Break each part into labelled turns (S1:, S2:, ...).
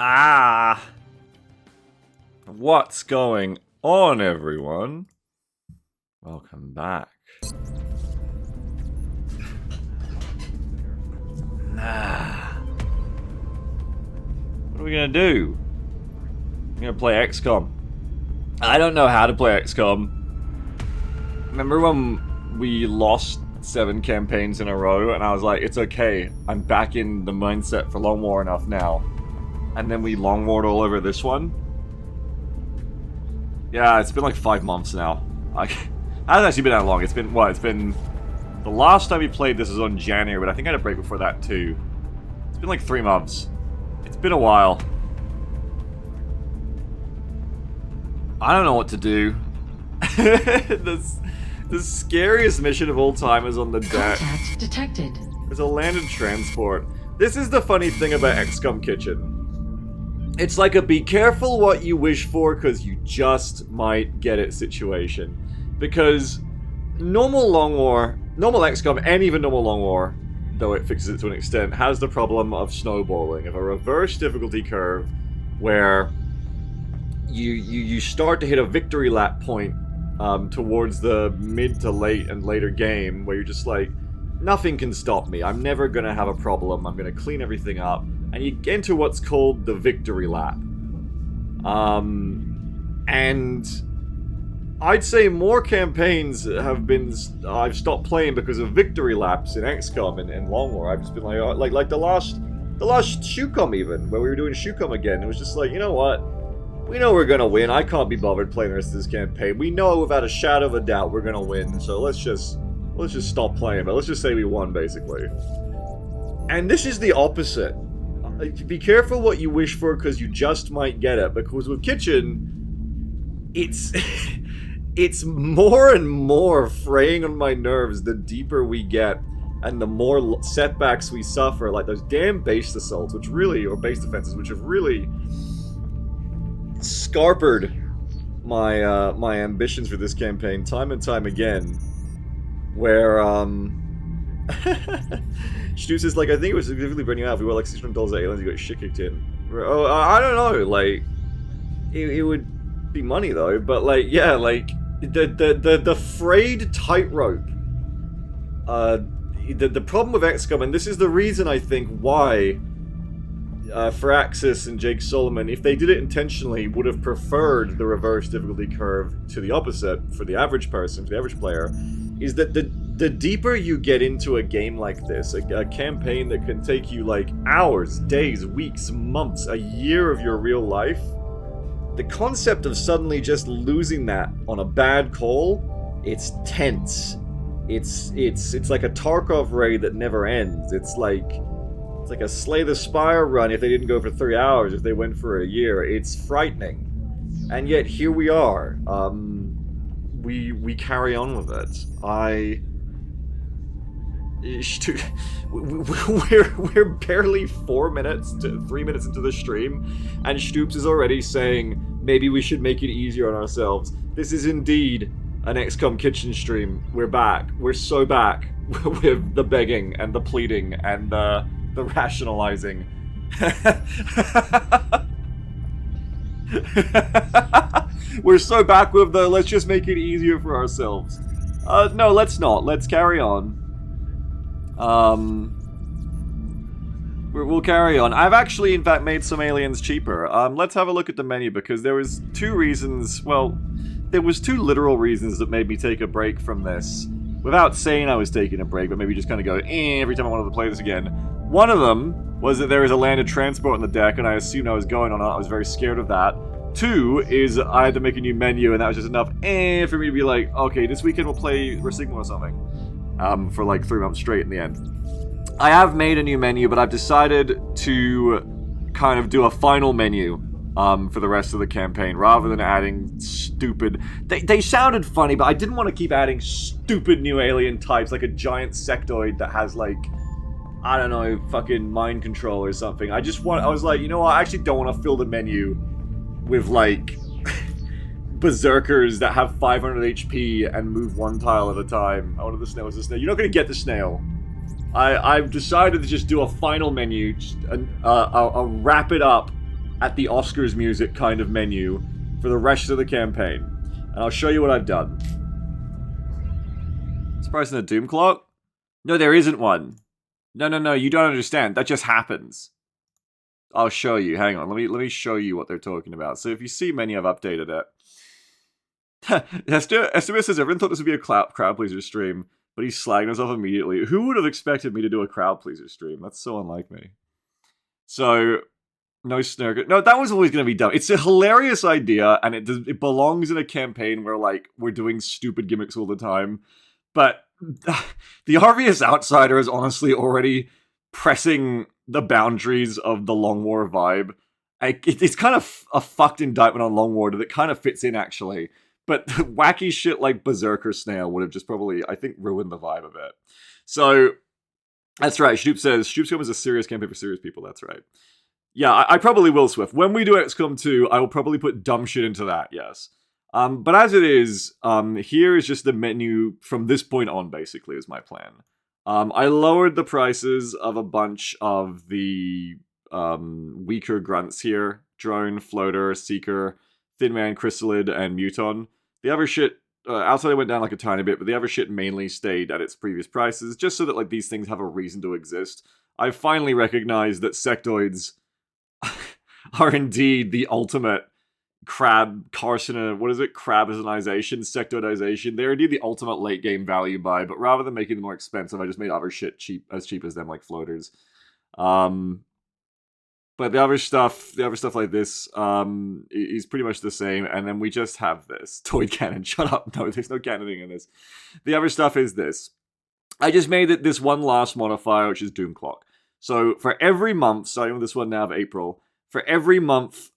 S1: Ah! What's going on, everyone? Welcome back. What are we gonna do? I'm gonna play XCOM. I don't know how to play XCOM. Remember when we lost 7 campaigns in a row and I was like, it's okay, I'm back in the mindset for Long War enough now. And then we Long Warred all over this one? Yeah, it's been like 5 months now. It hasn't actually been that long. It's been, what? It's been... The last time we played this was on January, but I think I had a break before that too. It's been like 3 months. It's been a while. I don't know what to do. The scariest mission of all time is on the deck.
S2: Contact detected.
S1: There's a landed transport. This is the funny thing about XCOM Kitchen. It's like a be careful what you wish for because you just might get it situation. Because normal XCOM, and even normal Long War, though it fixes it to an extent, has the problem of snowballing, of a reverse difficulty curve where you start to hit a victory lap point towards the mid to late and later game where you're just like, nothing can stop me, I'm never gonna have a problem, I'm gonna clean everything up, and you get into what's called the victory lap. And I'd say more campaigns have been, I've stopped playing because of victory laps in XCOM and Long War. I've just been like the last XCOM even, where we were doing XCOM again, it was just like, you know what? We know we're gonna win. I can't be bothered playing the rest of this campaign. We know without a shadow of a doubt we're gonna win. So let's just stop playing. But let's just say we won, basically. And this is the opposite. Be careful what you wish for, because you just might get it. Because with Kitchen, it's more and more fraying on my nerves the deeper we get, and the more setbacks we suffer. Like those damn base assaults, or base defenses, which have really scarpered my my ambitions for this campaign time and time again, where Stutz is like, I think it was significantly burning out. If we were like $600 at aliens, you got shit kicked in. Oh, I don't know, like it would be money though, but like, yeah, like the frayed tightrope. The problem with XCOM, and this is the reason I think why Firaxis and Jake Solomon, if they did it intentionally, would have preferred the reverse difficulty curve to the opposite for the average person, for the average player, is that the deeper you get into a game like this, a campaign that can take you like hours, days, weeks, months, a year of your real life, the concept of suddenly just losing that on a bad call, it's tense. It's like a Tarkov raid that never ends. It's like a Slay the Spire run if they didn't go for 3 hours, if they went for a year. It's frightening. And yet here we are. We carry on with it. We're barely 3 minutes into the stream, and Stoops is already saying maybe we should make it easier on ourselves. This is indeed an XCOM Kitchen stream. We're back. We're so back with the begging and the pleading and the rationalizing. We're so back with the let's just make it easier for ourselves. No, let's not. Let's carry on. We'll carry on. I've actually, in fact, made some aliens cheaper. Let's have a look at the menu, because there was 2 reasons, well, there was 2 literal reasons that made me take a break from this. Without saying I was taking a break, but maybe just kind of go, every time I wanted to play this again. One of them was that there was a landed transport on the deck, and I assumed I was going on it. I was very scared of that. 2 is I had to make a new menu, and that was just enough for me to be like, okay, this weekend we'll play Resigma or something. For like 3 months straight in the end. I have made a new menu, but I've decided to kind of do a final menu for the rest of the campaign, rather than adding stupid... They sounded funny, but I didn't want to keep adding stupid new alien types, like a giant sectoid that has like, I don't know, fucking mind control or something. I was like, you know what, I actually don't want to fill the menu with like berserkers that have 500 HP and move 1 tile at a time. I wanted the snail as a snail. You're not going to get the snail. I've decided to just do a final menu, a wrap it up at the Oscars music kind of menu for the rest of the campaign. And I'll show you what I've done. Surprising the Doom Clock? No, there isn't one. No, you don't understand. That just happens. I'll show you. Hang on, let me show you what they're talking about. So if you see menu, I've updated it. Estimate says, everyone thought this would be a crowd pleaser stream, but he's slagging himself immediately. Who would have expected me to do a crowd pleaser stream? That's so unlike me. So, no snurker. No, that was always going to be dumb. It's a hilarious idea, and it belongs in a campaign where, like, we're doing stupid gimmicks all the time. But the obvious outsider is honestly already pressing the boundaries of the Long War vibe. It's kind of a fucked indictment on Long War that kind of fits in, actually. But wacky shit like Berserker Snail would have just probably, I think, ruined the vibe of it. So, that's right. Shdoop says, XCOM is a serious campaign for serious people. That's right. Yeah, I probably will, Swift. When we do XCOM 2, I will probably put dumb shit into that, yes. But as it is, here is just the menu from this point on, basically, is my plan. I lowered the prices of a bunch of the weaker grunts here. Drone, Floater, Seeker, Thin Man, Chrysalid, and Muton. The other shit, outside went down like a tiny bit, but the other shit mainly stayed at its previous prices, just so that like these things have a reason to exist. I've finally recognized that sectoids are indeed the ultimate crabisonization, sectoidization. They're indeed the ultimate late game value buy, but rather than making them more expensive, I just made other shit cheap as them, like floaters. But the other stuff like this is pretty much the same, and then we just have this. Toy cannon, shut up. No, there's no cannoning in this. The other stuff is this. I just made it this one last modifier, which is Doom Clock. So for every month, starting with this one now of April, for every month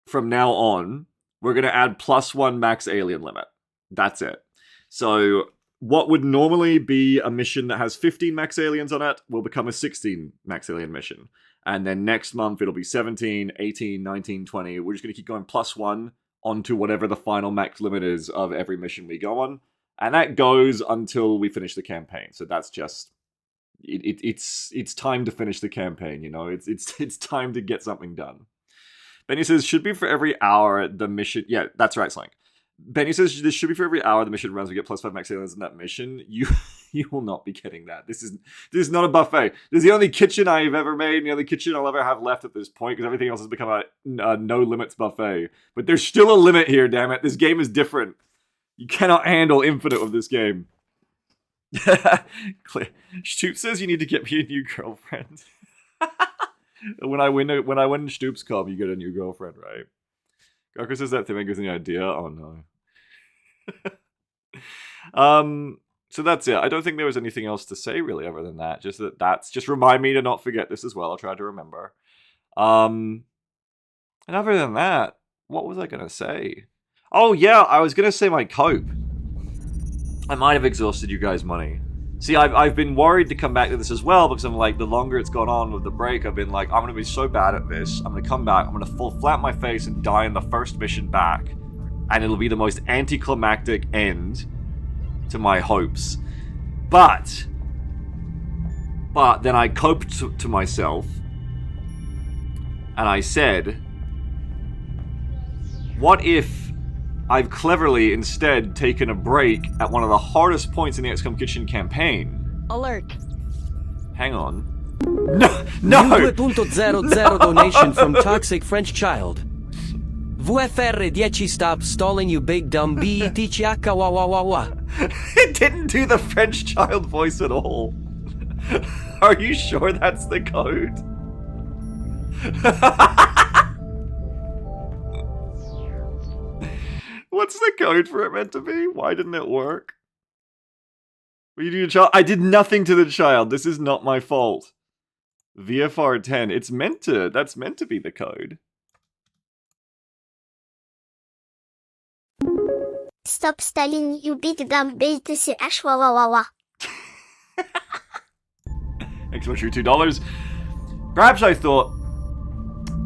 S1: from now on, we're going to add +1 max alien limit. That's it. So what would normally be a mission that has 15 max aliens on it will become a 16 max alien mission. And then next month, it'll be 17, 18, 19, 20. We're just going to keep going +1 onto whatever the final max limit is of every mission we go on. And that goes until we finish the campaign. So that's just... It's time to finish the campaign, you know? It's time to get something done. Benny says, should be for every hour the mission... Yeah, that's right, Slank. Benny says, this should be for every hour the mission runs. We get +5 max aliens in that mission. You will not be getting that. This is not a buffet. This is the only kitchen I've ever made, and the only kitchen I'll ever have left at this point, because everything else has become a no limits buffet. But there's still a limit here, damn it. This game is different. You cannot handle infinite of this game. Stoop says you need to get me a new girlfriend. When I win Stoop's Cobb, you get a new girlfriend, right? Garker says that thing gives me an idea. Oh no. So that's it. I don't think there was anything else to say really other than that. Just remind me to not forget this as well. I'll try to remember. And other than that, what was I gonna say? Oh yeah, I was gonna say my cope. I might have exhausted you guys' money. See, I've been worried to come back to this as well, because I'm like, the longer it's gone on with the break, I've been like, I'm going to be so bad at this, I'm going to come back, I'm going to fall flat on my face and die in the first mission back, and it'll be the most anticlimactic end to my hopes. But then I coped to myself, and I said, what if I've cleverly instead taken a break at one of the hardest points in the XCOM Kitchen campaign.
S2: Alert.
S1: Hang on. No!
S3: 2.00 donation from Toxic French Child. VFR 10 stop stalling you big dumb BETCH wah wah wah wah.
S1: It didn't do the French child voice at all. Are you sure that's the code? What's the code for it meant to be? Why didn't it work? What you do to child? I did nothing to the child. This is not my fault. VFR 10. That's meant to be the code.
S2: Stop stalling, you big dumb BTCH wah wah wah wah.
S1: Thanks so much for your $2. Perhaps I thought,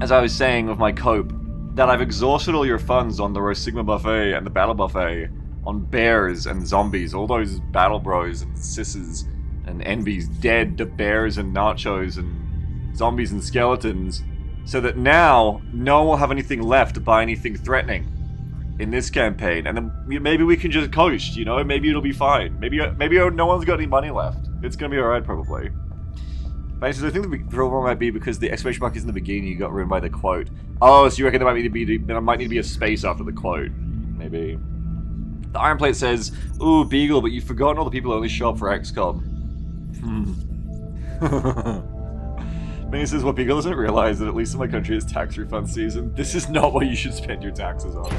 S1: as I was saying with my cope, that I've exhausted all your funds on the Roast Sigma buffet and the battle buffet, on bears and zombies, all those battle bros and sisses and envies dead to bears and nachos and zombies and skeletons. So that now, no one will have anything left to buy anything threatening in this campaign. And then maybe we can just coast, you know? Maybe it'll be fine. Maybe no one's got any money left. It's gonna be alright, probably. But I think the problem might be because the exclamation mark is in the beginning, you got ruined by the quote. Oh, so you reckon there might need to be a space after the quote. Maybe. The Iron Plate says, ooh, Beagle, but you've forgotten all the people who only show up for XCOM. Minnie says, what Beagle doesn't realize that at least in my country it's tax refund season. This is not what you should spend your taxes on.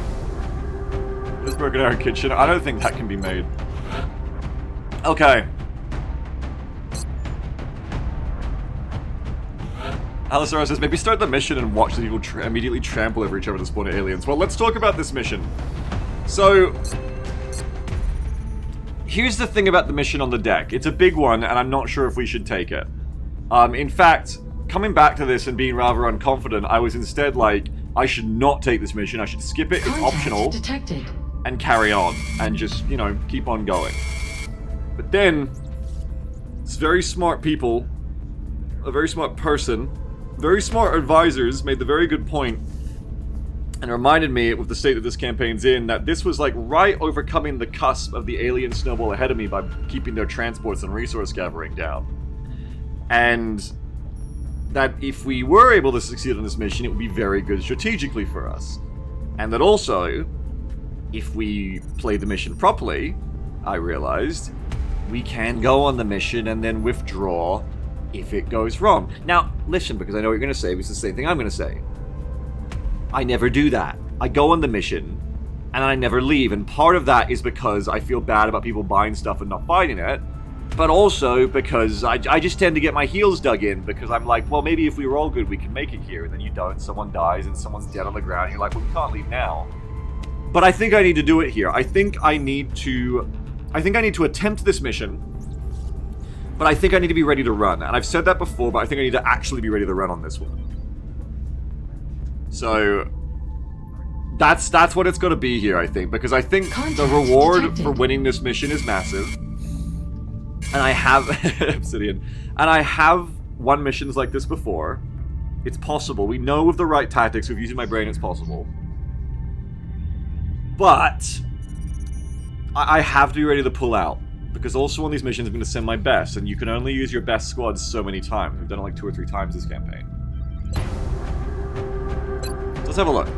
S1: This Broken Iron Kitchen, I don't think that can be made. Okay. Alisara says, maybe start the mission and watch the people immediately trample over each other to spawn aliens. Well, let's talk about this mission. So, here's the thing about the mission on the deck. It's a big one, and I'm not sure if we should take it. In fact, coming back to this and being rather unconfident, I was instead like, I should not take this mission, I should skip it, it's optional, and carry on, and just, you know, keep on going. But then, it's very smart people, a very smart person, very smart advisors made the very good point and reminded me, with the state that this campaign's in, that this was like right overcoming the cusp of the alien snowball ahead of me by keeping their transports and resource gathering down. And that if we were able to succeed on this mission, it would be very good strategically for us. And that also, if we play the mission properly, I realized, we can go on the mission and then withdraw if it goes wrong. Now, listen, because I know what you're going to say, but it's the same thing I'm going to say. I never do that. I go on the mission, and I never leave, and part of that is because I feel bad about people buying stuff and not fighting it, but also because I just tend to get my heels dug in, because I'm like, well, maybe if we were all good, we can make it here, and then you don't, someone dies, and someone's dead on the ground, and you're like, well, we can't leave now. But I think I need to do it here. I think I need to attempt this mission, but I think I need to be ready to run. And I've said that before, but I think I need to actually be ready to run on this one. So that's what it's going to be here, I think, because I think the reward for winning this mission is massive. And I have Obsidian, and I have won missions like this before. It's possible. We know with the right tactics, with using my brain, it's possible. But I have to be ready to pull out, because also on these missions I'm going to send my best, and you can only use your best squads so many times. We've done it like 2 or 3 times this campaign. Let's have a look.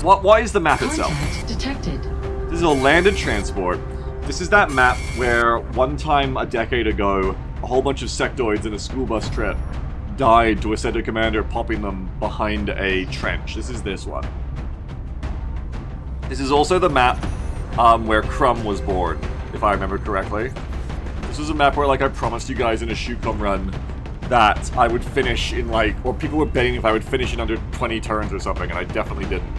S1: What is the map itself?
S4: Detected.
S1: This is a landed transport. This is that map where one time a decade ago, a whole bunch of sectoids in a school bus trip died to a Center Commander popping them behind a trench. This is this one. This is also the map where Crumb was born, if I remember correctly. This was a map where, like, I promised you guys in a XCOM run that I would finish in, like, or people were betting if I would finish in under 20 turns or something, and I definitely didn't.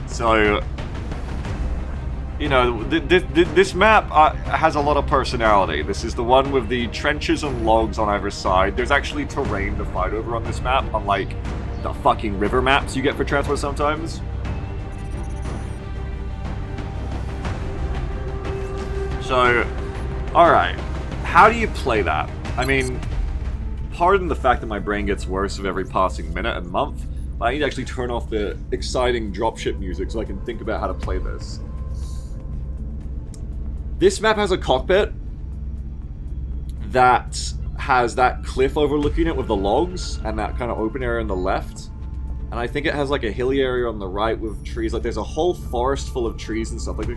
S1: So, you know, this map has a lot of personality. This is the one with the trenches and logs on either side. There's actually terrain to fight over on this map, unlike the fucking river maps you get for transport sometimes. So, alright. How do you play that? I mean, pardon the fact that my brain gets worse with every passing minute and month, but I need to actually turn off the exciting dropship music so I can think about how to play this. This map has a cockpit that has that cliff overlooking it with the logs and that kind of open area on the left. And I think it has like a hilly area on the right with trees. Like there's a whole forest full of trees and stuff. Like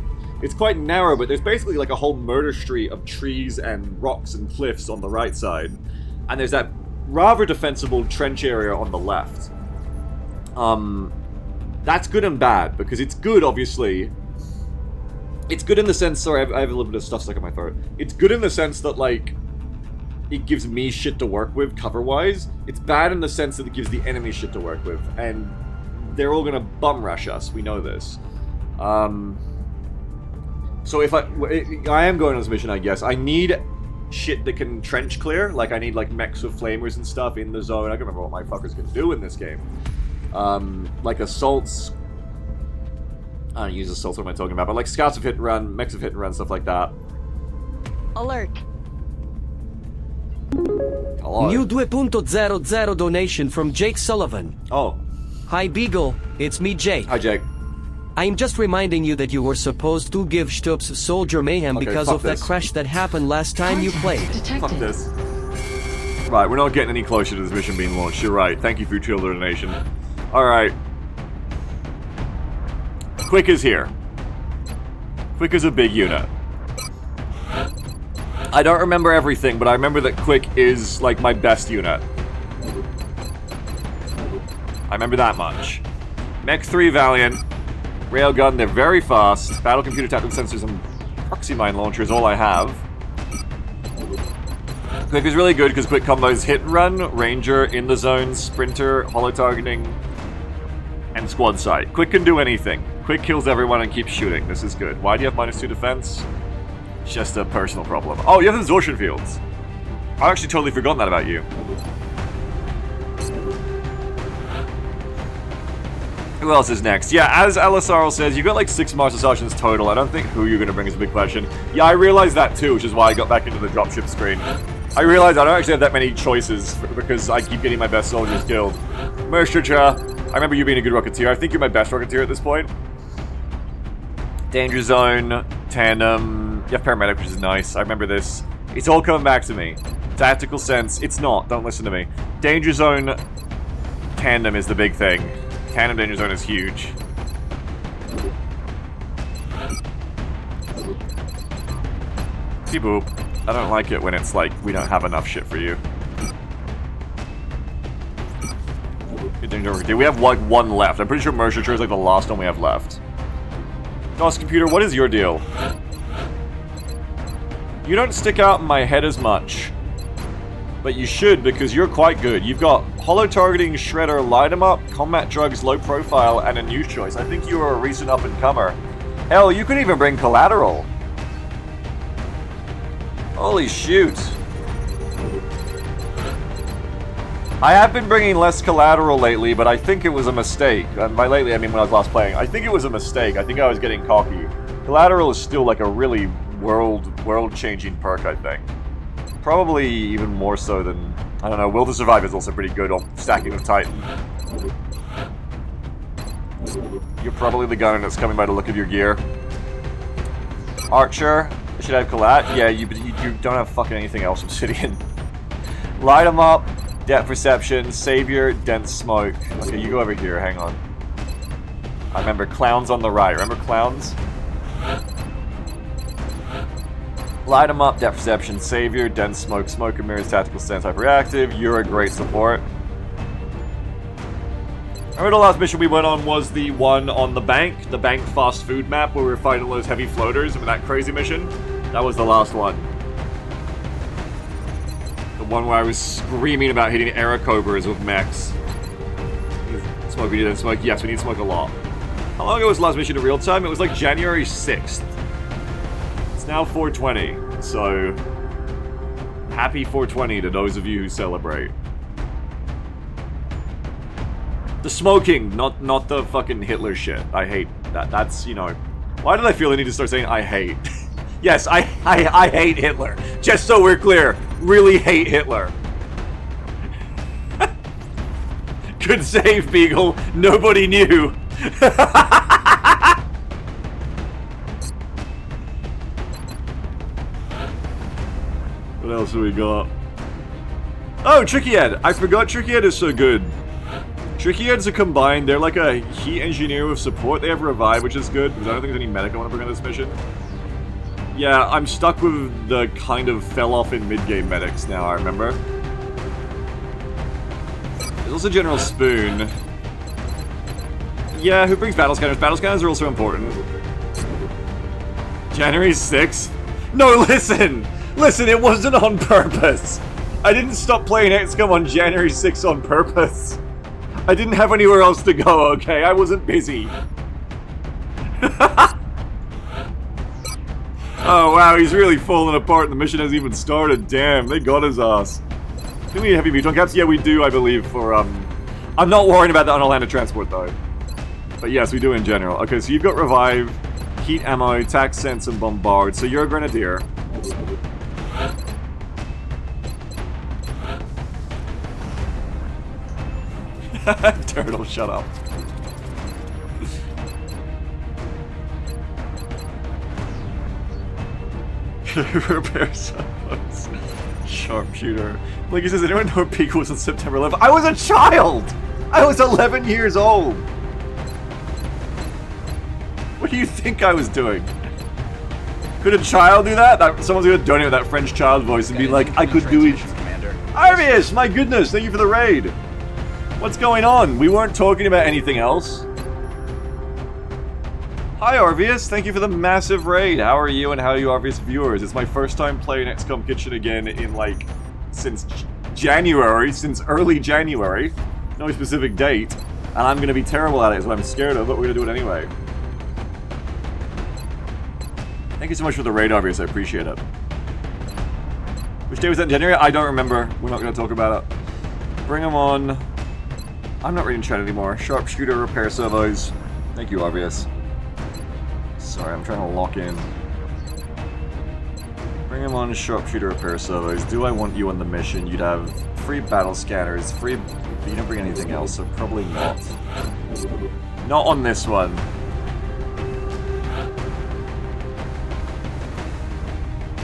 S1: it's quite narrow, but there's basically like a whole murder street of trees and rocks and cliffs on the right side. And there's that rather defensible trench area on the left. That's good and bad, because it's good, obviously. It's good in the sense, sorry, I have a little bit of stuff stuck in my throat. It's good in the sense that, like, it gives me shit to work with cover-wise. It's bad in the sense that it gives the enemy shit to work with, and they're all gonna bum rush us, we know this. So if I am going on this mission, I guess, I need shit that can trench clear. Like, I need, like, mechs with flamers and stuff in the zone. I can remember what my fuckers can do in this game. Like assaults. I don't use assaults, what am I talking about? But like scouts of hit and run, mechs of hit and run, stuff like that.
S4: Alert.
S1: Hello.
S3: New 2.00 donation from Jake Sullivan.
S1: Oh.
S3: Hi Beagle, it's me Jake.
S1: Hi, Jake.
S3: I'm just reminding you that you were supposed to give Stubbs Soldier Mayhem
S1: Okay,
S3: because
S1: fuck
S3: of
S1: this.
S3: that crash that happened last time you played.
S1: Fuck this. Right, we're not getting any closer to this mission being launched. You're right. Thank you for your children donation. Alright. Quick is here. Quick is a big unit. I don't remember everything, but I remember that Quick is, like, my best unit. I remember that much. Mech 3 Valiant. Railgun, they're very fast. Battle computer, tactical sensors, and proxy mine launcher is all I have. Quick is really good because Quick combos hit and run, ranger, in the zone, sprinter, holo targeting, and squad sight. Quick can do anything. Quick kills everyone and keeps shooting. This is good. Why do you have -2 defense? It's just a personal problem. Oh, you have absorption fields. I actually totally forgotten that about you. Who else is next? Yeah, as Elisarl says, you got like 6 Master Sergeants total. I don't think who you're going to bring is a big question. Yeah, I realized that too, which is why I got back into the dropship screen. I realized I don't actually have that many choices because I keep getting my best soldiers killed. Mershcha, I remember you being a good Rocketeer. I think you're my best Rocketeer at this point. Danger Zone, Tandem, you have Paramedic, which is nice. I remember this. It's all coming back to me. Tactical Sense, it's not. Don't listen to me. Danger Zone, Tandem is the big thing. Tandem Danger Zone is huge. Beep boop. I don't like it when it's like, we don't have enough shit for you. We have like 1 left. I'm pretty sure Mershcha is like the last one we have left. DOS Computer, what is your deal? You don't stick out in my head as much. But you should, because you're quite good. You've got holo targeting, shredder, light 'em up, combat drugs, low profile, and a news choice. I think you are a recent up-and-comer. Hell, you could even bring collateral. Holy shoot. I have been bringing less collateral lately, but I think it was a mistake. And by lately, I mean when I was last playing. I think it was a mistake. I think I was getting cocky. Collateral is still like a really world-changing perk, I think. Probably even more so than, I don't know, Will to Survive is also pretty good on stacking with Titan. You're probably the gunner that's coming by the look of your gear. Archer, should I have Collat? Yeah, you don't have fucking anything else, Obsidian. Light 'em up, depth perception, savior, dense smoke. Okay, you go over here, hang on. I remember clowns on the right. Remember clowns? Light 'em up, depth perception, savior, dense smoke, smoke and mirrors, tactical sense, hyperactive. You're a great support. I remember the last mission we went on was the one on the bank fast food map where we were fighting those heavy floaters. Remember that crazy mission? That was the last one. The one where I was screaming about hitting Aerocobras with mechs. Smoke, we need smoke. Yes, we need smoke a lot. How long ago was the last mission in real time? It was like January 6th. It's now 420, so happy 420 to those of you who celebrate. The smoking, not the fucking Hitler shit. I hate that. That's, you know, why did I feel I need to start saying I hate? Yes, I hate Hitler. Just so we're clear, really hate Hitler. Good save, Beagle. Nobody knew. What else have we got? Oh, Tricky Ed. I forgot Tricky Ed is so good. Tricky Eds are combined. They're like a heat engineer with support. They have revive, which is good, because I don't think there's any medic I want to bring on this mission. Yeah, I'm stuck with the kind of fell off in mid-game medics now, I remember. There's also General Spoon. Yeah, who brings battle scanners? Battle scanners are also important. January 6th? No, listen! Listen, it wasn't on purpose! I didn't stop playing XCOM on January 6th on purpose. I didn't have anywhere else to go, okay? I wasn't busy. Oh wow, he's really falling apart and the mission hasn't even started. Damn, they got his ass. Do we need heavy Vuitton caps? Yeah, we do, I believe, for, I'm not worrying about the unlanded transport, though. But yes, we do in general. Okay, so you've got Revive, Heat Ammo, Tax Sense, and Bombard. So you're a Grenadier. Turtle, shut up. Repair servos. Sharpshooter. Blinky says, anyone know what peak was on September 11th? I was a child! I was 11 years old! What do you think I was doing? Could a child do that? Someone's gonna donate with that French child voice and be like, I could do it. Arvius, my goodness, thank you for the raid. What's going on? We weren't talking about anything else. Hi Arvius, thank you for the massive raid. How are you and how are you Arvius viewers? It's my first time playing XCOM Kitchen again in like, since January, since early January. No specific date. And I'm gonna be terrible at it, is what I'm scared of, but we're gonna do it anyway. Thank you so much for the raid, Arvius, I appreciate it. Which day was that in January? I don't remember. We're not gonna talk about it. Bring them on. I'm not reading chat anymore. Sharpshooter, repair servos. Thank you, Arvius. Sorry, I'm trying to lock in. Bring him on, sharpshooter, repair servos. Do I want you on the mission? You'd have free battle scanners, free... But you don't bring anything else, so probably not. Not on this one.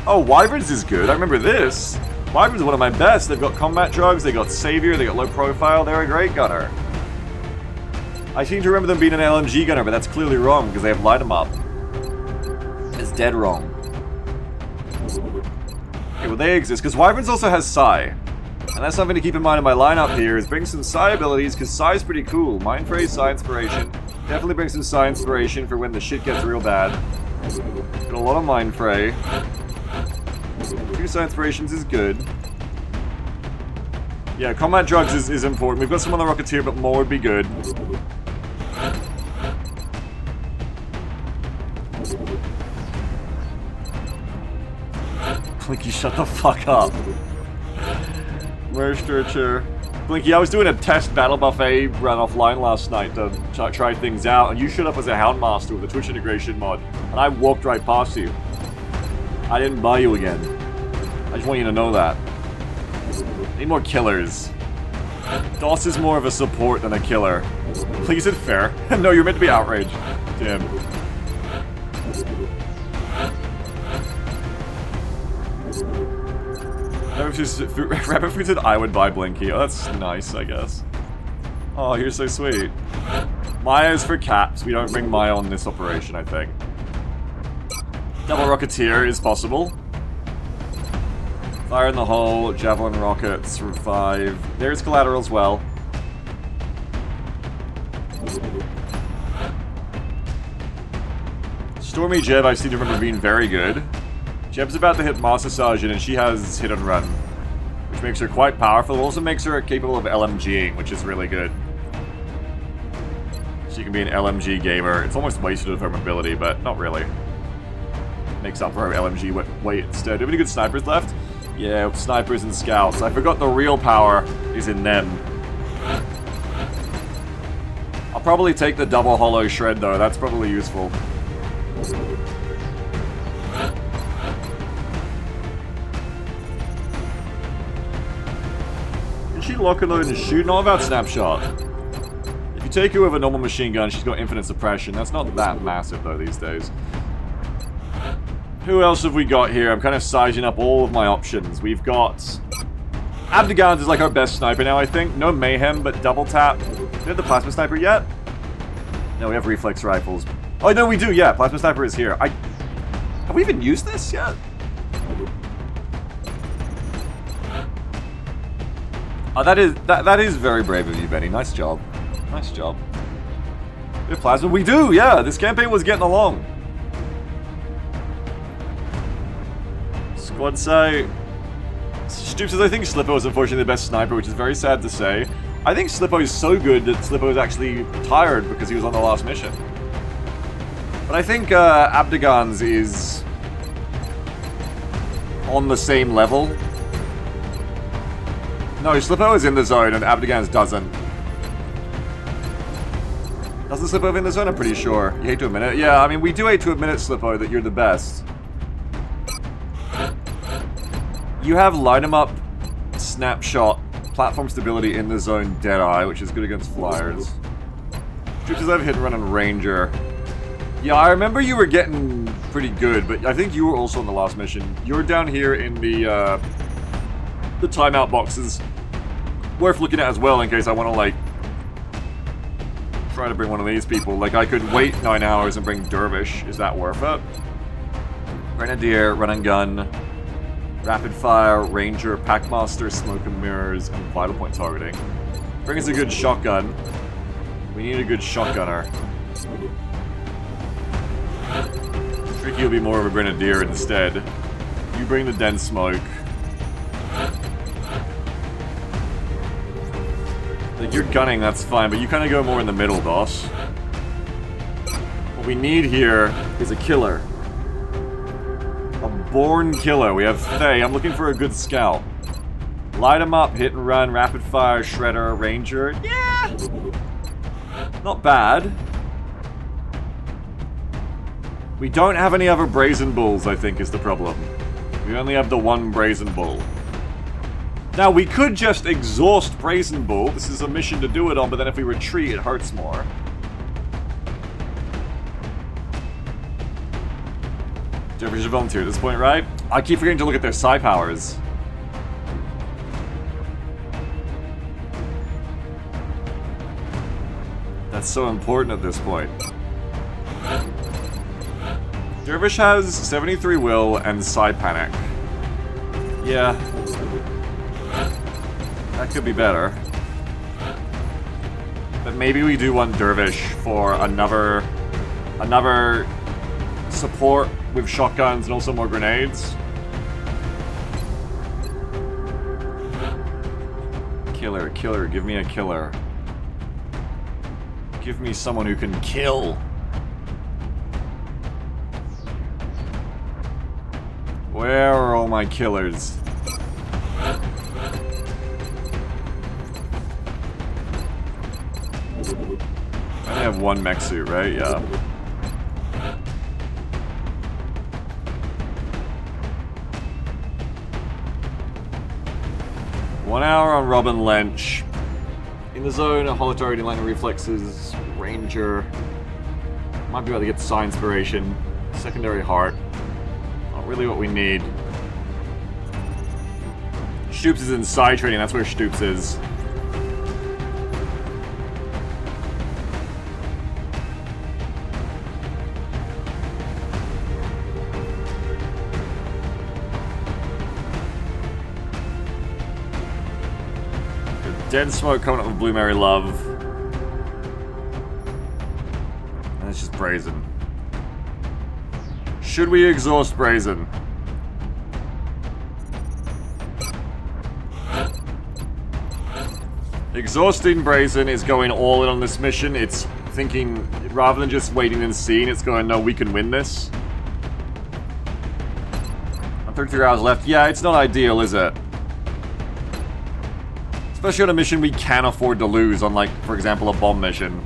S1: Oh, Wyverns is good. I remember this. Wyverns are one of my best. They've got combat drugs, they got savior, they got low profile. They're a great gunner. I seem to remember them being an LMG gunner, but that's clearly wrong because they have light 'em up. It's dead wrong. Okay, well they exist because Wyverns also has Psi. And that's something to keep in mind in my lineup here is bring some Psi abilities because Psi's pretty cool. Mind Phrase, Psi Inspiration. Definitely bring some Psi Inspiration for when the shit gets real bad. Got a lot of Mind Fray. 2 Psi Inspirations is good. Yeah, combat drugs is important. We've got some on the Rocketeer, but more would be good. Blinky, shut the fuck up. Merstritcher. Blinky, I was doing a test battle buffet run offline last night to try things out, and you showed up as a Houndmaster with the Twitch integration mod, and I walked right past you. I didn't buy you again. I just want you to know that. Need more killers. DOS is more of a support than a killer. Please, is it fair? No, you're meant to be outraged. Damn. Rabbit Food said I would buy Blinky. Oh, that's nice, I guess. Oh, you're so sweet. Maya's for caps. We don't bring Maya on this operation, I think. Double Rocketeer is possible. Fire in the hole, Javelin rockets, revive. There's collateral as well. Stormy Jeb, I seem to remember being very good. Jeb's about to hit Master Sergeant, and she has hit and run, which makes her quite powerful. It also makes her capable of LMGing, which is really good. She can be an LMG gamer. It's almost wasted of her mobility, but not really. Makes up for her LMG weight instead. Do we have any good snipers left? Yeah, snipers and scouts. I forgot the real power is in them. I'll probably take the double hollow shred though. That's probably useful. Can she lock and load and shoot? Not about snapshot. If you take her with a normal machine gun, she's got infinite suppression. That's not that massive though these days. Who else have we got here? I'm kind of sizing up all of my options. We've got... Abdegans is like our best sniper now, I think. No Mayhem, but double tap. Do we have the Plasma Sniper yet? No, we have reflex rifles. Oh, no, we do, yeah. Plasma Sniper is here. Have we even used this yet? Oh, that is very brave of you, Benny. Nice job. Nice job. We have Plasma? We do, yeah. This campaign was getting along. Squad say... Stoop says, I think Slippo is unfortunately the best sniper, which is very sad to say. I think Slippo is so good that Slippo is actually tired because he was on the last mission. But I think Abdegans is on the same level. No, Slippo is in the zone and Abdegans doesn't. Doesn't Slippo in the zone? I'm pretty sure. You hate to admit it? Yeah, I mean, we do hate to admit it, Slippo, that you're the best. You have light 'em up, snapshot, platform stability in the zone, Deadeye, which is good against flyers. Troops have hit and run on Ranger. Yeah, I remember you were getting pretty good, but I think you were also on the last mission. You're down here in the timeout boxes. Worth looking at as well in case I want to, like, try to bring one of these people. Like, I could wait 9 hours and bring Dervish. Is that worth it? Grenadier, Run and Gun, Rapid Fire, Ranger, Packmaster, Smoke and Mirrors, and Vital Point Targeting. Bring us a good shotgun. We need a good shotgunner. Tricky will be more of a Grenadier instead. You bring the dense smoke. Like, you're gunning, that's fine, but you kind of go more in the middle, boss. What we need here is a killer. A born killer. We have Thay. I'm looking for a good scout. Light him up, hit and run, rapid fire, shredder, ranger. Yeah! Not bad. We don't have any other brazen bulls, I think, is the problem. We only have the one brazen bull. Now, we could just exhaust Brazen Bull. This is a mission to do it on, but then if we retreat, it hurts more. Dervish is a volunteer at this point, right? I keep forgetting to look at their psi powers. That's so important at this point. Dervish has 73 will and psi panic. Yeah. That could be better. But maybe we do want Dervish for another support with shotguns and also more grenades. Killer, killer, give me a killer. Give me someone who can kill. Where are all my killers? I have one mech suit, right? Yeah. One hour on Robin Lench. In the zone, a holo targeting lightning reflexes, ranger. Might be able to get psi inspiration. Secondary heart. Not really what we need. Stoops is in psi training, that's where Stoops is. Dead smoke coming up with Blue Mary Love. And it's just Brazen. Should we exhaust Brazen? Exhausting Brazen is going all in on this mission. It's thinking, rather than just waiting and seeing, it's going, no, we can win this. 33 hours left. Yeah, it's not ideal, is it? Especially on a mission we can afford to lose on, like, for example, a bomb mission.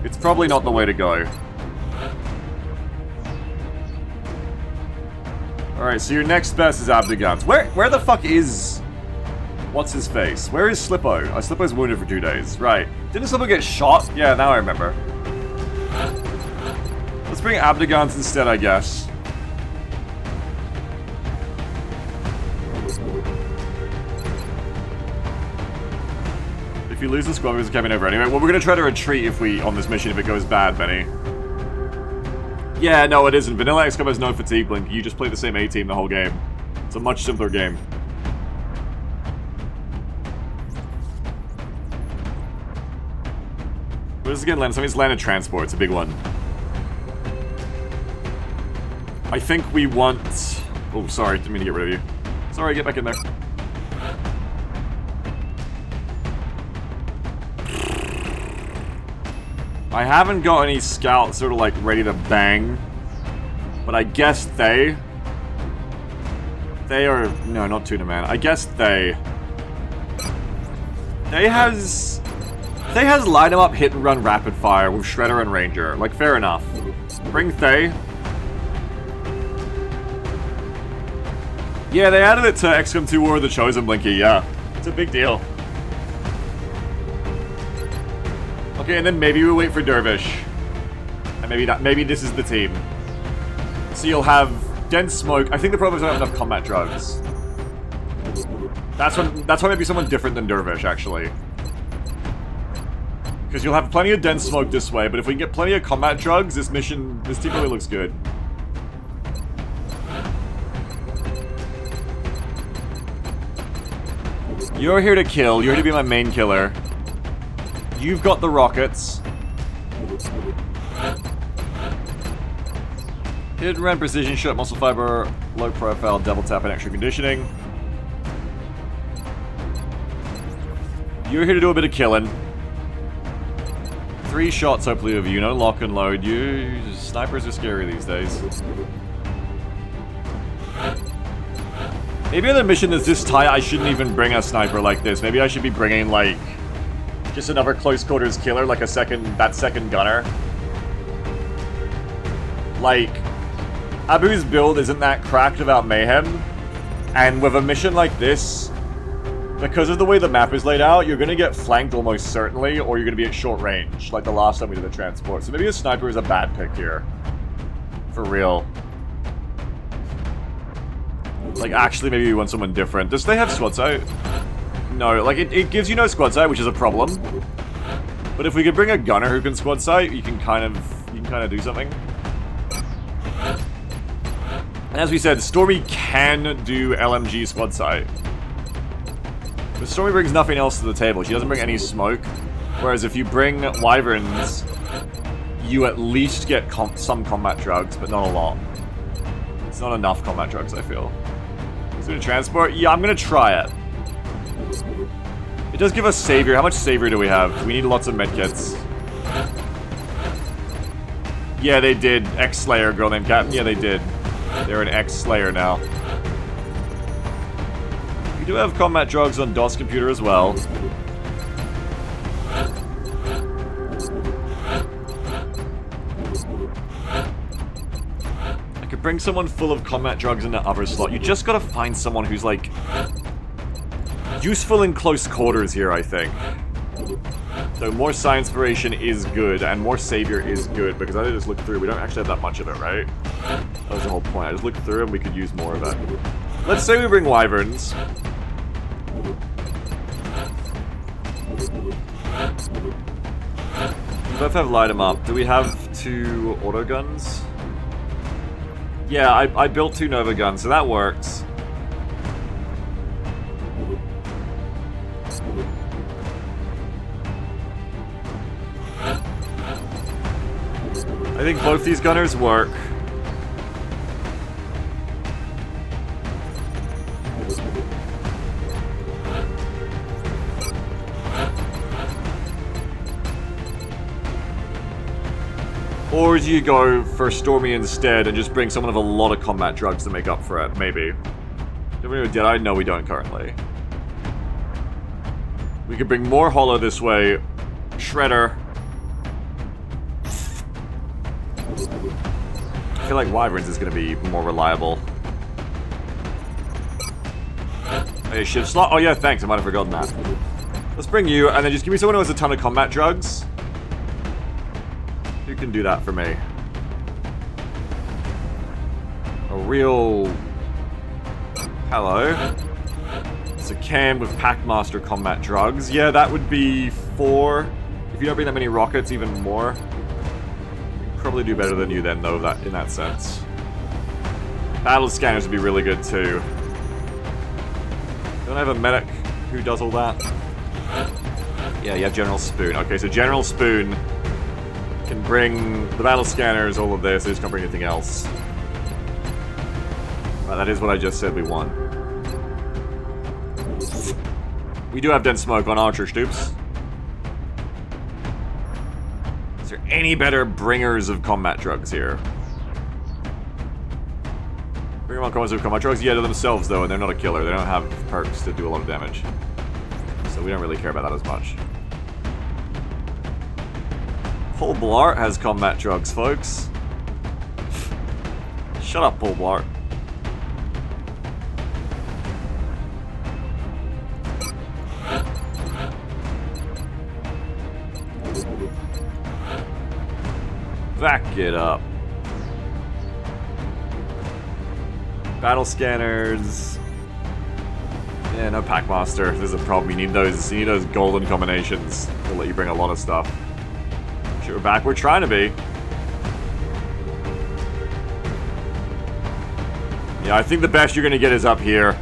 S1: It's probably not the way to go. Alright, so your next best is Abdegans. Where the fuck is... What's his face? Where is Slippo? Oh, Slippo's wounded for 2 days. Right. Didn't Slippo get shot? Yeah, now I remember. Let's bring Abdegans instead, I guess. If you lose the squad, we're coming over anyway. Well, we're gonna try to retreat if we on this mission if it goes bad, Benny. Yeah, no, it isn't. Vanilla XCOM has no fatigue blink. You just play the same A team the whole game. It's a much simpler game. What is this again, land? Something's landed transport. It's a big one. I think we want... Oh, sorry. Didn't mean to get rid of you. Sorry, get back in there. I haven't got any scouts sort of like ready to bang, but I guess they are, no, not Tuna Man. I guess they has line 'em up, hit and run, rapid fire with Shredder and Ranger. Like, fair enough. Bring Thay. Yeah, they added it to XCOM 2 War of the Chosen, Blinky, yeah. It's a big deal. Okay, and then maybe we wait for Dervish. And maybe this is the team. So you'll have dense smoke. I think the problem is I don't have enough combat drugs. That's why maybe someone different than Dervish, actually. Because you'll have plenty of dense smoke this way, but if we can get plenty of combat drugs, this team really looks good. You're here to kill. You're here to be my main killer. You've got the rockets. Hidden Rend, Precision Shot, Muscle Fiber, Low Profile, Double Tap, and Extra Conditioning. You're here to do a bit of killing. 3 shots, hopefully, of you. No lock and load. Snipers are scary these days. Maybe on the mission that's this tight, I shouldn't even bring a sniper like this. Maybe I should be bringing, like, just another close quarters killer, like that second gunner. Like, Abu's build isn't that cracked without mayhem, and with a mission like this, because of the way the map is laid out, you're gonna get flanked almost certainly, or you're gonna be at short range, like the last time we did the transport. So maybe a sniper is a bad pick here. For real. Like, actually, maybe we want someone different. Does they have squad sight? No, like, it gives you no squad sight, which is a problem. But if we could bring a gunner who can squad sight, you can kind of do something. And as we said, Stormy can do LMG squad sight. But Stormy brings nothing else to the table. She doesn't bring any smoke. Whereas if you bring Wyverns, you at least get some combat drugs, but not a lot. It's not enough combat drugs, I feel. Is it a transport? Yeah, I'm gonna try it. It does give us Savior. How much Savior do we have? We need lots of medkits. Yeah, they did. X-Slayer, girl named Captain. Yeah, they did. They're an X-Slayer now. We do have combat drugs on DOS computer as well. I could bring someone full of combat drugs in the other slot. You just gotta find someone who's, like, useful in close quarters here, I think. So more Science Inspiration is good, and more Savior is good, because I just looked through, we don't actually have that much of it, right? That was the whole point. I just looked through and we could use more of it. Let's say we bring Wyverns. We both have light 'em up. Do we have 2 auto guns? Yeah, I built 2 Nova guns, so that works. I think both these gunners work. Or do you go for Stormy instead and just bring someone with a lot of combat drugs to make up for it? Maybe. Do we have Deadeye? No, we don't currently. We could bring more Hollow this way. Shredder. I feel like Wyverns is going to be more reliable. Hey, shift slot. Oh yeah, thanks. I might have forgotten that. Let's bring you, and then just give me someone who has a ton of combat drugs. Who can do that for me? A real... Hello. It's a Cam with Packmaster combat drugs. Yeah, that would be 4. If you don't bring that many rockets, even more. Probably do better than you then, though, in that sense. Battle scanners would be really good, too. Don't I have a medic who does all that? Yeah, you have General Spoon. Okay, so General Spoon can bring the battle scanners, all of this. They just can't bring anything else. Right, that is what I just said we want. We do have dense smoke on Archer Stoops. Is there any better bringers of combat drugs here? Bring them on combat drugs? Yeah, to themselves, though, and they're not a killer. They don't have perks to do a lot of damage. So we don't really care about that as much. Paul Blart has combat drugs, folks. Shut up, Paul Blart. Back it up. Battle scanners. Yeah, no Packmaster. This is a problem. You need those golden combinations to let you bring a lot of stuff. Sure, we're back. We're trying to be. Yeah, I think the best you're gonna get is up here.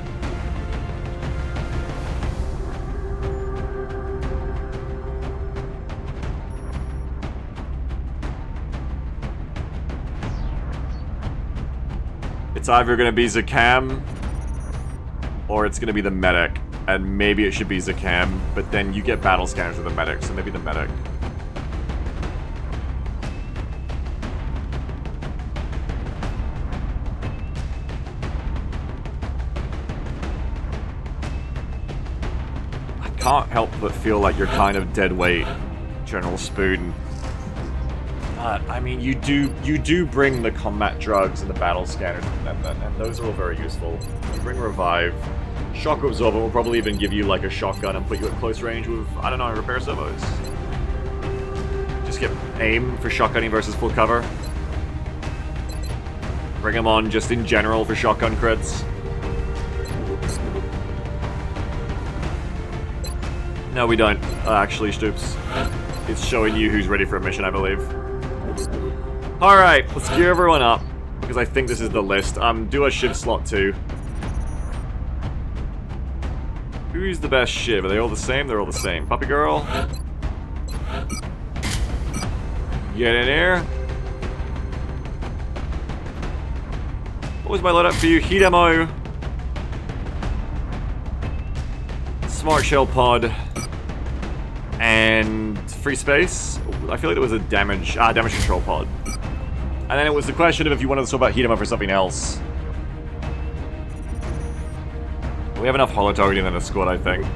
S1: It's either gonna be Zakam or it's gonna be the medic. And maybe it should be Zakam, but then you get battle scanners with the medic, so maybe the medic. I can't help but feel like you're kind of dead weight, General Spoon. I mean, you do bring the combat drugs and the battle scanners, and those are all very useful. You bring Revive. Shock Absorbent will probably even give you like a shotgun and put you at close range with, I don't know, repair servos. Just get aim for shotgunning versus full cover. Bring them on just in general for shotgun crits. No, we don't. Actually, Stoops. It's showing you who's ready for a mission, I believe. Alright, let's gear everyone up, because I think this is the list. Do a Shiv slot too. Who's the best Shiv? Are they all the same? They're all the same. Puppy Girl. Get in here. What was my loadout for you? Heat ammo. Smart Shell Pod. And free space. I feel like there was a damage control pod. And then it was the question of if you wanted to swap out heat ammo for something else. We have enough holo targeting in the squad, I think.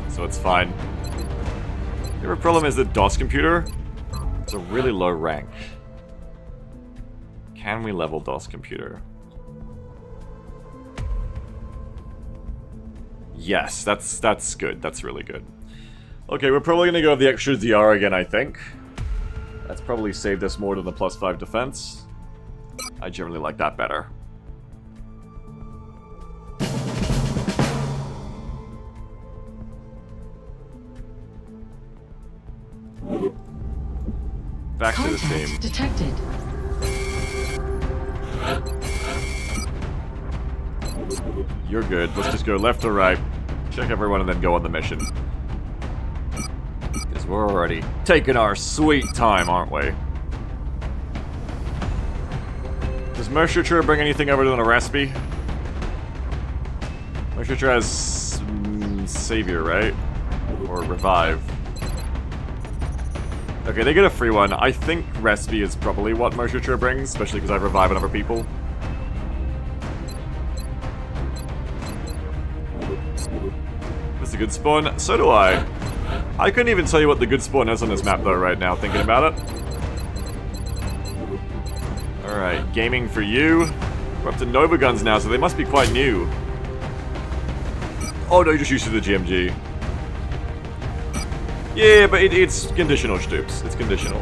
S1: So it's fine. The other problem is the DOS computer. It's a really low rank. Can we level DOS computer? Yes, that's good. That's really good. Okay, we're probably gonna go with the extra ZR again, I think. That's probably saved us more than the +5 defense. I generally like that better. Back to the team.
S4: Detected.
S1: You're good. Let's just go left or right. Check everyone and then go on the mission. Because we're already taking our sweet time, aren't we? Does Mercier bring anything other than a recipe? Mercier has Savior, right? Or Revive. Okay, they get a free one. I think recipe is probably what Mercier brings, especially because I revive on other people. That's a good spawn. So do I. I couldn't even tell you what the good spawn is on this map, though, right now, thinking about it. Alright, gaming for you. We're up to Nova guns now, so they must be quite new. Oh, no, you just used to the GMG. Yeah, but it's conditional, Stoops. It's conditional.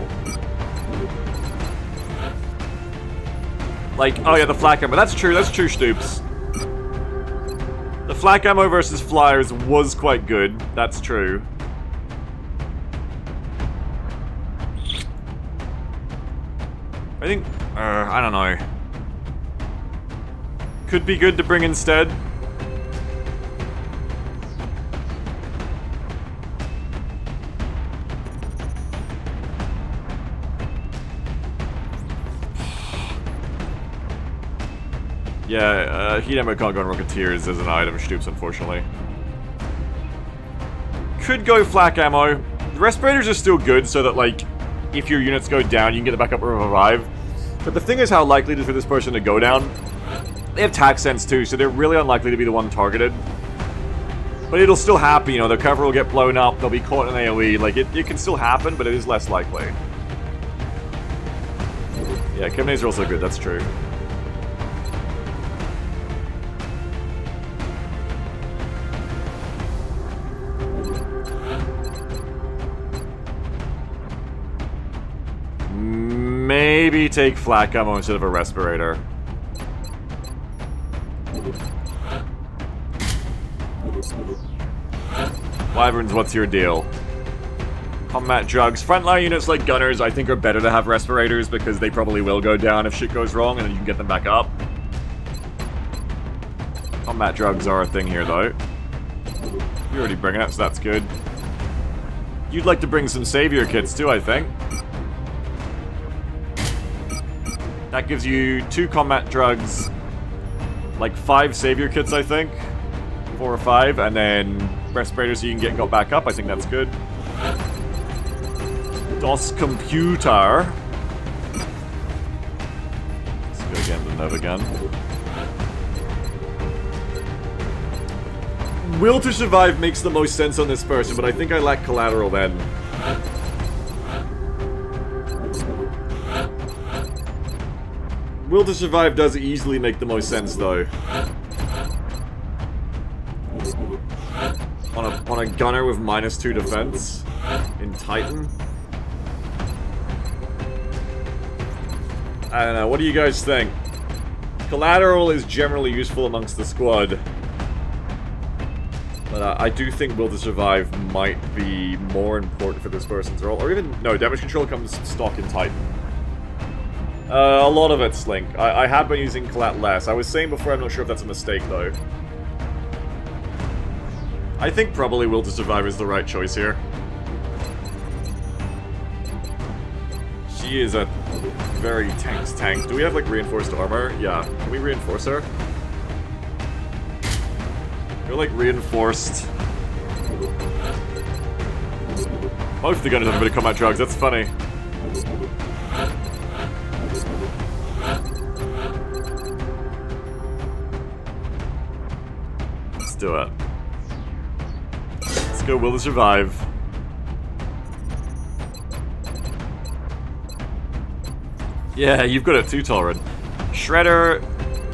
S1: Like, oh yeah, the flak ammo. That's true, Stoops. The flak ammo versus flyers was quite good. That's true. I think, I don't know. Could be good to bring instead. Yeah, heat ammo can't go on Rocketeers as an item, Stoops, unfortunately. Could go flak ammo. The respirators are still good, so that, like, if your units go down, you can get the back up and revive. But the thing is how likely it is for this person to go down. They have tac sense too, so they're really unlikely to be the one targeted. But it'll still happen, you know, their cover will get blown up, they'll be caught in AoE, like, it can still happen, but it is less likely. Yeah, Chimneys are also good, that's true. Maybe take flak ammo instead of a respirator. Wyverns, what's your deal? Combat drugs. Frontline units like gunners, I think, are better to have respirators because they probably will go down if shit goes wrong and then you can get them back up. Combat drugs are a thing here, though. You're already bringing it, so that's good. You'd like to bring some savior kits, too, I think. That gives you 2 combat drugs, like 5 savior kits, I think. 4 or 5, and then respirators so you can got back up. I think that's good. DOS computer. Let's go again to Nova again. Will to survive makes the most sense on this person, but I think I lack collateral then. Will to survive does easily make the most sense though. On a gunner with -2 defense in Titan. I don't know, what do you guys think? Collateral is generally useful amongst the squad. But I do think Will to Survive might be more important for this person's role. Or even, no, damage control comes stock in Titan. A lot of it's Slink. I have been using Collat less. I was saying before, I'm not sure if that's a mistake though. I think probably Will to Survive is the right choice here. She is a very tank's tank. Do we have like reinforced armor? Yeah. Can we reinforce her? We're like reinforced. Both the gunners have a bit of combat drugs, that's funny. Let's do it. Let's go Will to Survive. Yeah, you've got it too, Tolerant. Shredder,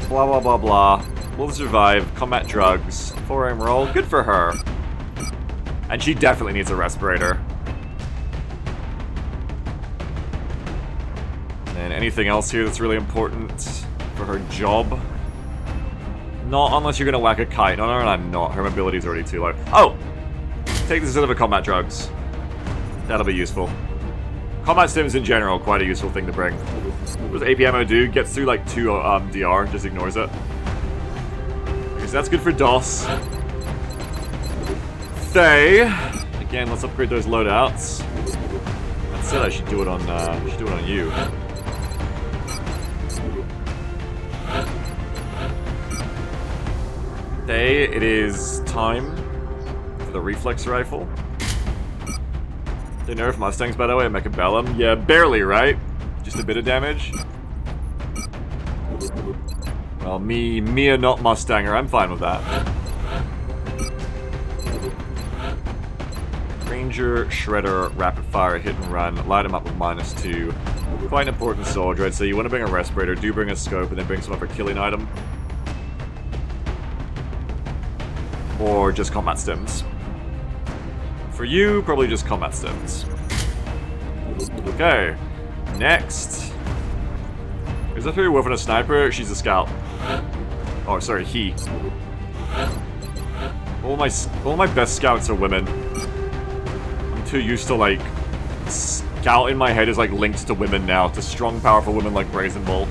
S1: blah blah blah blah. Will survive, combat drugs, 4-aim roll, good for her. And she definitely needs a respirator. And anything else here that's really important for her job? Not unless you're gonna whack a kite. No, I'm not. Her mobility's already too low. Oh! Take this instead of a combat drugs. That'll be useful. Combat stims in general, quite a useful thing to bring. What does APMO do? Gets through like 2 DR, just ignores it. So that's good for DOS. Thay. Again, let's upgrade those loadouts. That said, I should do it on you. Thay, it is time for the reflex rifle. They nerf Mustangs, by the way, at Mechabellum. Yeah, barely, right? Just a bit of damage. Well, me a not Mustanger, I'm fine with that. Ranger, Shredder, Rapid Fire, Hit and Run, light him up with -2. Quite an important soldier, I'd say. You want to bring a Respirator, do bring a Scope, and then bring some other killing item. Or just Combat Stims. For you, probably just Combat Stims. Okay, next. Is that Fury Wolf and a Sniper? She's a Scout. Oh, sorry, he. All my best scouts are women. I'm too used to, like, Scout in my head is, like, linked to women now, to strong, powerful women like Brazen Bull.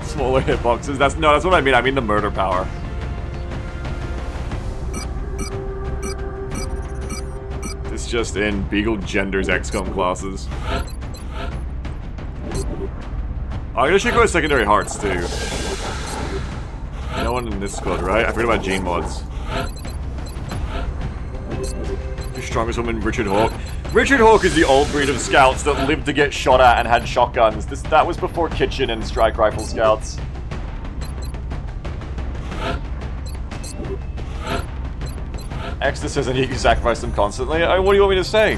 S1: Smaller hitboxes, that's what I mean the murder power. This just in, Beagle genders XCOM classes. I'm gonna check out secondary hearts, too. No one in this squad, right? I forgot about Gene mods. The strongest woman, Richard Hawk. Richard Hawk is the old breed of scouts that lived to get shot at and had shotguns. That was before Kitchen and Strike Rifle scouts. Exta says I need to sacrifice them constantly. What do you want me to say?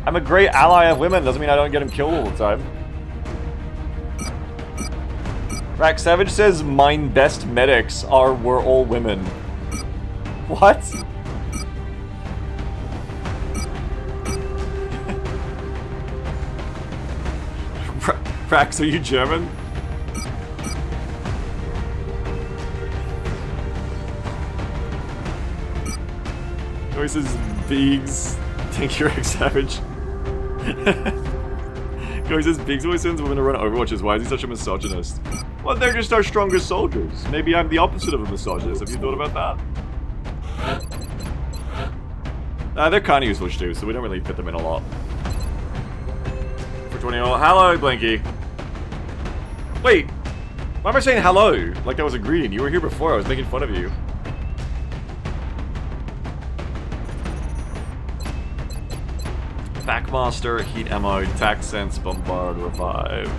S1: I'm a great ally of women, doesn't mean I don't get them killed all the time. Rack Savage says mine best medics were all women. What? Prax, are you German? Voices Biggs. Thank you, Rick Savage. Voices Biggs always sends women to run Overwatches. Why is he such a misogynist? Well, they're just our strongest soldiers. Maybe I'm the opposite of a misogynist. Have you thought about that? They're kind of useful too, so we don't really fit them in a lot. For 20. Oh, hello, Blinky. Wait, why am I saying hello? Like that was a greeting. You were here before. I was making fun of you. Backmaster, heat ammo, tax sense, bombard, revive.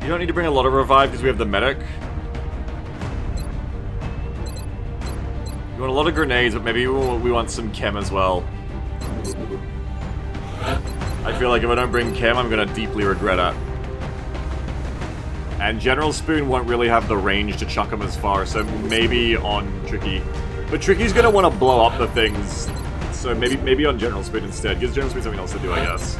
S1: You don't need to bring a lot of revive because we have the medic. You want a lot of grenades, but maybe we want some chem as well. I feel like if I don't bring chem, I'm gonna deeply regret it. And General Spoon won't really have the range to chuck him as far, so maybe on Tricky. But Tricky's gonna want to blow up the things, so maybe on General Spoon instead. Gives General Spoon something else to do, I guess.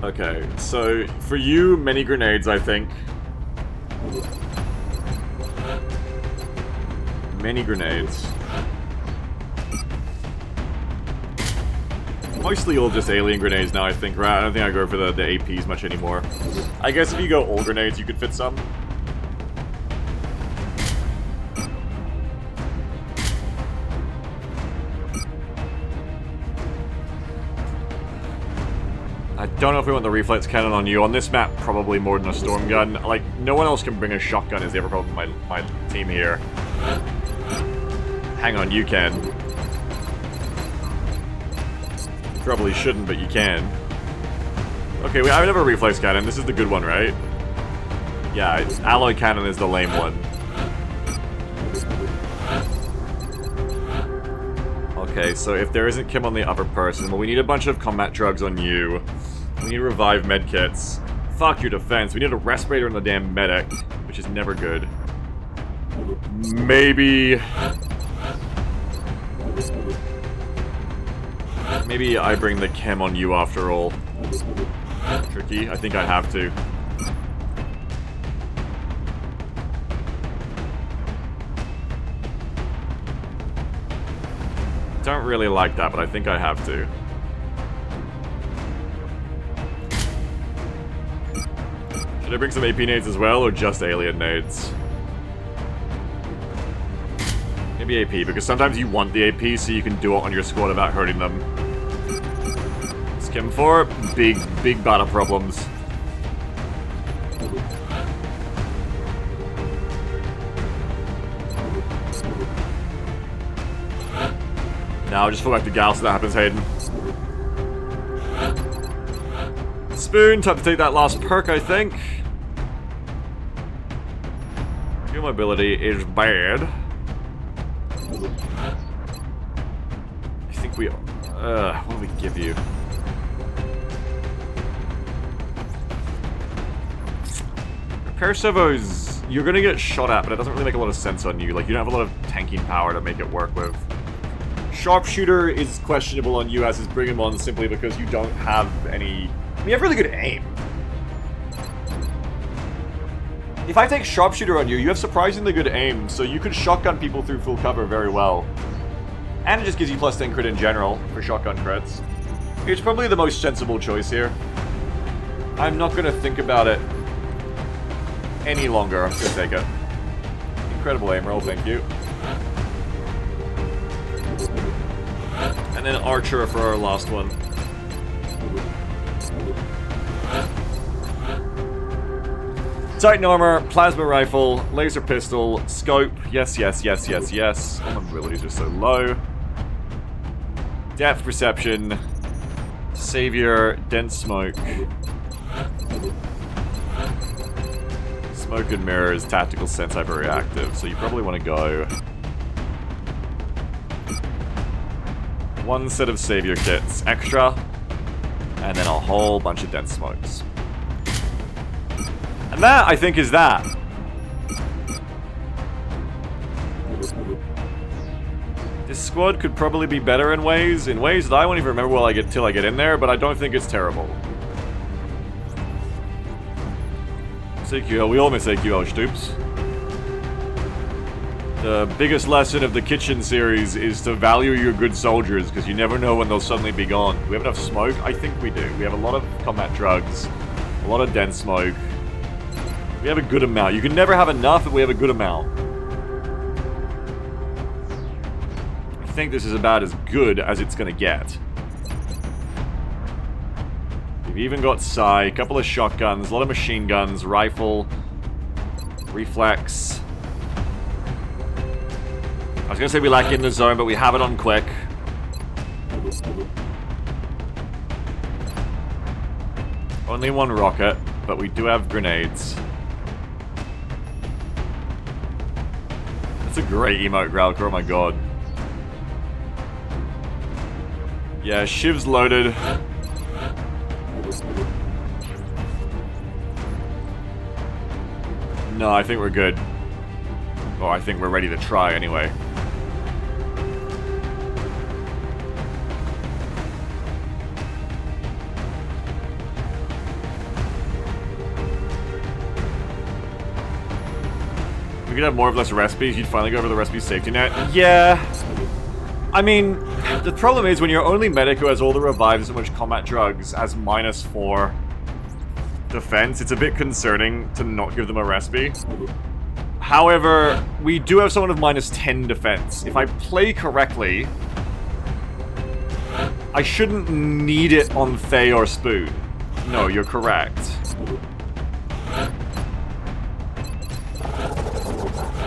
S1: Okay, so for you, many grenades, I think. Many grenades. Mostly all just alien grenades now, I think, right? I don't think I go for the APs much anymore. I guess if you go all grenades, you could fit some. I don't know if we want the reflex cannon on you. On this map, probably more than a storm gun. Like, no one else can bring a shotgun is the other problem with my team here. Hang on, you can. You probably shouldn't, but you can. Okay, I have a reflex cannon. This is the good one, right? Yeah, alloy cannon is the lame one. Okay, so if there isn't Kim on the other person, well, we need a bunch of combat drugs on you. We need revive medkits. Fuck your defense. We need a respirator on the damn medic, which is never good. Maybe I bring the chem on you after all. Tricky. I think I have to. Don't really like that, but I think I have to. Should I bring some AP nades as well, or just alien nades? Maybe AP, because sometimes you want the AP so you can do it on your squad without hurting them. Skim 4, big battle problems. Now just fall back to Gal so that happens, Hayden. Spoon, time to take that last perk, I think. Your mobility is bad. I think we... what do we give you? Repair servos, you're gonna get shot at, but it doesn't really make a lot of sense on you. Like, you don't have a lot of tanking power to make it work with. Sharpshooter is questionable on you, as is bring him on simply because you don't have any... I mean, you have really good aim. If I take Sharpshooter on you, you have surprisingly good aim, so you could shotgun people through full cover very well. And it just gives you plus 10 crit in general for shotgun crits. It's probably the most sensible choice here. I'm not going to think about it any longer. I'm just going to take it. Incredible aim roll, thank you. And then Archer for our last one. Titan armor, plasma rifle, laser pistol, scope. Yes, yes, yes, yes, yes. All my abilities are so low. Depth perception. Savior, dense smoke. Smoke and mirrors, tactical sense, hyperreactive. So you probably want to go... one set of savior kits extra, and then a whole bunch of dense smokes. And that, I think, is that. This squad could probably be better in ways that I won't even remember till I get in there, but I don't think it's terrible. Miss AQL, we all miss AQL, Stoops. The biggest lesson of the Kitchen series is to value your good soldiers, because you never know when they'll suddenly be gone. Do we have enough smoke? I think we do. We have a lot of combat drugs, a lot of dense smoke. We have a good amount. You can never have enough, but we have a good amount. I think this is about as good as it's gonna get. We've even got Psy, a couple of shotguns, a lot of machine guns, rifle, reflex. I was gonna say we lack in the zone, but we have it on quick. Only one rocket, but we do have grenades. That's a great emote, Growlcore, oh my god. Yeah, Shiv's loaded. No, I think we're good. Oh, I think we're ready to try anyway. We could have more of less recipes, you'd finally go over the recipe safety net. Yeah. I mean, the problem is when your only medic who has all the revives and much combat drugs has -4 defense, it's a bit concerning to not give them a recipe. However, we do have someone of -10 defense. If I play correctly, I shouldn't need it on Thay or Spoon. No, you're correct.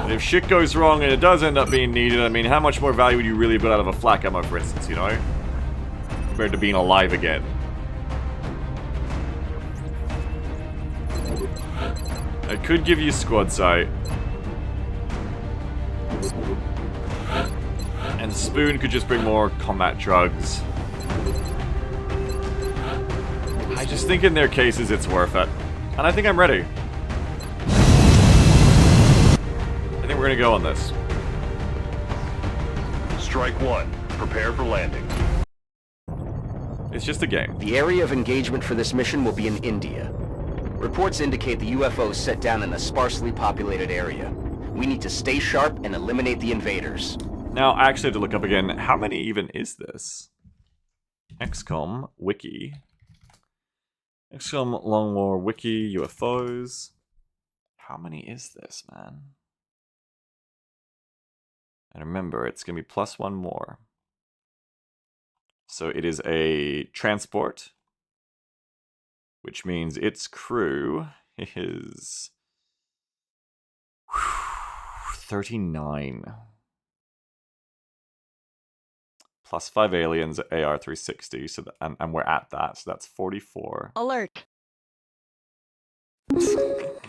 S1: And if shit goes wrong and it does end up being needed, I mean, how much more value would you really have got out of a flak ammo, for instance, you know? Compared to being alive again. I could give you squad sight. And Spoon could just bring more combat drugs. I just think in their cases it's worth it. And I think I'm ready. I think we're gonna go on this.
S4: Strike one. Prepare for landing.
S1: It's just a game.
S5: The area of engagement for this mission will be in India. Reports indicate the UFOs set down in a sparsely populated area. We need to stay sharp and eliminate the invaders.
S1: Now, I actually have to look up again. How many even is this? XCOM Wiki. XCOM Long War Wiki UFOs. How many is this, man? And remember, it's going to be +1 more. So it is a transport, which means its crew is 39. +5 aliens at AR-360, so that, and we're at that, so that's 44.
S2: Alert.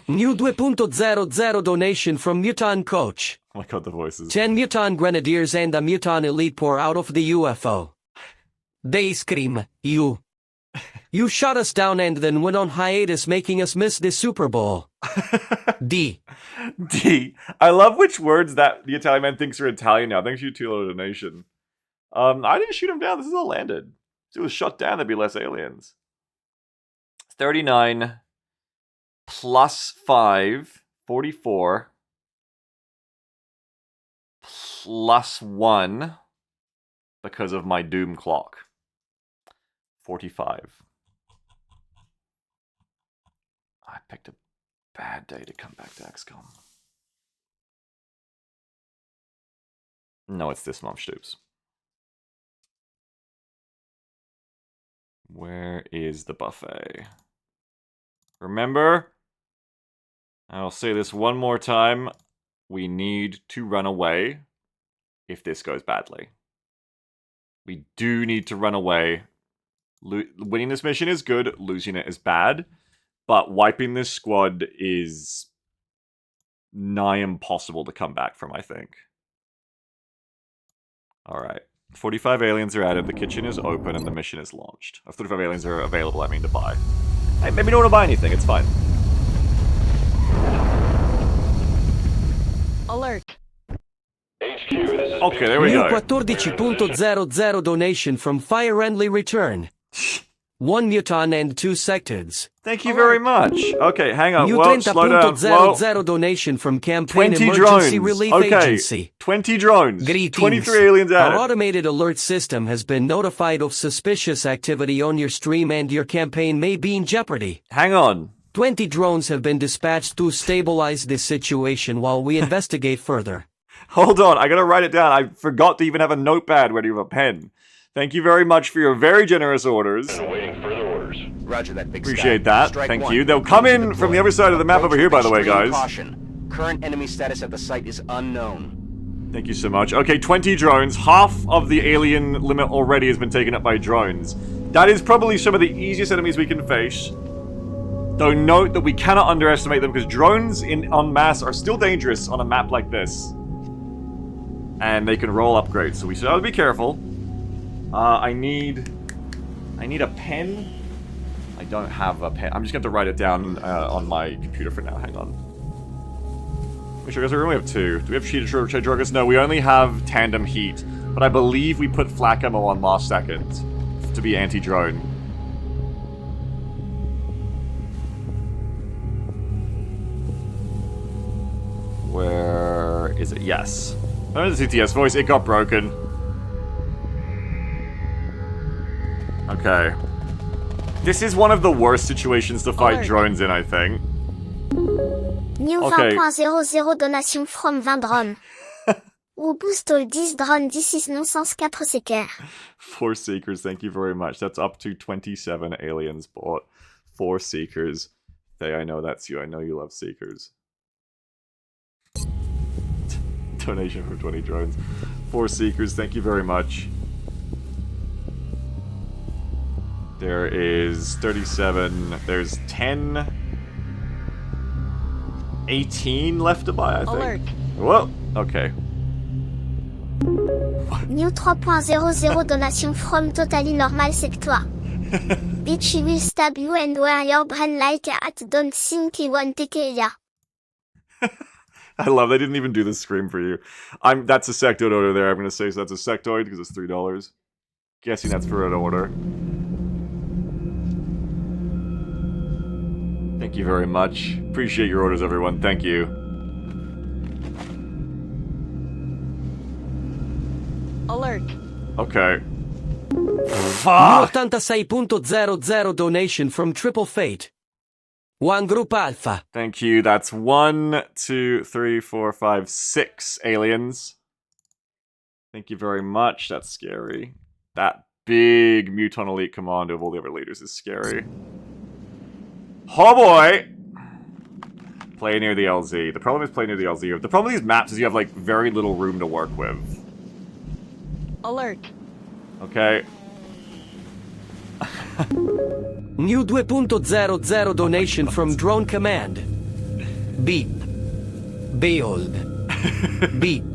S3: New 2.00 donation from Mutant Coach.
S1: Oh my god, the voices.
S3: 10 Mutant Grenadiers and a Mutant Elite pour out of the UFO. They scream, you. You shut us down and then went on hiatus, making us miss the Super Bowl. D.
S1: D. I love which words that the Italian man thinks are Italian now. Thanks you, $2 donation. I didn't shoot him down. This is all landed. If it was shot down, there'd be less aliens. 39 +5, 44 +1 because of my doom clock. 45. I picked a bad day to come back to XCOM. No, it's this month, Stoops. Where is the buffet? Remember, I'll say this one more time, we need to run away if this goes badly. We do need to run away. Winning this mission is good, losing it is bad, but wiping this squad is nigh impossible to come back from, I think. Alright. 45 aliens are added, the kitchen is open, and the mission is launched. 45 aliens are available, I mean, to buy. Hey, maybe you don't want to buy anything, it's fine.
S2: Alert.
S4: HQ, this is
S1: Okay, there we
S3: New
S1: go.
S3: 14.00 donation from Fire Friendly Return. 1 muton and 2 sectors.
S1: Thank you very much. Okay, hang on.
S3: New
S1: Whoa, slow down. Whoa.
S3: 30.00 donation from Campaign
S1: 20
S3: Emergency
S1: drones.
S3: Relief
S1: Okay,
S3: Agency.
S1: 20 drones.
S3: Greetings.
S1: 23 aliens
S3: Our
S1: added.
S3: automated alert system has been notified of suspicious activity on your stream and your campaign may be in jeopardy.
S1: Hang on.
S3: 20 drones have been dispatched to stabilize this situation while we investigate further.
S1: Hold on, I gotta write it down. I forgot to even have a notepad ready with a pen. Thank you very much for your very generous orders.
S4: awaiting further orders.
S5: Roger that, Big
S1: Appreciate
S5: Sky.
S1: that.
S5: Strike
S1: Thank
S5: one.
S1: you. They'll come in from the other side of the map over here, by the way,
S5: Extreme
S1: guys.
S5: Caution. Current enemy status at the site is unknown.
S1: Thank you so much. Okay, 20 drones. Half of the alien limit already has been taken up by drones. That is probably some of the easiest enemies we can face. Though note that we cannot underestimate them because drones en masse are still dangerous on a map like this. And they can roll upgrades, so we should always be careful. I need a pen. I don't have a pen. I'm just going to write it down on my computer for now. Hang on. Make sure, guys, we only have 2. Do we have cheated druggers? No, we only have tandem heat. But I believe we put flak ammo on last second to be anti-drone. Where is it? Yes. Oh, the CTS voice. It got broken. Okay. This is one of the worst situations to fight
S2: Alert.
S1: drones in, I think.
S2: New
S1: Okay.
S2: 20.00 donation from 20 drone. Ou boost all 10 drone d'ici 904 seconds.
S1: 4 Seekers, thank you very much. That's up to 27 aliens bought. 4 Seekers. Thay, I know that's you. I know you love Seekers. Donation for 20 drones. 4 Seekers, thank you very much. There is 37. There's 10. 18 left to buy, I think.
S2: Alert.
S1: Whoa, okay.
S2: New 3.00 donation from Totally Normal Sector. Bitch will stab you and wear your brain like a hat. Don't think you want to kill ya.
S1: I love they didn't even do the scream for you. That's a sectoid order there. I'm gonna say so that's a sectoid because it's $3. Guessing that's for an order. Thank you very much. Appreciate your orders, everyone. Thank you.
S2: Alert.
S1: Okay.
S3: New
S1: Fuck!
S3: 86.00 donation from Triple Fate. 1 Group Alpha.
S1: Thank you. That's 1, 2, 3, 4, 5, 6 aliens. Thank you very much. That's scary. That big Muton Elite commando of all the other leaders is scary. Oh boy! Play near the LZ. The problem is play near the LZ. The problem with these maps is you have like very little room to work with.
S2: Alert.
S1: Okay.
S3: New 2.00 donation from Drone Command. Beep. Behold. Beep.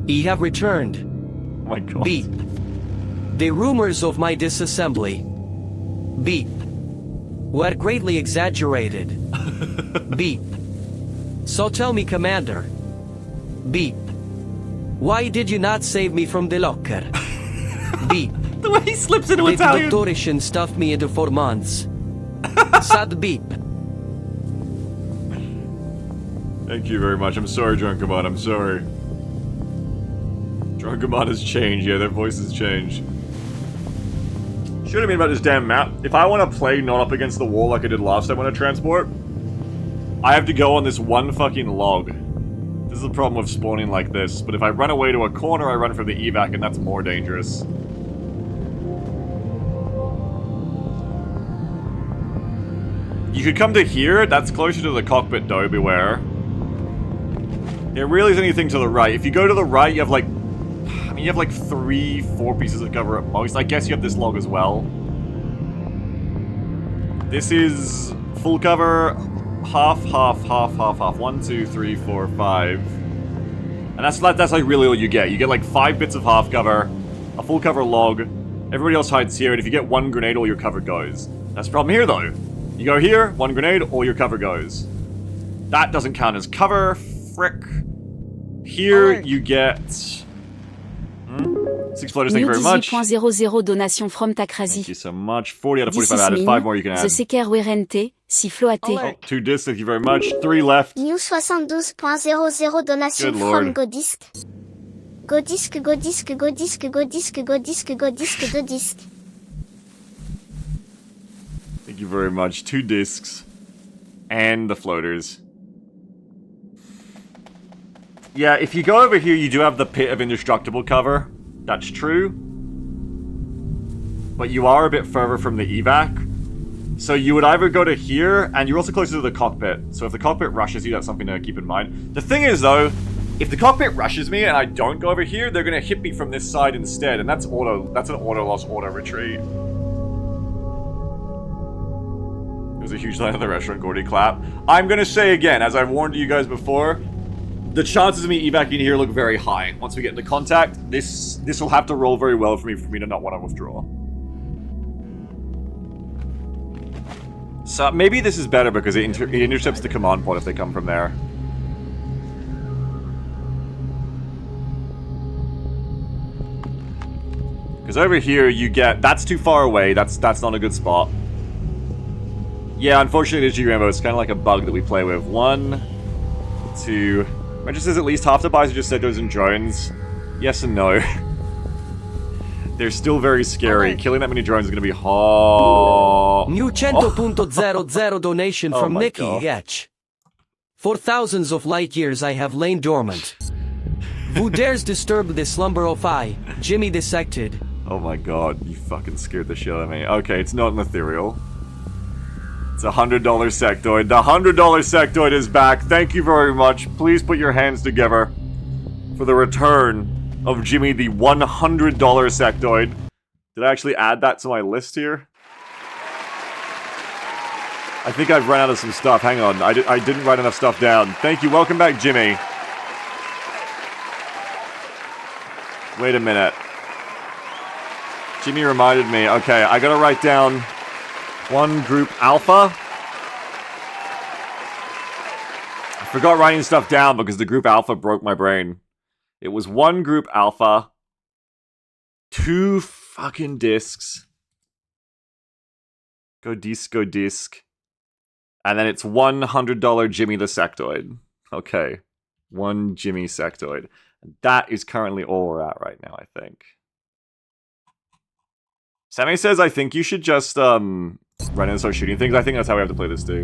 S3: Ye have returned.
S1: Oh my god.
S3: Beep. The rumors of my disassembly. Beep. Were greatly exaggerated. Beep. So tell me, Commander. Beep. Why did you not save me from the locker? Beep.
S1: The way he slips into
S3: The
S1: Italian!
S3: doctoration stuffed me into 4 months. Sad beep.
S1: Thank you very much. I'm sorry, Drunkamon. I'm sorry. Drunkamon has changed. Yeah, their voices changed. Should have been about this damn map. If I want to play not up against the wall like I did last time on a transport, I have to go on this one fucking log. This is the problem with spawning like this. But if I run away to a corner, I run from the evac, and that's more dangerous. You could come to here. That's closer to the cockpit, though. Beware. There really isn't anything to the right. If you go to the right, you have like... I mean, you have like 3, 4 pieces of cover at most. I guess you have this log as well. This is full cover, half, half, half, half, half. 1, 2, 3, 4, 5. And that's like really all you get. You get like 5 bits of half cover, a full cover log. Everybody else hides here, and if you get 1 grenade, all your cover goes. That's the problem here, though. You go here, 1 grenade, all your cover goes. That doesn't count as cover. Frick. Here
S6: Alert.
S1: you get... 6 floaters, thank you very much.
S6: 18.00 donation from
S1: Thank
S6: Takrasi.
S1: you so much. 40 out of
S6: This
S1: 45
S6: is
S1: added.
S6: mean.
S1: 5 more you can
S6: The
S1: add.
S6: Seker Werente, si floate.
S1: Oh, 2 discs, thank you very much. 3 left.
S2: New 72.00 donation
S1: Good
S2: from
S1: lord.
S2: Godisk. Godisk, Godisk, Godisk, Godisk, Godisk, Godisk, Godisk.
S1: Thank you very much. 2 discs. And the floaters. Yeah, if you go over here, you do have the Pit of Indestructible cover. That's true. But you are a bit further from the evac. So you would either go to here, and you're also closer to the cockpit. So if the cockpit rushes you, that's something to keep in mind. The thing is, though, if the cockpit rushes me and I don't go over here, they're going to hit me from this side instead. And that's an auto loss, auto retreat. There's a huge line at the restaurant, Gordy clap. I'm going to say again, as I've warned you guys before, the chances of me evacuating here look very high. Once we get into contact, this will have to roll very well for me to not want to withdraw. So maybe this is better because it intercepts the command pod if they come from there. Because over here you get... That's too far away. That's not a good spot. Yeah, unfortunately the G-Rambo is kind of like a bug that we play with. 1, 2... It just says at least half the buys are just sectors and drones. Yes and no. They're still very scary.
S6: Alert.
S1: Killing that many drones is going to be hard.
S3: New 100.00 donation
S1: Oh
S3: from
S1: my
S3: Nikki
S1: God.
S3: Yetch. For thousands of light years I have lain dormant. Who dares disturb the slumber of I, Jimmy dissected?
S1: Oh my god, you fucking scared the shit out of me. Okay, it's not an ethereal. It's a $100 sectoid. The $100 sectoid is back. Thank you very much. Please put your hands together for the return of Jimmy the $100 sectoid. Did I actually add that to my list here? I think I've run out of some stuff. Hang on. I didn't write enough stuff down. Thank you. Welcome back, Jimmy. Wait a minute. Jimmy reminded me. Okay, I gotta write down 1 group alpha. I forgot writing stuff down because the group alpha broke my brain. It was 1 group alpha, 2 fucking discs. Go disc. And then it's $100 Jimmy the sectoid. Okay. 1 Jimmy sectoid. That is currently all we're at right now, I think. Sammy says, I think you should just, run in and start shooting things. I think that's how we have to play this, too.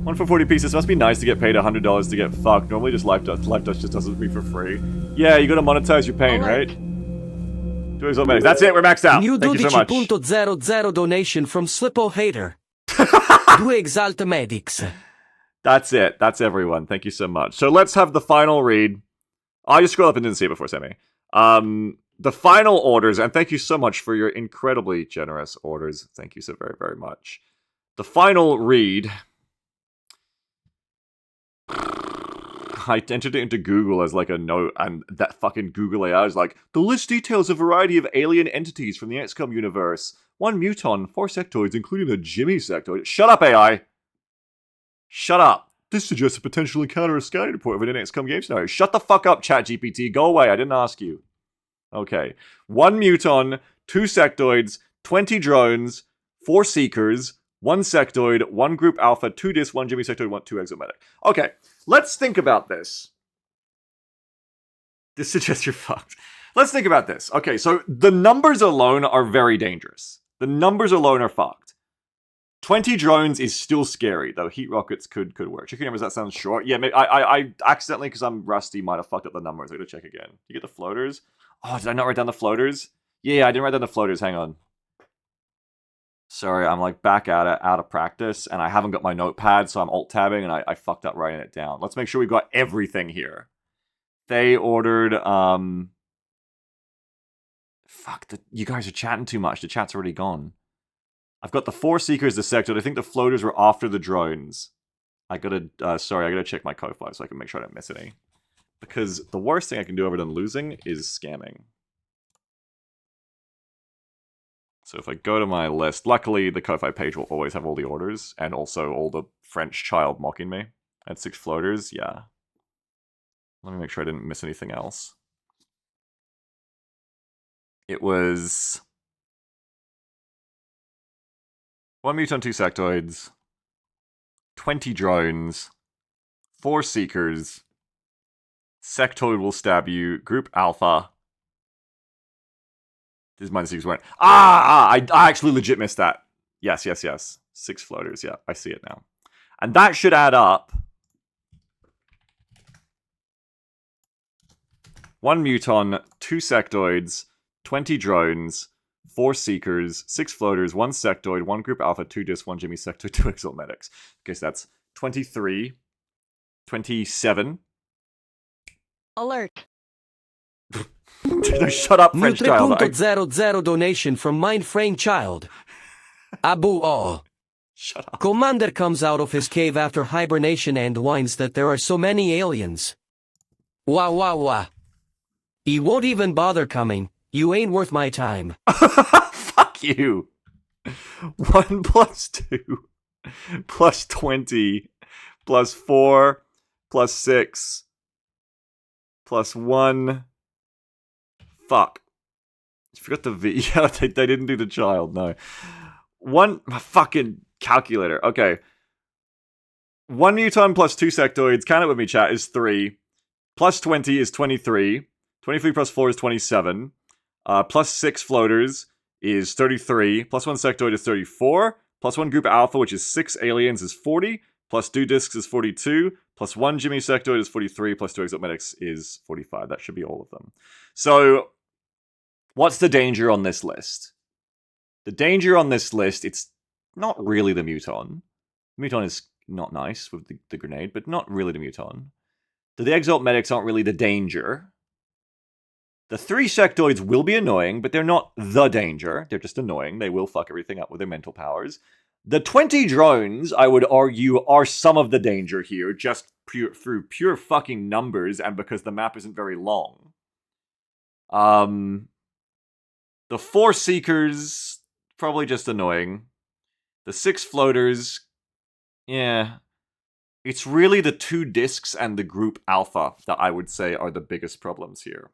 S1: 1 for 40 pieces. Must be nice to get paid $100 to get fucked. Normally just Life Dust just does it to me for free. Yeah, you gotta monetize your pain, right? Do exotic. That's it, we're maxed out.
S3: New
S1: Thank you so much.
S3: 12.00 donation from Slippo Hater. Due Exalta Medics.
S1: That's it. That's everyone. Thank you so much. So let's have the final read. I just scrolled up and didn't see it before, Sammy. The final orders, and thank you so much for your incredibly generous orders. Thank you so very, very much. The final read. I entered it into Google as like a note, and that fucking Google AI is like, the list details a variety of alien entities from the XCOM universe. 1 muton, 4 sectoids, including a Jimmy sectoid. Shut up, AI! Shut up. This suggests a potential encounter or scouting report of an XCOM game scenario. Shut the fuck up, ChatGPT. Go away, I didn't ask you. Okay. 1 muton, 2 sectoids, 20 drones, 4 seekers, 1 sectoid, 1 group alpha, 2 disc, 1 Jimmy sectoid, 2 exomedic. Okay, let's think about this. This suggests you're fucked. Let's think about this. Okay, so the numbers alone are very dangerous. The numbers alone are fucked. 20 drones is still scary, though heat rockets could work. Checking numbers, that sounds short. Yeah, maybe I accidentally, because I'm rusty, might have fucked up the numbers. I gotta check again. You get the floaters? Oh, did I not write down the floaters? Yeah, I didn't write down the floaters. Hang on. Sorry, I'm like back at it, out of practice, and I haven't got my notepad, so I'm alt-tabbing, and I fucked up writing it down. Let's make sure we've got everything here. They ordered, fuck, you guys are chatting too much. The chat's already gone. I've got the 4 seekers dissected. I think the floaters were after the drones. I gotta check my co-file so I can make sure I don't miss any. Because the worst thing I can do other than losing is scamming. So if I go to my list, luckily the Ko-Fi page will always have all the orders, and also all the French child mocking me. And 6 floaters, yeah. Let me make sure I didn't miss anything else. It was 1 muton, 2 sectoids, 20 drones, 4 seekers, sectoid will stab you, group alpha. These minus seekers weren't. I actually legit missed that. Yes. 6 floaters, yeah, I see it now. And that should add up. 1 muton, 2 sectoids, 20 drones, 4 seekers, 6 floaters, 1 sectoid, 1 group alpha, 2 disc, 1 Jimmy sectoid, 2 exalt medics. Okay, so that's 23, 27.
S7: Alert.
S1: Shut up, French child.
S3: 3.00 donation from Mindframe Child. Abu all.
S1: Shut up.
S3: Commander comes out of his cave after hibernation and whines that there are so many aliens. Wah. He won't even bother coming. You ain't worth my time.
S1: Fuck you. 1 plus 2 plus 20 plus 4 plus 6 plus 1. Fuck. You forgot the V. Yeah, they didn't do the child, no. 1 fucking calculator. Okay. 1 muton plus 2 sectoids, count it with me, chat, is 3. Plus 20 is 23. 23 plus 4 is 27. Plus 6 floaters is 33. Plus 1 sectoid is 34. Plus 1 group alpha, which is 6 aliens, is 40. Plus 2 discs is 42. Plus 1 Jimmy sectoid is 43. Plus 2 exalt medics is 45. That should be all of them. So, what's the danger on this list? The danger on this list, it's not really the muton. Muton is not nice with the grenade, but not really the muton. The exalt medics aren't really the danger. The 3 sectoids will be annoying, but they're not the danger. They're just annoying. They will fuck everything up with their mental powers. The 20 drones, I would argue, are some of the danger here, just through pure fucking numbers and because the map isn't very long. The 4 seekers, probably just annoying. The 6 floaters, yeah. It's really the 2 discs and the group alpha that I would say are the biggest problems here.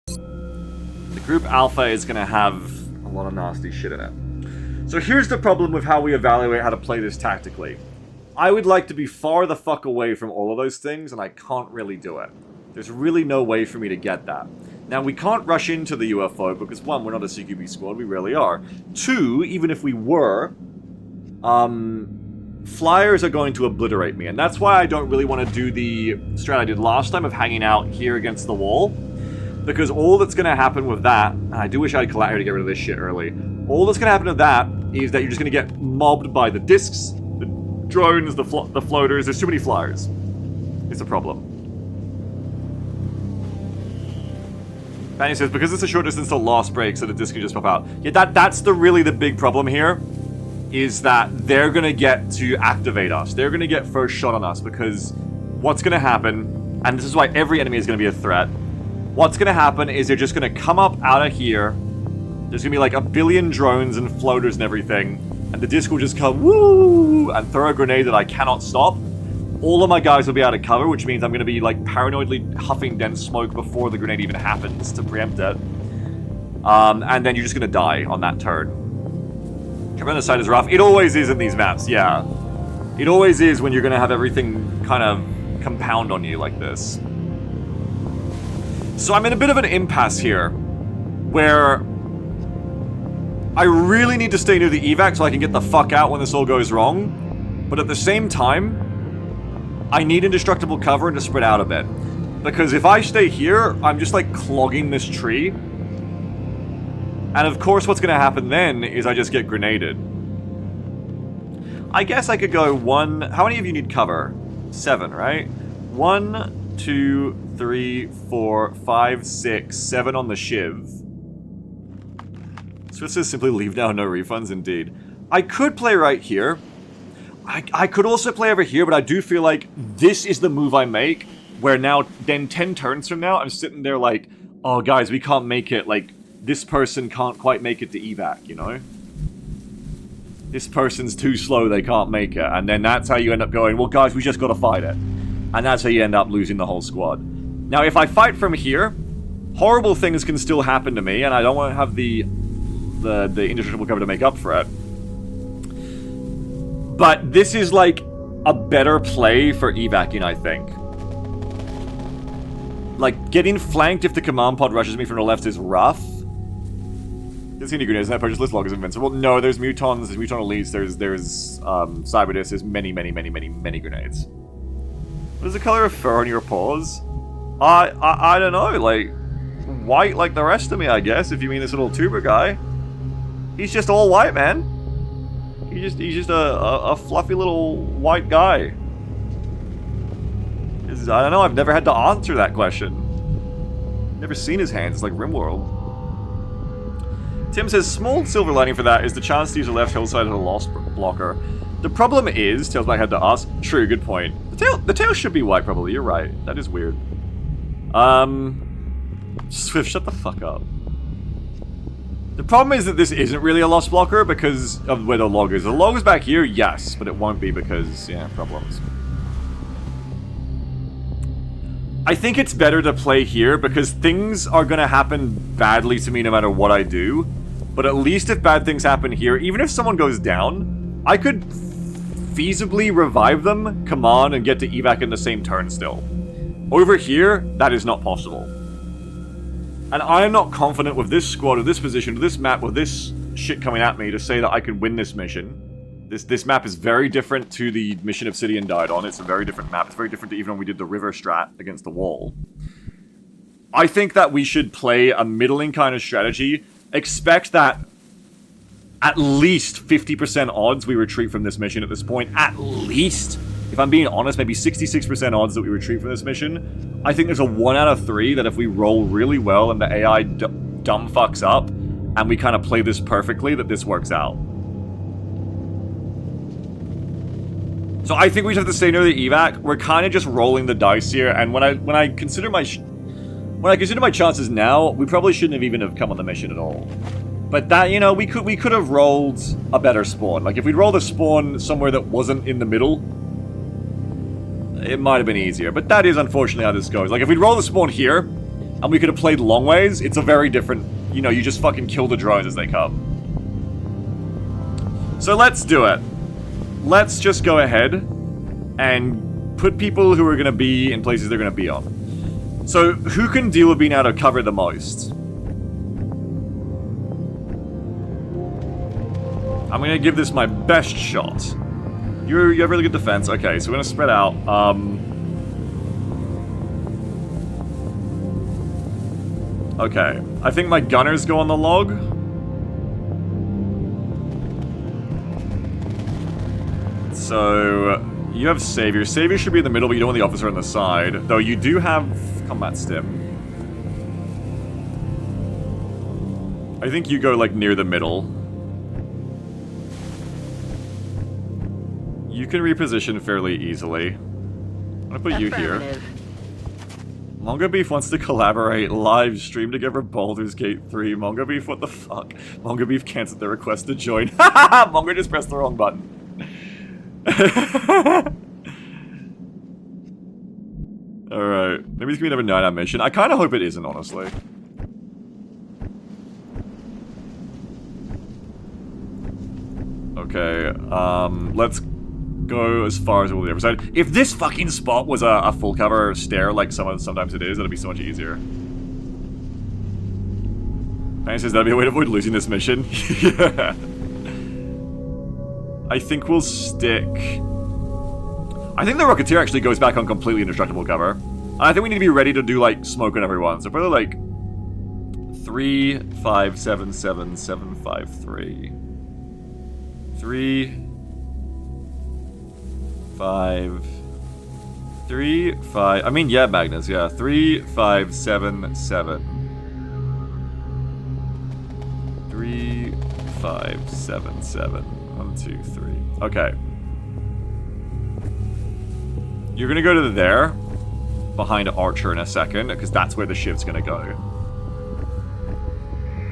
S1: The group alpha is going to have a lot of nasty shit in it. So here's the problem with how we evaluate how to play this tactically. I would like to be far the fuck away from all of those things, and I can't really do it. There's really no way for me to get that. Now, we can't rush into the UFO because, 1, we're not a CQB squad, we rarely are. 2, even if we were, flyers are going to obliterate me, and that's why I don't really want to do the strat I did last time of hanging out here against the wall. Because all that's going to happen with that, and I do wish I had Collat here to get rid of this shit early, all that's going to happen with that is that you're just going to get mobbed by the discs, the drones, the floaters. There's too many flyers. It's a problem. Fanny says, because it's a short distance to lost break, so the disc can just pop out. Yeah, that's really the big problem here, is that they're going to get to activate us. They're going to get first shot on us, because what's going to happen, and this is why every enemy is going to be a threat, what's going to happen is they're just going to come up out of here. There's going to be like a billion drones and floaters and everything. And the disc will just come, woo, and throw a grenade that I cannot stop. All of my guys will be out of cover, which means I'm going to be like paranoidly huffing dense smoke before the grenade even happens to preempt it. And then you're just going to die on that turn. Coming on the side is rough. It always is in these maps, yeah. It always is when you're going to have everything kind of compound on you like this. So I'm in a bit of an impasse here, where I really need to stay near the evac so I can get the fuck out when this all goes wrong, but at the same time, I need indestructible cover and to spread out a bit. Because if I stay here, I'm just like clogging this tree, and of course what's going to happen then is I just get grenaded. I guess I could go 1... How many of you need cover? 7, right? 1, 2, 3, 4, 5, 6, 7 on the Shiv. So it says simply leave now, no refunds, indeed. I could play right here. I could also play over here, but I do feel like this is the move I make, where now, then 10 turns from now, I'm sitting there like, oh guys, we can't make it, like, this person can't quite make it to evac, you know? This person's too slow, they can't make it, and then that's how you end up going, well guys, we just gotta fight it. And that's how you end up losing the whole squad. Now, if I fight from here, horrible things can still happen to me, and I don't want to have the indestructible cover to make up for it. But this is like a better play for evacing, I think. Like, getting flanked if the command pod rushes me from the left is rough. There's any grenades in that purchase list log is invincible. No, there's mutons, there's muton elites, there's cyberdiscs, there's many grenades. What is the color of fur on your paws? I don't know, like, white like the rest of me, I guess, if you mean this little tuber guy. He's just all white, man. He's just a fluffy little white guy. I don't know, I've never had to answer that question. Never seen his hands, it's like RimWorld. Tim says, small silver lining for that is the chance to use the left hillside as a lost blocker. The problem is, Tails might have to ask. True, good point. The tail should be white, probably. You're right. That is weird. Swift, shut the fuck up. The problem is that this isn't really a lost blocker because of where the log is. The log is back here, yes, but it won't be because, yeah, problems. I think it's better to play here because things are going to happen badly to me no matter what I do. But at least if bad things happen here, even if someone goes down, I could feasibly revive them, come on, and get to evac in the same turn still. Over here, that is not possible. And I am not confident with this squad, with this position, with this map, with this shit coming at me to say that I can win this mission. This map is very different to the mission Obsidian died on. It's a very different map. It's very different to even when we did the river strat against the wall. I think that we should play a middling kind of strategy. Expect that at least 50% odds we retreat from this mission at this point. At least. If I'm being honest, maybe 66% odds that we retreat from this mission. I think there's a 1 out of 3 that if we roll really well and the AI dumb fucks up, and we kind of play this perfectly, that this works out. So I think we just have to stay near the evac. We're kind of just rolling the dice here, and when I consider my chances now, we probably shouldn't have even come on the mission at all. But that, you know, we could have rolled a better spawn. Like if we'd rolled a spawn somewhere that wasn't in the middle, it might have been easier. But that is unfortunately how this goes. Like if we'd roll the spawn here, and we could have played long ways, it's a very different, you know, you just fucking kill the drones as they come. So let's do it. Let's just go ahead and put people who are going to be in places they're going to be on. So, who can deal with being out of cover the most? I'm going to give this my best shot. You have really good defense. Okay, so we're going to spread out. Okay, I think my gunners go on the log. So, you have Savior. Savior should be in the middle, but you don't want the officer on the side. Though you do have Combat Stim. I think you go, like, near the middle. You can reposition fairly easily. I'm gonna put you here. Mongo Beef wants to collaborate live stream together Baldur's Gate 3. Mongo Beef, what the fuck? Mongo Beef cancelled their request to join. Mongo just pressed the wrong button. Alright. Maybe it's gonna be another 9-hour mission. I kinda hope it isn't, honestly. Okay, let's go as far as we'll the other side. If this fucking spot was a full cover stair like sometimes it is, that'd be so much easier. Fanny says that'd be a way to avoid losing this mission. Yeah. I think we'll stick... I think the Rocketeer actually goes back on completely indestructible cover. And I think we need to be ready to do, like, smoke on everyone. So probably, like, 3, 5, 7, 7, 7, 5, 3. 3, 5... 3, 5... I mean, yeah, Magnus, yeah. 3, 5, 7, 7. 3, 5, 7, 7. 1, 2, 3. Okay. You're gonna go to there, behind Archer in a second, because that's where the ship's gonna go.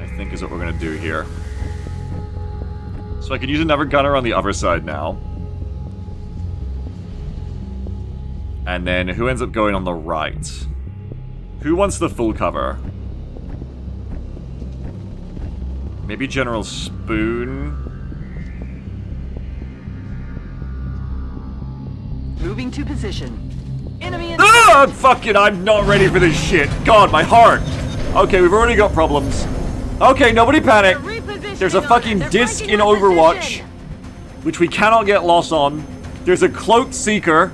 S1: I think is what we're gonna do here. So I can use another gunner on the other side now. And then who ends up going on the right? Who wants the full cover? Maybe General Spoon?
S7: Moving to position. Enemy in
S1: Ah! I'm not ready for this shit. God, my heart. Okay, we've already got problems. Okay, nobody panic. There's a fucking disc in Overwatch, which we cannot get lost on. There's a cloaked seeker.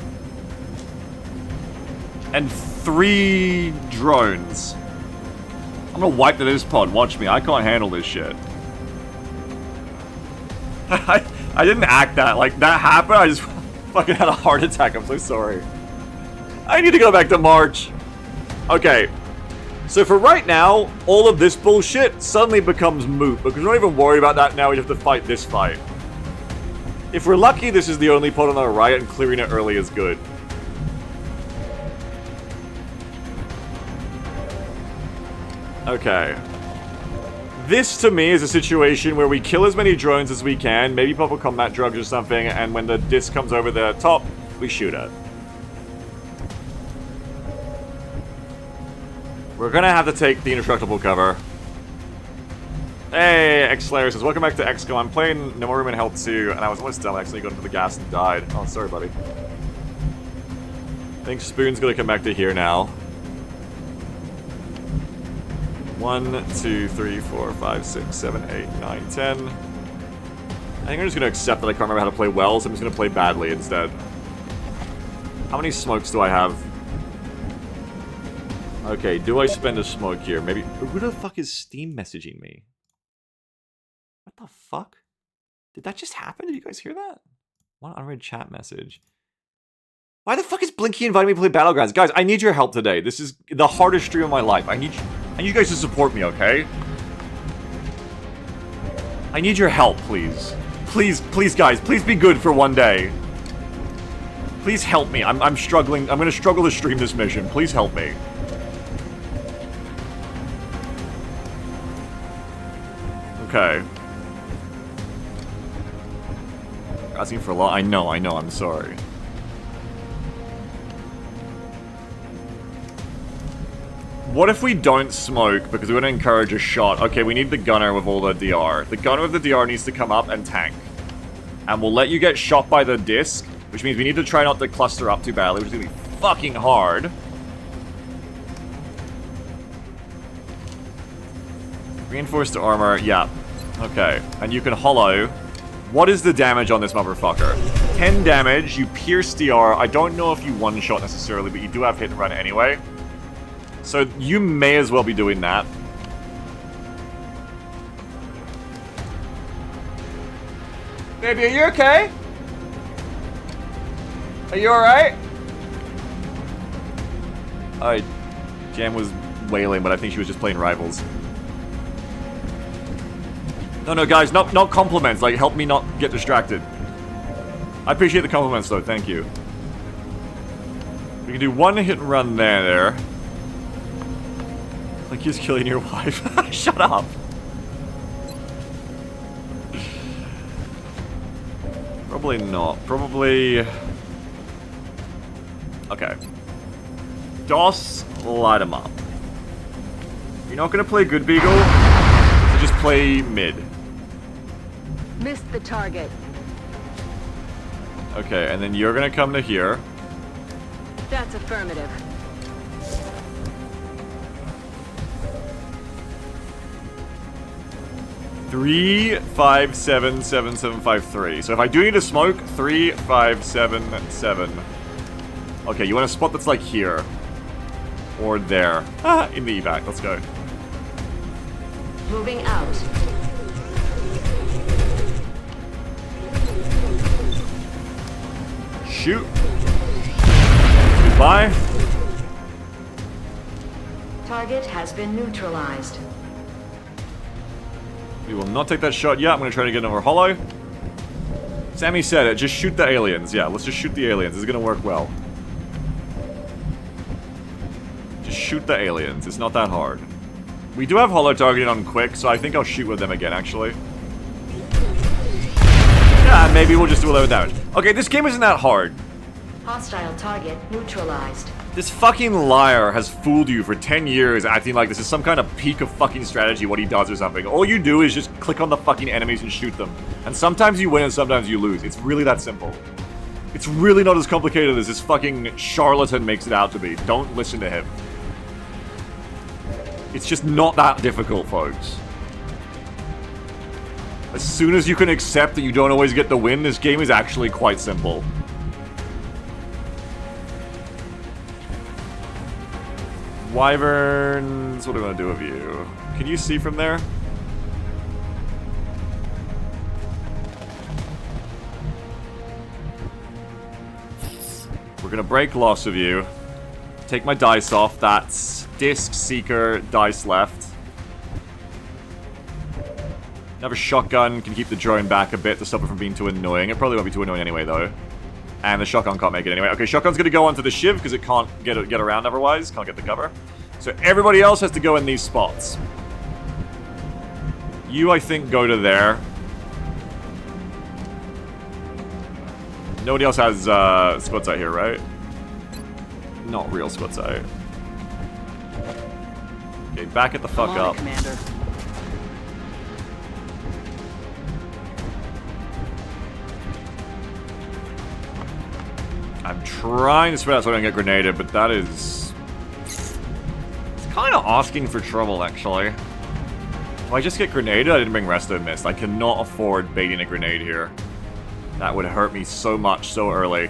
S1: And 3 drones. I'm gonna wipe to this pod. Watch me. I can't handle this shit. I didn't act that. Like, that happened. I just fucking had a heart attack. I'm so sorry. I need to go back to March. Okay. So for right now, all of this bullshit suddenly becomes moot. Because we don't even worry about that now. We have to fight this fight. If we're lucky, this is the only pod on our right, and clearing it early is good. Okay. This, to me, is a situation where we kill as many drones as we can, maybe pop a combat drugs or something, and when the disc comes over the top, we shoot it. We're gonna have to take the indestructible cover. Hey, X-Slayer says, welcome back to XCOM. I'm playing No More Room in Hell 2, and I was almost done. I actually got into the gas and died. Oh, sorry, buddy. I think Spoon's gonna come back to here now. 1, 2, 3, 4, 5, 6, 7, 8, 9, 10. I think I'm just gonna accept that I can't remember how to play well, so I'm just gonna play badly instead. How many smokes do I have? Okay, do I spend a smoke here? Maybe. Who the fuck is Steam messaging me? What the fuck? Did that just happen? Did you guys hear that? One unread chat message. Why the fuck is Blinky inviting me to play Battlegrounds? Guys, I need your help today. This is the hardest stream of my life. I need you guys to support me, okay? I need your help, please. Please, please, guys. Please be good for one day. Please help me. I'm struggling. I'm gonna struggle to stream this mission. Please help me. Okay. Asking for a lot. I know, I'm sorry. What if we don't smoke because we want to encourage a shot? Okay, we need the gunner with all the DR. The gunner with the DR needs to come up and tank. And we'll let you get shot by the disc, which means we need to try not to cluster up too badly, which is going to be fucking hard. Reinforced armor, yeah. Okay, and you can hollow. What is the damage on this motherfucker? 10 damage, you pierce DR. I don't know if you one-shot necessarily, but you do have hit and run anyway. So you may as well be doing that. Baby, are you okay? Are you alright? Alright, Jam was wailing, but I think she was just playing Rivals. No, guys, not compliments. Like, help me not get distracted. I appreciate the compliments, though. Thank you. We can do one hit and run there. Like he's killing your wife. Shut up. Probably not. Probably... Okay. DOS, light him up. You're not gonna play good, Beagle? So just play mid.
S7: Missed the target.
S1: Okay, and then you're gonna come to here.
S7: That's affirmative.
S1: Three, 5, 7, 7, 7, 5, 3. So if I do need to smoke, 3, 5, 7, 7. Okay, you want a spot that's like here. Or there. Ah, in the evac. Let's go.
S7: Moving out.
S1: Shoot. Goodbye.
S7: Target has been neutralized.
S1: We will not take that shot yet. I'm going to try to get another hollow. Sammy said it. Just shoot the aliens. Yeah, let's just shoot the aliens. This is going to work well. Just shoot the aliens. It's not that hard. We do have hollow targeting on quick, so I think I'll shoot with them again, actually. Yeah, maybe we'll just do 11 damage. Okay, this game isn't that hard.
S7: Hostile target neutralized.
S1: This fucking liar has fooled you for 10 years acting like this is some kind of peak of fucking strategy what he does or something. All you do is just click on the fucking enemies and shoot them. And sometimes you win and sometimes you lose. It's really that simple. It's really not as complicated as this fucking charlatan makes it out to be. Don't listen to him. It's just not that difficult, folks. As soon as you can accept that you don't always get the win, this game is actually quite simple. Wyverns, what are we gonna do with you? Can you see from there? We're gonna break loss of you. Take my dice off. That's disc, seeker, dice left. Another shotgun can keep the drone back a bit to stop it from being too annoying. It probably won't be too annoying anyway, though. And the shotgun can't make it anyway. Okay, shotgun's gonna go onto the shiv because it can't get around otherwise. Can't get the cover. So everybody else has to go in these spots. You, I think, go to there. Nobody else has squad sight here, right? Not real squad sight. Okay, back it the fuck up.
S7: Commander.
S1: I'm trying to spread out so I don't get grenaded, but that is... It's kind of asking for trouble, actually. If I just get grenaded, I didn't bring resto mist. I cannot afford baiting a grenade here. That would hurt me so much so early.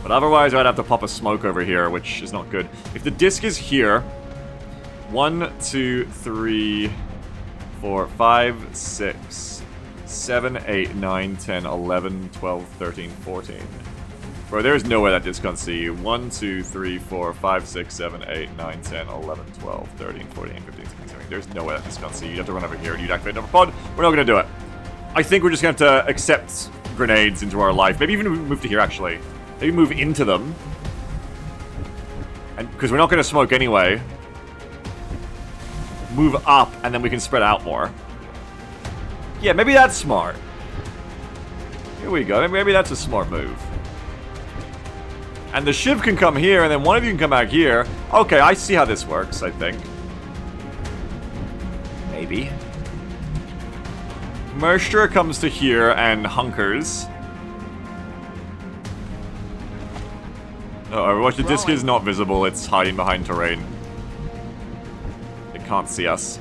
S1: But otherwise, I'd have to pop a smoke over here, which is not good. If the disc is here... 1, 2, 3, 4, 5, 6, 7, 8, 9, 10, 11, 12, 13, 14. Bro, there's no way that disc can't see you. 1, 2, 3, 4, 5, 6, 7, 8, 9, 10, 11, 12, 13, 14, 15, 16, 17. There's no way that disc can't see you. You have to run over here and you'd activate another pod. We're not going to do it. I think we're just going to have to accept grenades into our life. Maybe even move to here, actually. Maybe move into them. And because we're not going to smoke anyway. Move up, and then we can spread out more. Yeah, maybe that's smart. Here we go. Maybe that's a smart move. And the shiv can come here, and then one of you can come back here. Okay, I see how this works, I think. Maybe. Mershtra comes to here and hunkers. Oh, watch, the disc is not visible. It's hiding behind terrain. It can't see us.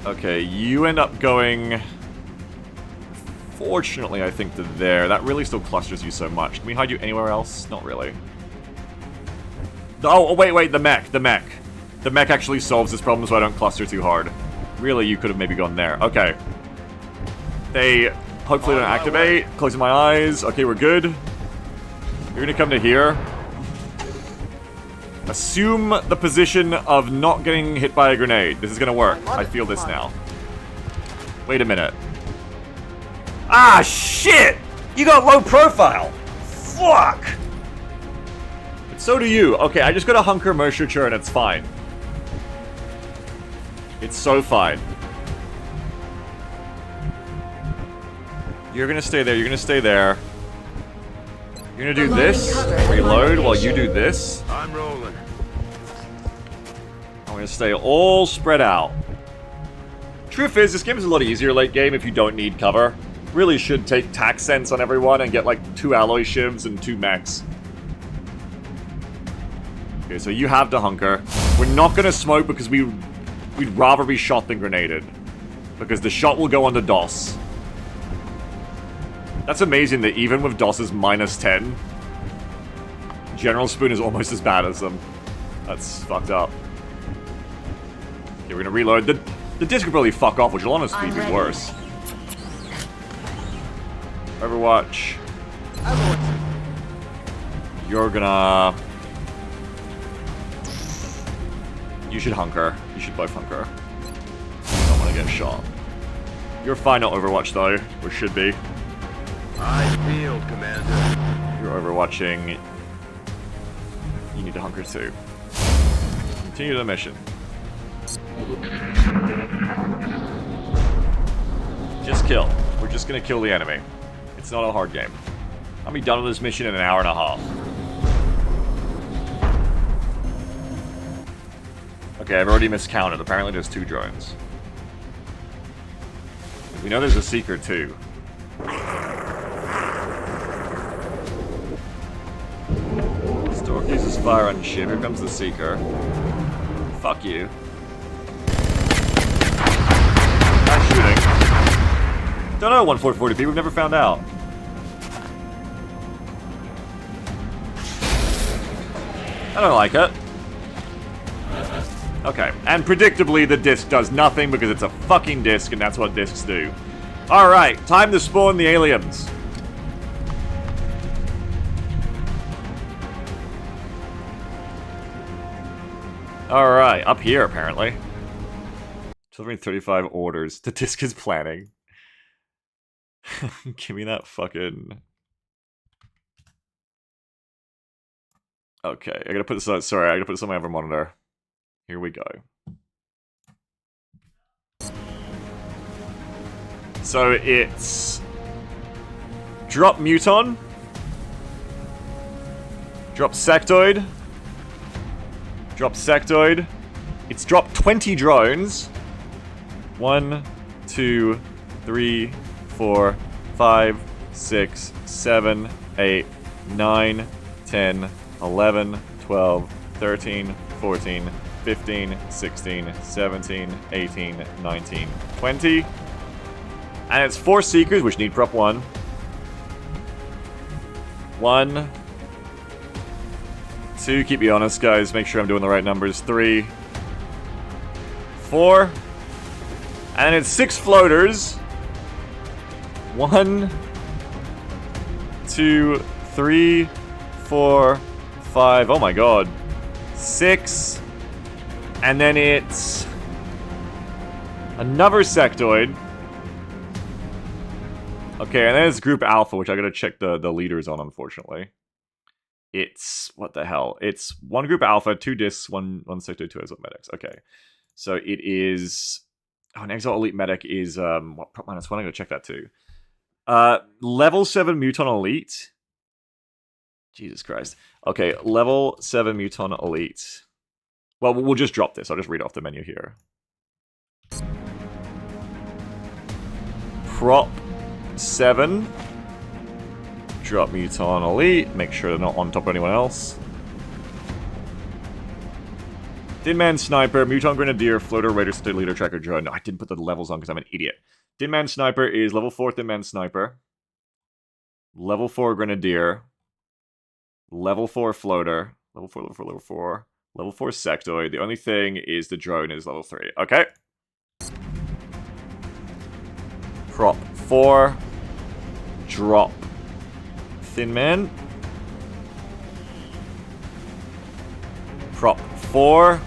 S1: Okay, you end up going... Fortunately, I think, to there. That really still clusters you so much. Can we hide you anywhere else? Not really. Oh, wait, the mech. The mech actually solves this problem so I don't cluster too hard. Really, you could have maybe gone there. Okay. They hopefully don't activate. Closing my eyes. Okay, we're good. You're gonna come to here. Assume the position of not getting hit by a grenade. This is gonna work. I feel this now. Wait a minute. Ah, shit! You got low profile! Fuck! But so do you. Okay, I just got a hunker Mershtra and it's fine. It's so fine. You're gonna stay there, you're gonna stay there. You're gonna do this, reload while you do this.
S4: I'm rolling.
S1: I'm gonna stay all spread out. Truth is, this game is a lot easier late game if you don't need cover. Really should take tax sense on everyone and get like 2 alloy shivs and 2 mechs. Okay, so you have to hunker. We're not gonna smoke because we'd rather be shot than grenaded. Because the shot will go onto DOS. That's amazing that even with DOS's -10, General Spoon is almost as bad as them. That's fucked up. Okay, we're gonna reload. The disc could probably fuck off, which will honestly be worse. Overwatch. You're gonna... You should hunker. You should both hunker. You don't want to get shot. You're fine on Overwatch though, or should be.
S4: I feel, Commander.
S1: You're overwatching. You need to hunker too. Continue the mission. Just kill. We're just gonna kill the enemy. It's not a hard game. I'll be done with this mission in an hour and a half. Okay, I've already miscounted. Apparently there's 2 drones. We know there's a seeker too. Stork uses fire on ship. Here comes the seeker. Fuck you. Not shooting. Don't know 1440p. We've never found out. I don't like it. Okay, and predictably the disc does nothing because it's a fucking disc and that's what discs do. Alright, time to spawn the aliens. Alright, up here apparently. Delivering 35 orders. The disc is planning. Give me that fucking... Okay, I gotta put this on, sorry, I gotta put this on my other monitor. Here we go. So it's... Drop Muton. Drop Sectoid. Drop Sectoid. It's dropped 20 drones. 1, 2, 3, 4, 5, 6, 7, 8, 9, 10, 11, 12, 13, 14, 15, 16, 17, 18, 19, 20. And it's 4 Seekers, which need prop 1. 1, 2, keep me honest, guys. Make sure I'm doing the right numbers. 3, 4. And it's 6 floaters. 1, 2, 3, 4, 5. Oh my god. 6. And then it's another sectoid. Okay, and then it's Group Alpha, which I gotta check the leaders on, unfortunately. It's, what the hell? It's 1 Group Alpha, 2 discs, 1 sectoid, 2 Exalt Medics. Okay. So it is... Oh, an Exalt Elite Medic is, what, prop -1? I gotta check that too. Level 7 Muton Elite. Jesus Christ. Okay, level 7 Muton Elite. Well, we'll just drop this. I'll just read off the menu here. Prop 7. Drop Muton Elite. Make sure they're not on top of anyone else. Dinman Sniper, Muton Grenadier, Floater, Raider, State Leader, Tracker, Drone. No, I didn't put the levels on because I'm an idiot. Dinman Sniper is level 4 Dinman Sniper. Level 4 Grenadier. Level 4 Floater. Level 4, level 4, level 4. Level 4 Sectoid. The only thing is the drone is level 3. Okay. Prop 4. Drop Thin Man. Prop 4.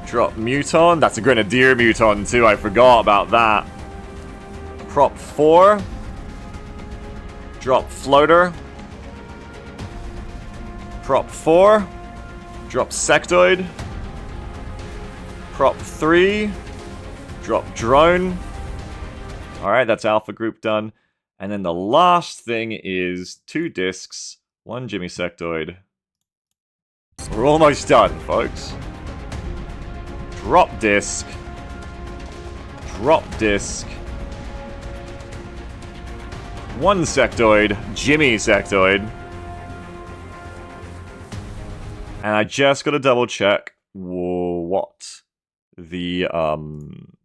S1: Drop Muton. That's a Grenadier Muton too. I forgot about that. Prop 4. Drop Floater. Prop 4. Drop Sectoid. Prop 3. Drop Drone. Alright, that's Alpha Group done. And then the last thing is 2 discs, 1 Jimmy Sectoid. We're almost done, folks. Drop disc. Drop disc. 1 Sectoid, Jimmy Sectoid. And I just gotta double check what the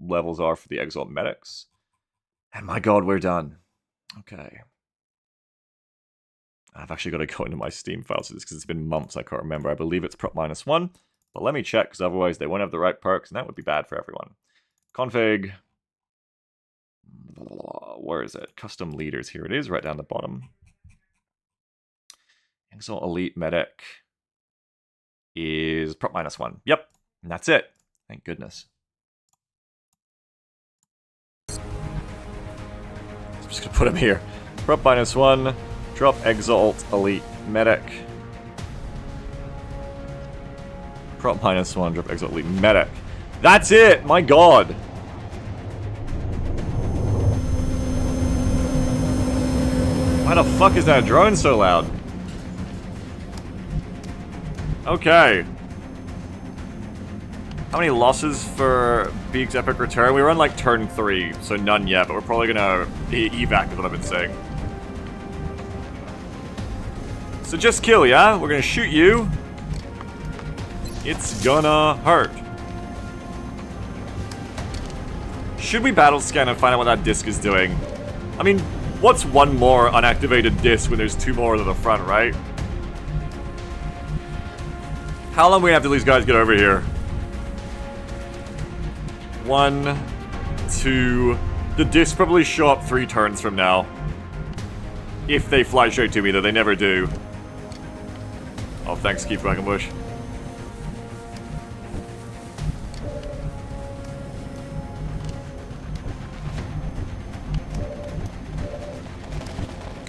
S1: levels are for the Exalt Medics. And my god, we're done. Okay. I've actually got to go into my Steam files for this because it's been months, I can't remember. I believe it's prop -1. But let me check, because otherwise they won't have the right perks, and that would be bad for everyone. Config. Where is it? Custom leaders. Here it is, right down the bottom. Exalt Elite Medic is prop -1. Yep, and that's it. Thank goodness. I'm just gonna put him here. Prop -1. Drop Exalt Elite Medic. Crop -1, drop exalt elite medic. That's it! My god! Why the fuck is that drone so loud? Okay. How many losses for Beak's epic return? We were on like turn 3, so none yet, but we're probably gonna evac is what I've been saying. So just kill, yeah? We're gonna shoot you. It's gonna hurt. Should we battle scan and find out what that disc is doing? I mean, what's one more unactivated disc when there's 2 more to the front, right? How long do we have till these guys get over here? 1, 2... The discs probably show up 3 turns from now. If they fly straight to me, though they never do. Oh, thanks, Keith Quackenbush.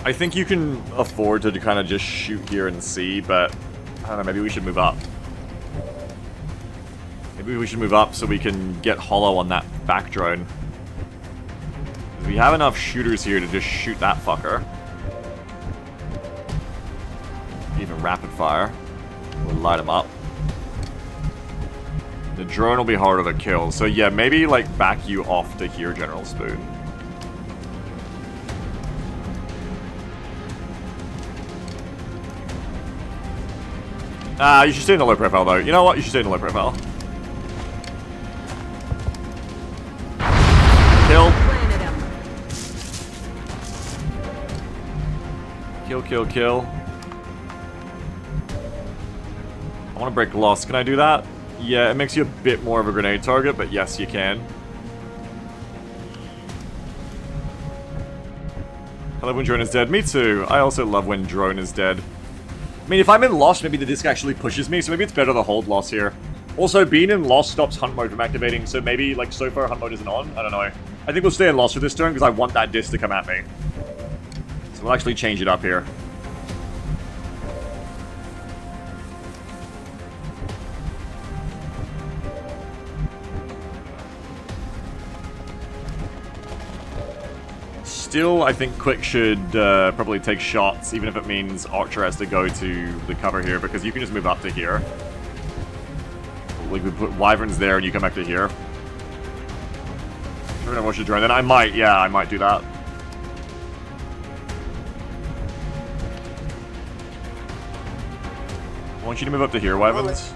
S1: I think you can afford to kind of just shoot here and see, but I don't know, maybe we should move up. Maybe we should move up so we can get hollow on that back drone. We have enough shooters here to just shoot that fucker. Even rapid fire. We'll light him up. The drone will be harder to kill, so yeah, maybe like back you off to here, General Spoon. You should stay in the low profile though. You know what? You should stay in the low profile. Kill. Kill, kill, kill. I want to break loss. Can I do that? Yeah, it makes you a bit more of a grenade target, but yes, you can. I love when drone is dead. Me too. I also love when drone is dead. I mean, if I'm in Lost, maybe the disc actually pushes me, so maybe it's better to hold Lost here. Also, being in Lost stops hunt mode from activating, so maybe, like, so far hunt mode isn't on. I don't know. I think we'll stay in Lost for this turn, because I want that disc to come at me. So we'll actually change it up here. Still, I think Quick should probably take shots, even if it means Archer has to go to the cover here, because you can just move up to here. Like, we put Wyverns there, and you come back to here. We're gonna watch the drone, then I might, yeah, I might do that. I want you to move up to here, Wyverns.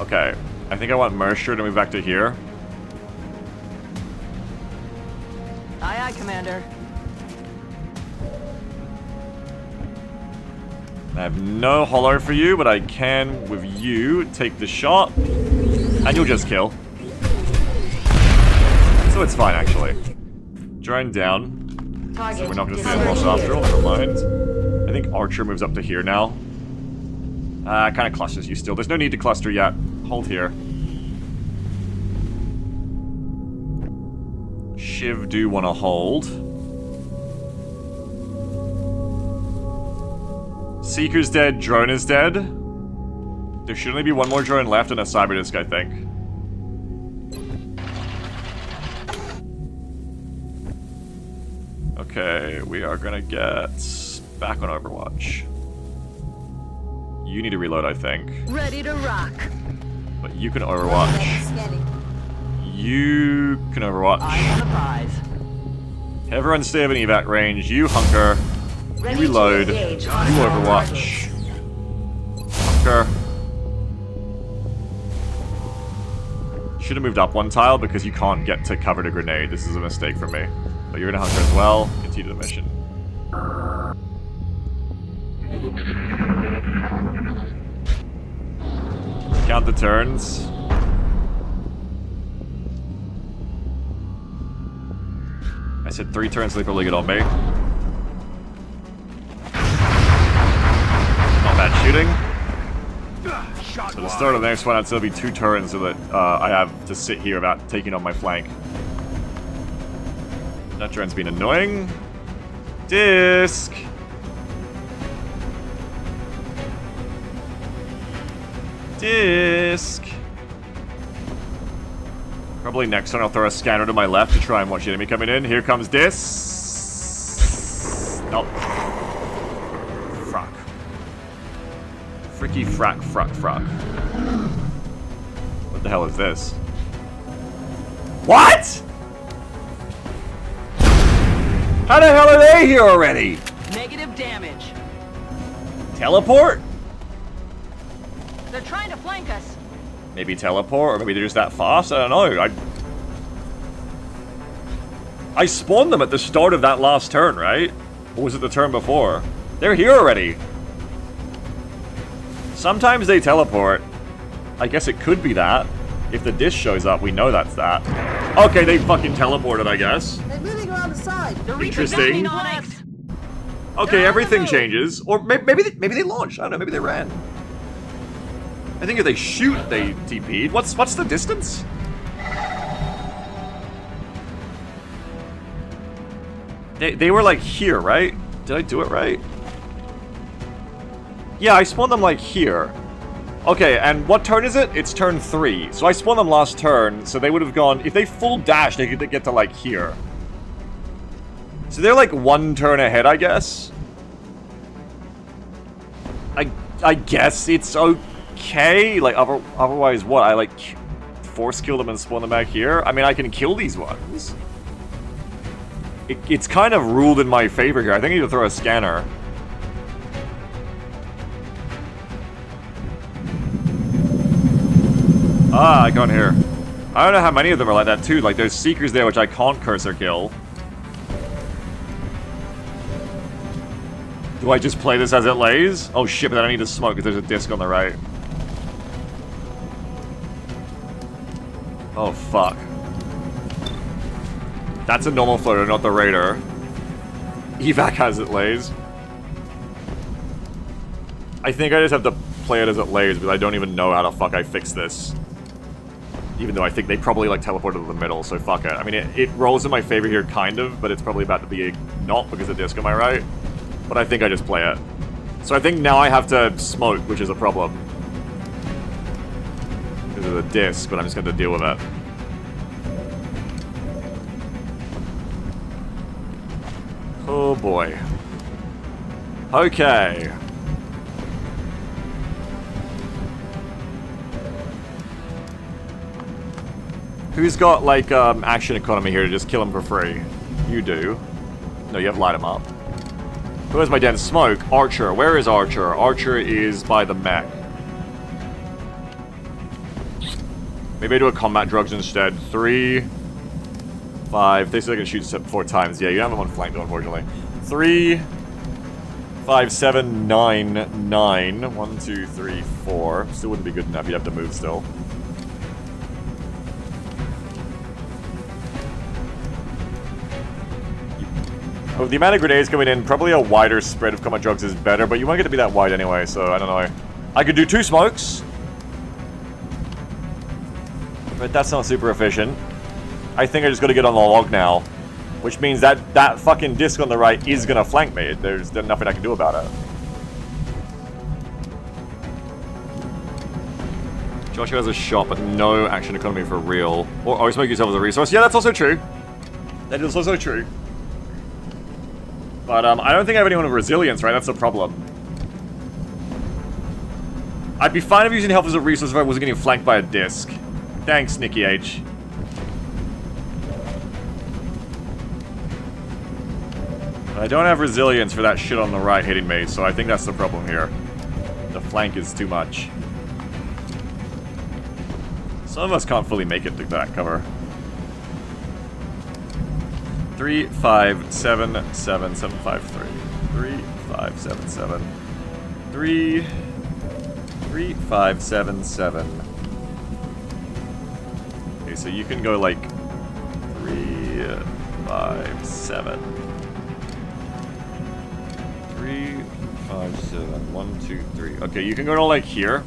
S1: Okay, I think I want Mercer to move back to here.
S7: Aye, aye, Commander.
S1: I have no hollow for you, but I can, with you, take the shot, and you'll just kill. So it's fine, actually. Drone down. So we're not going to stay in loss after all, never mind. I think Archer moves up to here now. Kind of clusters you still. There's no need to cluster yet. Hold here. Shiv do want to hold. Seeker's dead, drone is dead. There should only be one more drone left and a cyber disc, I think. Okay, we are gonna get back on Overwatch. You need to reload, I think.
S7: Ready to rock.
S1: But you can Overwatch. You can Overwatch.
S7: Eye on the prize.
S1: Everyone stay within evac range. You hunker. You reload. You Overwatch. Hunker. Should have moved up one tile because you can't get to cover the grenade. This is a mistake from me. But you're gonna hunker as well. Continue the mission. Count the turns. I said 3 turns, Sleeper League it on me. Not bad shooting. So the start of the next one, I'd still be 2 turns so that I have to sit here without taking on my flank. That drone's been annoying. Disc! Disc. Probably next turn I'll throw a scanner to my left to try and watch the enemy coming in. Here comes Disc. Nope. Frack. Fricky frack frack frack. What the hell is this? What?! How the hell are they here already?
S7: Negative damage.
S1: Teleport?
S7: They're trying to flank us.
S1: Maybe teleport, or maybe they're just that fast? I don't know. I spawned them at the start of that last turn, right? Or was it the turn before? They're here already. Sometimes they teleport. I guess it could be that. If the disc shows up, we know that's that. Okay, they fucking teleported, I guess.
S8: They're moving around the side.
S7: The
S1: Interesting.
S7: on us.
S1: Okay, everything changes. Or maybe they launched. I don't know, maybe they ran. I think if they shoot, they TP'd. What's the distance? They were like here, right? Did I do it right? Yeah, I spawned them like here. Okay, and what turn is it? It's turn 3. So I spawned them last turn, so they would have gone... If they full dash, they could get to like here. So they're like one turn ahead, I guess. I guess it's okay. Like, otherwise what? I like force kill them and spawn them back here? I mean, I can kill these ones. It's kind of ruled in my favor here. I think I need to throw a scanner. Ah, I can't hear. I don't know how many of them are like that too. Like, there's Seekers there which I can't cursor kill. Do I just play this as it lays? Oh shit, but then I need to smoke because there's a disc on the right. Oh fuck. That's a normal floater, not the Raider. Evac as it lays. I think I just have to play it as it lays because I don't even know how the fuck I fix this. Even though I think they probably like teleported to the middle, so fuck it. I mean, it rolls in my favor here, kind of, but it's probably about to be a not because of disc, am I right? But I think I just play it. So I think now I have to smoke, which is a problem. Because of the disc, but I'm just going to deal with it. Oh boy. Okay. Who's got, like, action economy here to just kill him for free? You do. No, you have light him up. Who has my dense smoke? Archer. Where is Archer? Archer is by the mech. Maybe I do a combat drugs instead. 3, 5. They said I can shoot 4 times. Yeah, you have him on flank though, unfortunately. 3, 5, 7, 9, 9. 1, 2, 3, 4. Still wouldn't be good enough. You'd have to move still. With the amount of grenades coming in, probably a wider spread of combat drugs is better, but you won't get to be that wide anyway, so I don't know. I could do 2 smokes. But that's not super efficient. I think I just gotta get on the log now. Which means that fucking disc on the right is gonna flank me. There's nothing I can do about it. Joshua has a shot, but no action economy for real. Or always make yourself as a resource. Yeah, that's also true. That is also true. But I don't think I have anyone with resilience, right? That's the problem. I'd be fine if using health as a resource if I wasn't getting flanked by a disc. Thanks, Nicky H. But I don't have resilience for that shit on the right hitting me, so I think that's the problem here. The flank is too much. Some of us can't fully make it to that cover. 3, 5, 7, 7, 7, 5, 3. 3, 5, 7, 7. 3, 3, 5, 7, 7. Okay, so you can go like 3, 5, 7. 3, 5, 7. 1, 2, 3. Okay, you can go to like here.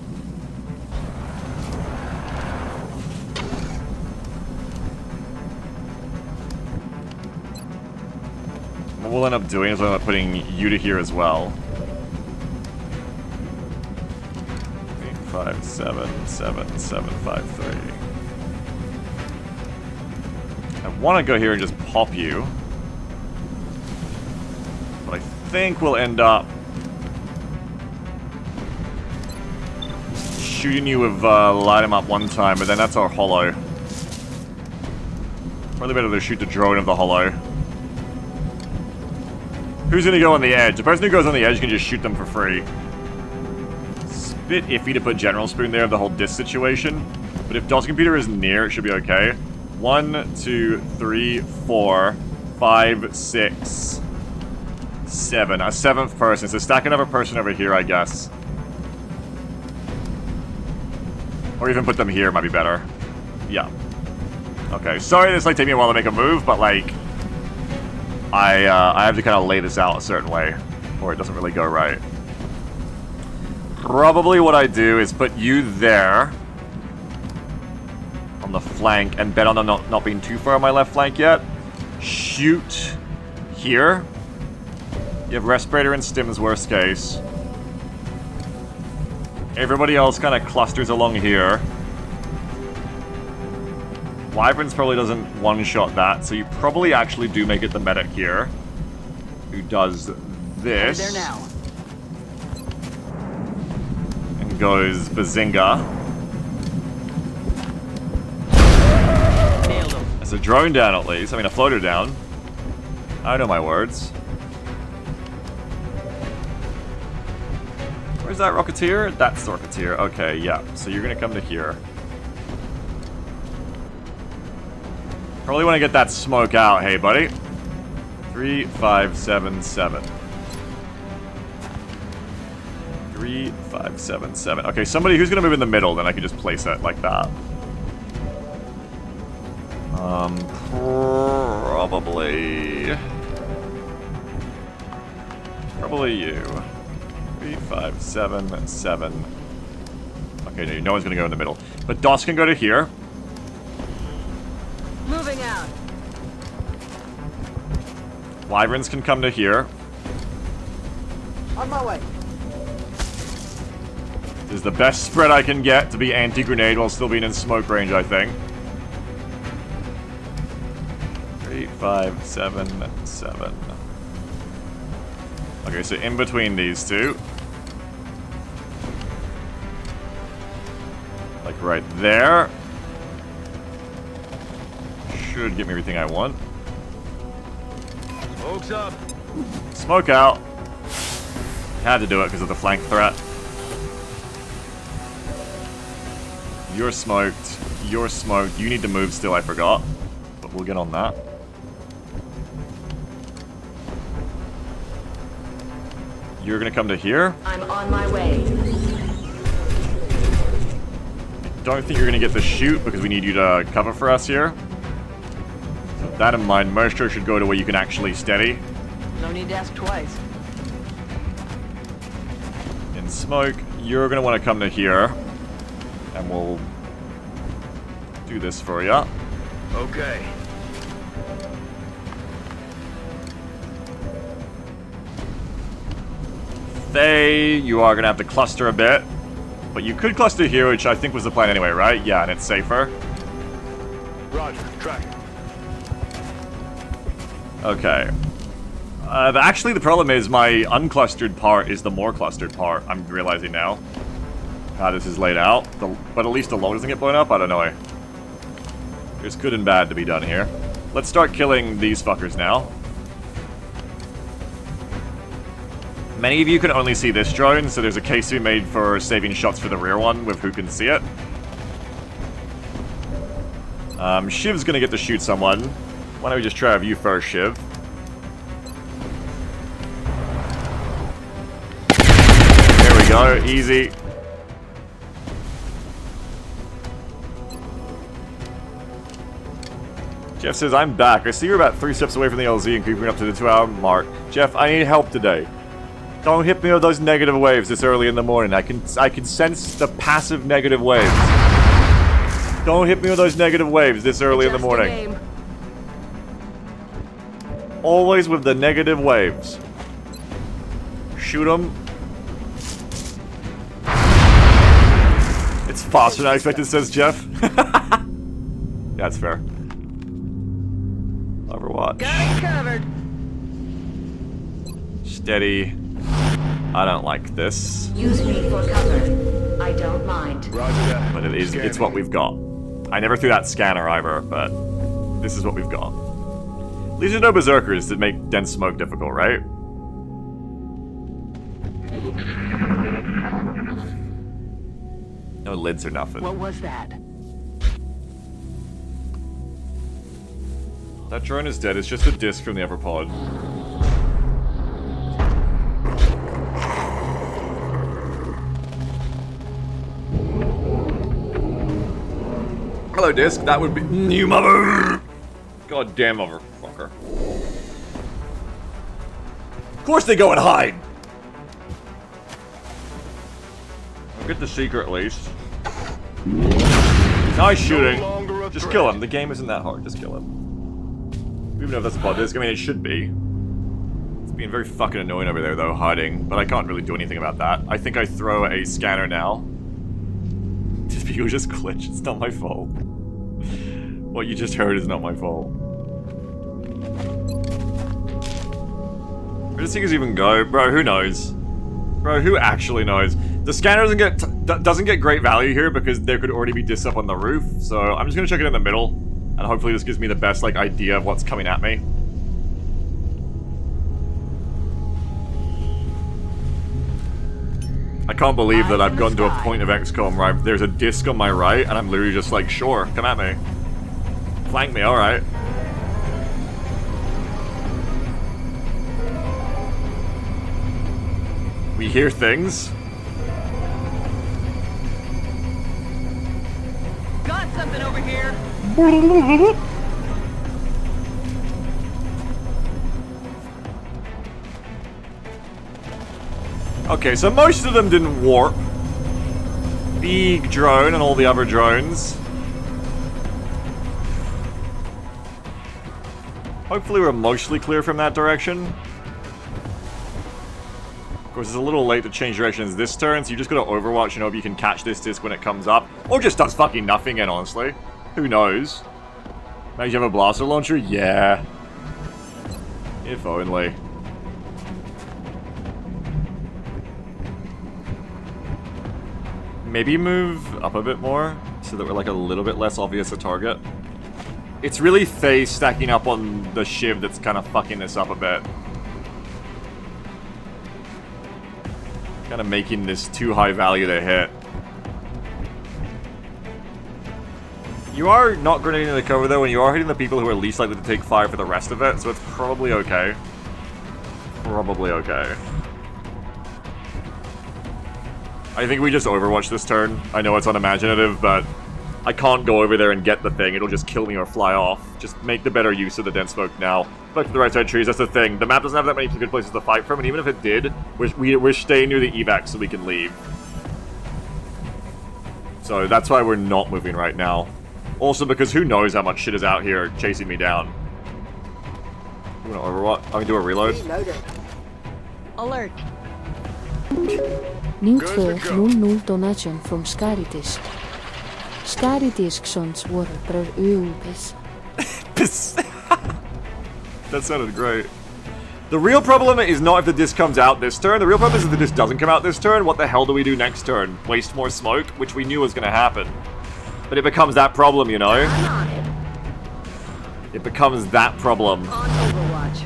S1: What we'll end up doing is we'll end up putting you to here as well. 3, 3577753. I want to go here and just pop you. But I think we'll end up shooting you with light him up one time, but then that's our holo. Probably better to shoot the drone of the holo. Who's gonna go on the edge? The person who goes on the edge can just shoot them for free. It's a bit iffy to put General Spoon there of the whole disc situation, but if DOS Computer is near, it should be okay. 1, 2, 3, 4, 5, 6, 7. A 7th person, so stack another person over here, I guess. Or even put them here might be better. Yeah. Okay, sorry this might take me a while to make a move, but like... I have to kind of lay this out a certain way, or it doesn't really go right. Probably what I do is put you there, on the flank, and bet on them not being too far on my left flank yet. Shoot here. You have Respirator and Stims, worst case. Everybody else kind of clusters along here. Wyverns probably doesn't one-shot that, so you probably actually do make it the medic here, who does this.
S7: There now.
S1: And goes Bazinga.
S7: Nailed him.
S1: That's a drone down at least. I mean, a floater down. I know my words. Where's that Rocketeer? That's the Rocketeer. Okay, yeah. So you're gonna come to here. Probably want to get that smoke out, hey buddy. 3, 5, 7, 7. 3, 5, 7, 7. Okay, somebody who's gonna move in the middle, then I can just place it like that. Probably you. 3, 5, 7, 7. Okay, no one's gonna go in the middle. But DOS can go to here.
S7: Moving out.
S1: Wyverns can come to here.
S7: On my way.
S1: This is the best spread I can get to be anti-grenade while still being in smoke range, I think. 3, 5, 7, 7. Okay, so in between these two. Like right there. Should give me everything I want.
S4: Smoke's up.
S1: Smoke out. Had to do it because of the flank threat. You're smoked. You're smoked. You need to move still, I forgot. But we'll get on that. You're gonna come to here.
S7: I'm on my way.
S1: Don't think you're gonna get the shoot because we need you to cover for us here. So with that in mind, Maestro should go to where you can actually steady.
S7: No need to ask twice.
S1: In smoke, you're gonna want to come to here. And we'll do this for you.
S4: Okay.
S1: They, you are gonna have to cluster a bit. But you could cluster here, which I think was the plan anyway, right? Yeah, and it's safer.
S4: Roger. Tracking.
S1: Okay. Actually, the problem is my unclustered part is the more clustered part, I'm realizing now. How this is laid out. But at least the load doesn't get blown up? I don't know. There's good and bad to be done here. Let's start killing these fuckers now. Many of you can only see this drone, so there's a case to be made for saving shots for the rear one with who can see it. Shiv's gonna get to shoot someone. Why don't we just try have you first, Shiv? There we go, easy. Jeff says, I'm back. I see you're about 3 steps away from the LZ and creeping up to the 2-hour mark. Jeff, I need help today. Don't hit me with those negative waves this early in the morning. I can sense the passive negative waves. Don't hit me with those negative waves this early in the morning. Always with the negative waves. Shoot them. It's faster than I expected, says Jeff. That's fair. Overwatch.
S7: Got it covered.
S1: Steady. I don't like this.
S8: Use me for cover. I don't mind.
S4: Roger that.
S1: But it's what we've got. I never threw that scanner either, but this is what we've got. At least there's no berserkers that make dense smoke difficult, right? No lids or nothing.
S7: What was that?
S1: That drone is dead. It's just a disc from the upper pod. Hello, disc. That would be you mother. God damn motherfucker. Of course they go and hide. I'll get the secret at least. Nice shooting. Just kill him. The game isn't that hard. Just kill him. We don't even know if that's a pod disc. I mean, it should be. It's being very fucking annoying over there, though, hiding. But I can't really do anything about that. I think I throw a scanner now. Just because just glitch. It's not my fault. What you just heard is not my fault. Where does Seekers even go? Bro, who knows? Bro, who actually knows? The scanner doesn't get great value here because there could already be discs up on the roof. So I'm just gonna check it in the middle. And hopefully this gives me the best, like, idea of what's coming at me. I can't believe that I've gotten to a point of XCOM where there's a disc on my right, and I'm literally just like, sure, come at me. Flank me, alright. We hear things.
S7: Got something over here.
S1: Okay, so most of them didn't warp. Big drone and all the other drones. Hopefully we're mostly clear from that direction. Of course, it's a little late to change directions this turn, so you just gotta overwatch and hope you can catch this disc when it comes up. Or just does fucking nothing in, honestly. Who knows? Now you have a blaster launcher? Yeah. If only. Maybe move up a bit more, so that we're like a little bit less obvious a target. It's really Faye stacking up on the Shiv that's kind of fucking this up a bit. Kind of making this too high value to hit. You are not grenading the cover though, and you are hitting the people who are least likely to take fire for the rest of it, so it's probably okay. Probably okay. I think we just overwatch this turn. I know it's unimaginative, but I can't go over there and get the thing. It'll just kill me or fly off. Just make the better use of the dense smoke now. Look for the right side trees, that's the thing. The map doesn't have that many good places to fight from, and even if it did, we're staying near the evac so we can leave. So that's why we're not moving right now. Also because who knows how much shit is out here chasing me down. You wanna overwatch? I can do a reload.
S7: Alert.
S8: New 1200 donation from Scaridisk. Scaridisk sons worden per EUBIS.
S1: That sounded great. The real problem is not if the disc comes out this turn. The real problem is if the disc doesn't come out this turn. What the hell do we do next turn? Waste more smoke? Which we knew was going to happen. But it becomes that problem, you know?
S7: I'm on it.
S1: It becomes that problem.
S7: On Overwatch.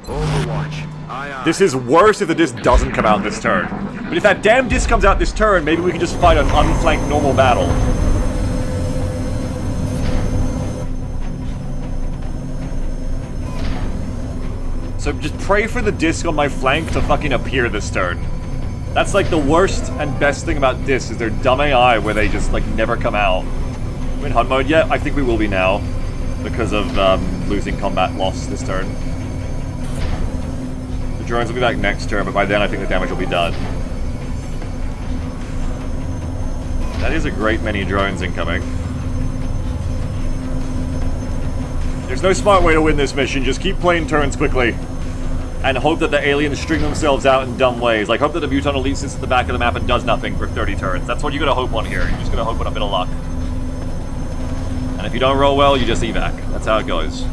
S4: Overwatch. Aye, aye.
S1: This is worse if the disc doesn't come out this turn. But if that damn disc comes out this turn, maybe we can just fight an unflanked normal battle. So just pray for the disc on my flank to fucking appear this turn. That's like the worst and best thing about discs is their dumb AI where they just like never come out. We're in hunt mode yet? I think we will be now because of losing combat loss this turn. The drones will be back next turn, but by then I think the damage will be done. That is a great many drones incoming. There's no smart way to win this mission, just keep playing turns quickly. and hope that the aliens string themselves out in dumb ways. Like, hope that the Muton Elite sits at the back of the map and does nothing for 30 turns. That's what you gotta hope on here. You're just gonna hope on a bit of luck. And if you don't roll well, you just evac. That's how it goes.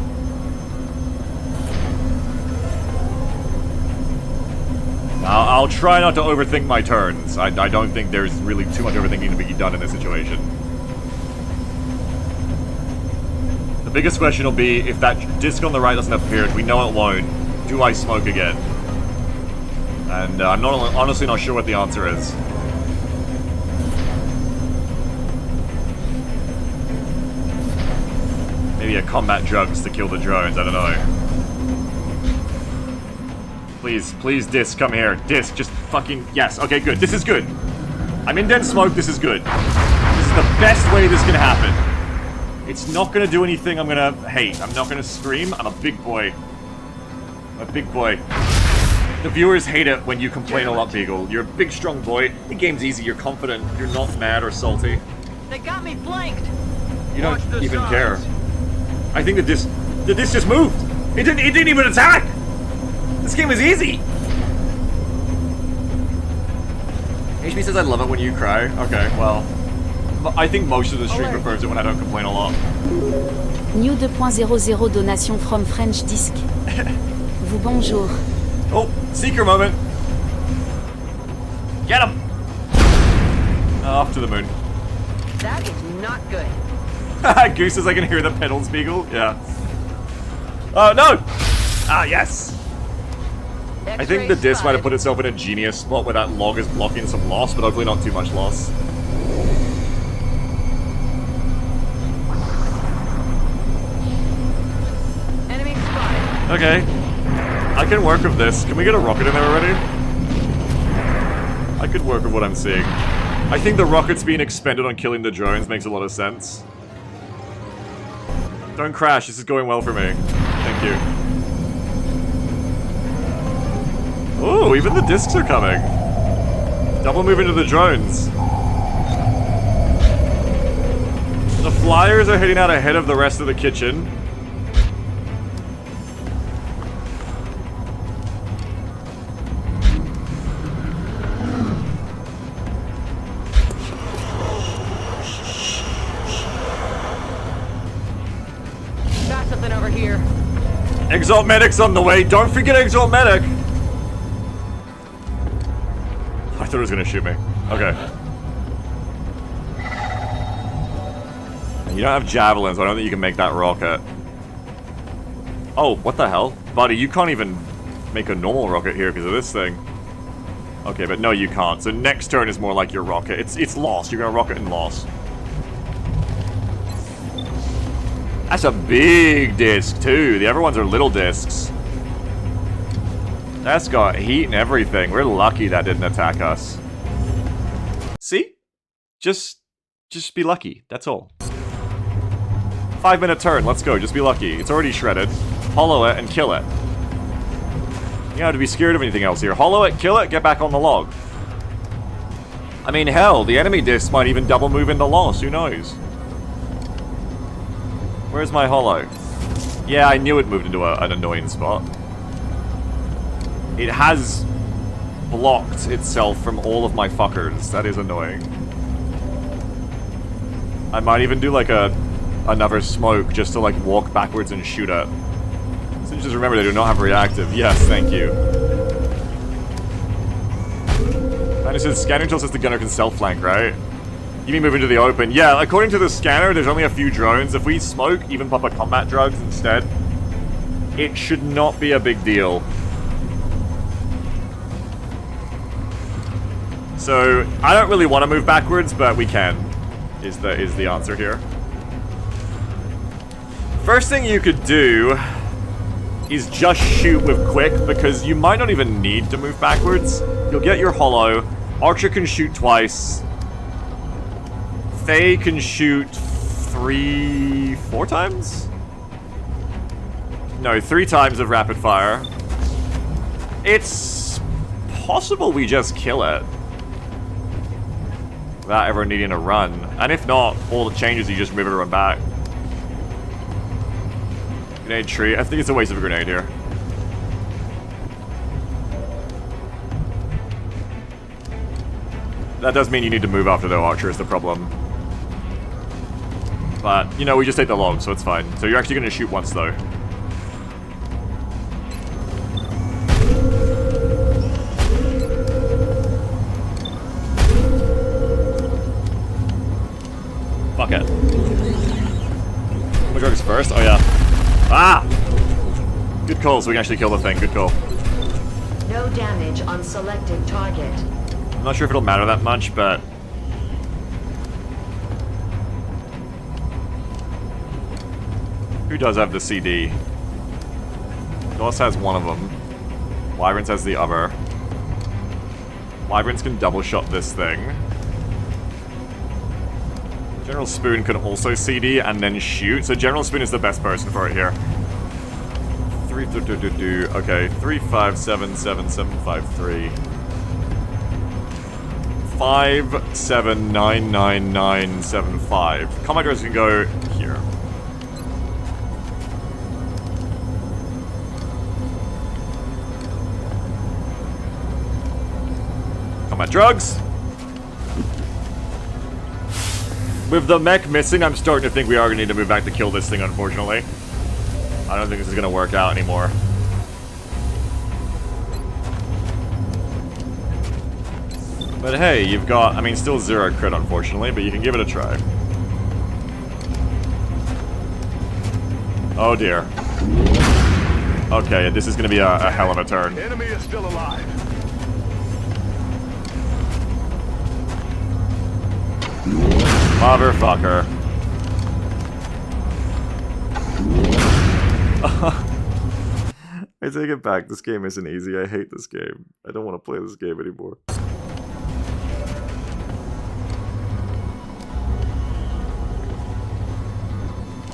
S1: I'll try not to overthink my turns. I don't think there's really too much overthinking to be done in this situation. The biggest question will be, if that disc on the right doesn't appear, we know it won't, do I smoke again? And I'm honestly not sure what the answer is. Maybe a combat drugs to kill the drones, I don't know. Please, disc, come here. Disc, just fucking... Yes, okay, good. This is good. I'm in dense smoke, this is good. This is the best way this can happen. It's not gonna do anything I'm gonna hate. I'm not gonna scream. I'm a big boy. I'm a big boy. The viewers hate it when you complain a lot, Beagle. You're a big, strong boy. The game's easy, you're confident. You're not mad or salty.
S7: They got me flanked.
S1: You don't even care. I think the disc just moved. It didn't even attack! This game is easy! HB says I love it when you cry. Okay, well... I think most of the stream prefers it when I don't complain a lot.
S6: New 2.00 donation from French Disc. Vous bonjour.
S1: Oh, Seeker moment! Get him! Off to the moon.
S7: That is not good.
S1: Goose says I can hear the pedals, Beagle. Yeah. Oh, no! Ah, yes! I think the disc might have put itself in a genius spot where that log is blocking some loss, but hopefully not too much loss.
S7: Enemy spotted.
S1: Okay. I can work with this. Can we get a rocket in there already? I could work with what I'm seeing. I think the rockets being expended on killing the drones makes a lot of sense. Don't crash, this is going well for me. Thank you. Oh, even the discs are coming. Double move into the drones. The flyers are heading out ahead of the rest of the kitchen.
S7: Got something over here.
S1: Exalt Medic's on the way. Don't forget Exalt Medic. I thought it was gonna shoot me. Okay. You don't have javelins, so I don't think you can make that rocket. Oh, what the hell? Buddy, you can't even make a normal rocket here because of this thing. Okay, but no, you can't. So next turn is more like your rocket. It's lost. You're gonna rocket and lost. That's a big disc, too. The other ones are little discs. That's got heat and everything. We're lucky that didn't attack us. See? Just be lucky. That's all. 5-minute turn. Let's go. Just be lucky. It's already shredded. Hollow it and kill it. You don't have to be scared of anything else here. Hollow it, kill it, get back on the log. I mean, hell, the enemy discs might even double move into loss. Who knows? Where's my hollow? Yeah, I knew it moved into an annoying spot. It has blocked itself from all of my fuckers. That is annoying. I might even do like another smoke just to like walk backwards and shoot at. So just remember they do not have reactive. Yes, thank you. And it says scanning tool says the gunner can self-flank, right? You mean move into the open? Yeah, according to the scanner, there's only a few drones. If we smoke, even pop a combat drugs instead, it should not be a big deal. So, I don't really want to move backwards, but we can, is the answer here. First thing you could do is just shoot with quick, because you might not even need to move backwards. You'll get your hollow. Archer can shoot twice. They can shoot 4 times? No, 3 times of rapid fire. It's possible we just kill it without ever needing to run. And if not, all the changes you just move everyone back. Grenade tree. I think it's a waste of a grenade here. That does mean you need to move after the archer is the problem. But, you know, we just take the log, so it's fine. So you're actually going to shoot once, though. Fuck it. Which works first? Oh, yeah. Ah! Good call, so we can actually kill the thing. Good call.
S9: No damage on selected target.
S1: I'm not sure if it'll matter that much, but... Who does have the CD? Doss has one of them. Wyverns has the other. Wyverns can double shot this thing. General Spoon can also CD and then shoot, so General Spoon is the best person for it here. Okay, 3577753. 579995. Combat drones can go here. Combat drugs. With the mech missing, I'm starting to think we are going to need to move back to kill this thing, unfortunately. I don't think this is going to work out anymore. But hey, you've got, I mean, still 0 crit, unfortunately, but you can give it a try. Oh dear. Okay, this is going to be a hell of a turn.
S4: Enemy is still alive.
S1: Motherfucker. I take it back, this game isn't easy. I hate this game. I don't want to play this game anymore.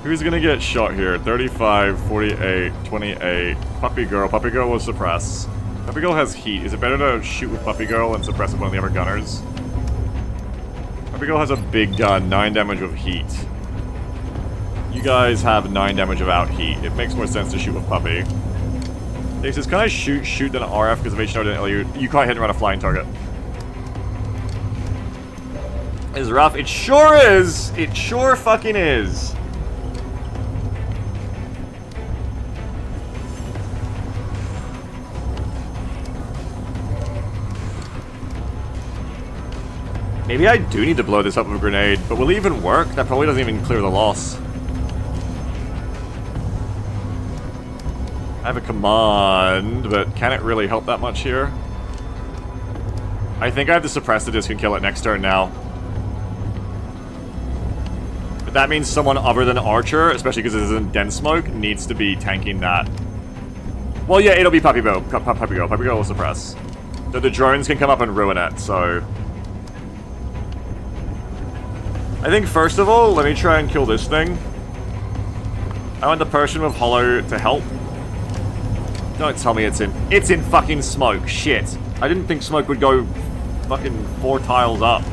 S1: Who's gonna get shot here? 35, 48, 28. Puppy Girl. Puppy Girl will suppress. Puppy Girl has heat. Is it better to shoot with Puppy Girl and suppress with one of the other gunners? Puppy Girl has a big gun, 9 damage with heat. You guys have 9 damage without heat. It makes more sense to shoot with Puppy. He says, can I shoot then RF because of H node and LU? You can't hit around a flying target. It's rough. It sure is! It sure fucking is. Maybe I do need to blow this up with a grenade, but will it even work? That probably doesn't even clear the loss. I have a command, but can it really help that much here? I think I have to suppress the disc and kill it next turn now. But that means someone other than Archer, especially because it isn't dense smoke, needs to be tanking that. Well, yeah, it'll be Puppy Girl. Puppy Girl. Puppy Girl will suppress. So the drones can come up and ruin it, so... I think first of all, let me try and kill this thing. I want the person with Hollow to help. Don't tell me it's in fucking smoke. Shit. I didn't think smoke would go fucking 4 tiles up.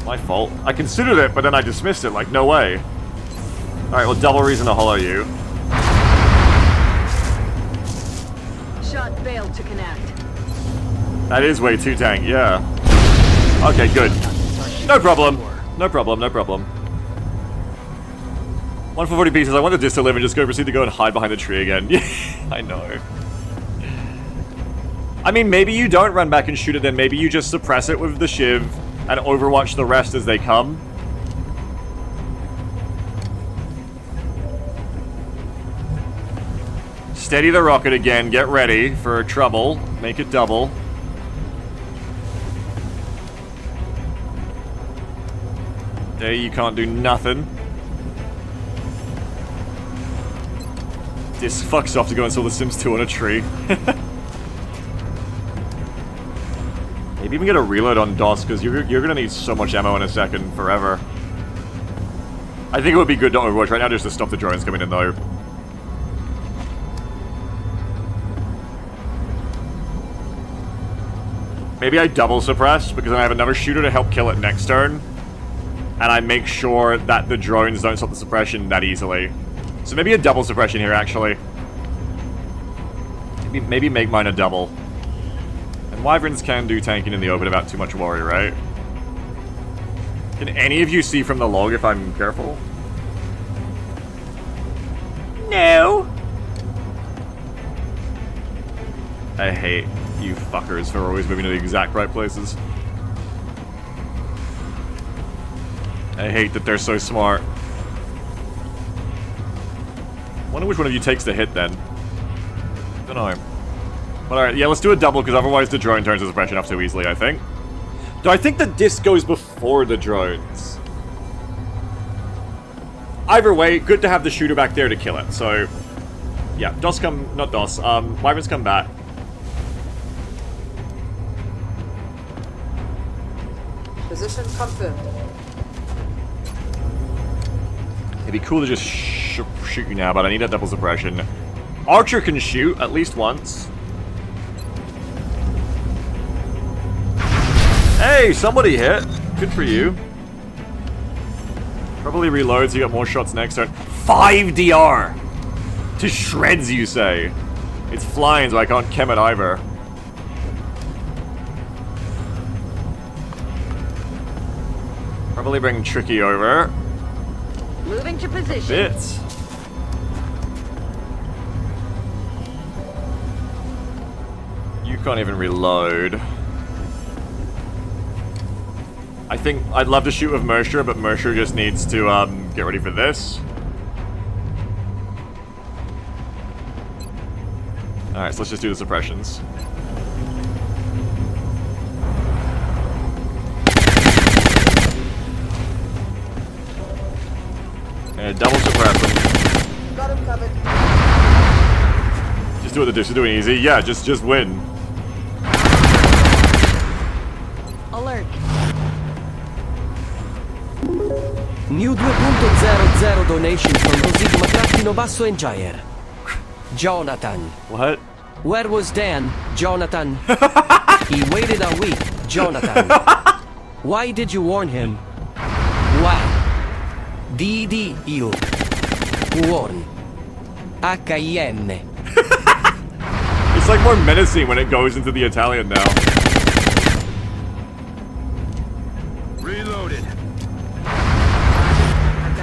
S1: My fault. I considered it, but then I dismissed it, like, no way. Alright, well, double reason to hollow you.
S7: Shot failed to connect.
S1: That is way too tank, yeah. Okay, good. No problem. No problem, no problem. 1 for 40 pieces. I want the disc to live and just proceed to go and hide behind the tree again. Yeah, I know. I mean, maybe you don't run back and shoot it then. Maybe you just suppress it with the shiv and overwatch the rest as they come. Steady the rocket again. Get ready for trouble. Make it double. There, you can't do nothing. This fucks off to go install The Sims 2 on a tree. Maybe even get a reload on DOS, because you're gonna need so much ammo in a second, forever. I think it would be good to overwatch right now just to stop the drones coming in, though. Maybe I double suppress, because then I have another shooter to help kill it next turn. And I make sure that the drones don't stop the suppression that easily. So maybe a double suppression here, actually. Maybe make mine a double. And Wyverns can do tanking in the open without too much worry, right? Can any of you see from the log if I'm careful? No! I hate you fuckers for always moving to the exact right places. I hate that they're so smart. Wonder which one of you takes the hit then. Don't know. But alright, yeah, let's do a double because otherwise the drone turns to suppression off too easily, I think. Do I think the disc goes before the drones? Either way, good to have the shooter back there to kill it, so... Yeah, Wyverns come back.
S10: Position confirmed.
S1: It'd be cool to just shoot you now, but I need a double suppression. Archer can shoot at least once. Hey, somebody hit. Good for you. Probably reloads, you got more shots next turn. 5 DR! To shreds, you say? It's flying, so I can't chem it either. Probably bring Tricky over.
S7: Moving to position.
S1: Bits. You can't even reload. I think I'd love to shoot with Mercer, but Mercer just needs to get ready for this. Alright, so let's just do the suppressions. And double suppress them.
S10: Got him covered.
S1: Just do what the disc is doing easy. Yeah, just win.
S7: Alert.
S3: New 2.00 donation from Rosigma Trattino Basso and Jair. Jonathan.
S1: What?
S3: Where was Dan, Jonathan? He waited a week, Jonathan. Why did you warn him? Why? DDU. Warn. HIM.
S1: It's like more menacing when it goes into the Italian now.
S4: Reloaded.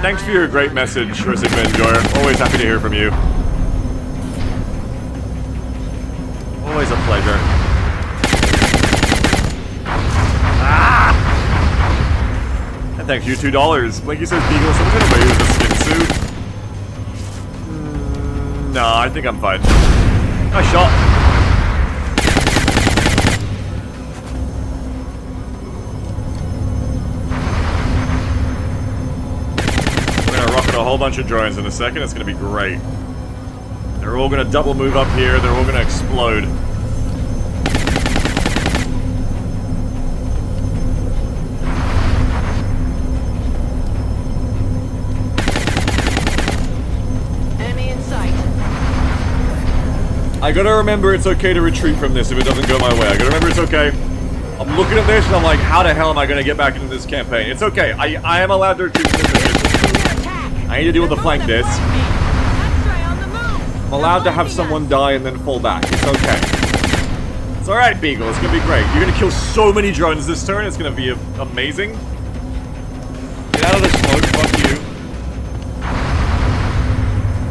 S1: Thanks for your great message, Sigma Enjoyer. Always happy to hear from you. Always a pleasure. Ah! And thank you, $2. Blinky says, Beagle, someone's gonna raise the skin suit. No, I think I'm fine. Nice shot. We're gonna rocket a whole bunch of drones in a second. It's gonna be great. They're all gonna double move up here. They're all gonna explode.
S7: Enemy in sight.
S1: I gotta remember it's okay to retreat from this if it doesn't go my way. I gotta remember it's okay. I'm looking at this and I'm like, how the hell am I gonna get back into this campaign? It's okay. I am allowed to retreat from this mission. I need to deal with the flank disc. I'm allowed to have someone die and then fall back. It's okay. It's alright, Beagle. It's gonna be great. You're gonna kill so many drones this turn. It's gonna be amazing. Get out of the smoke. Fuck you.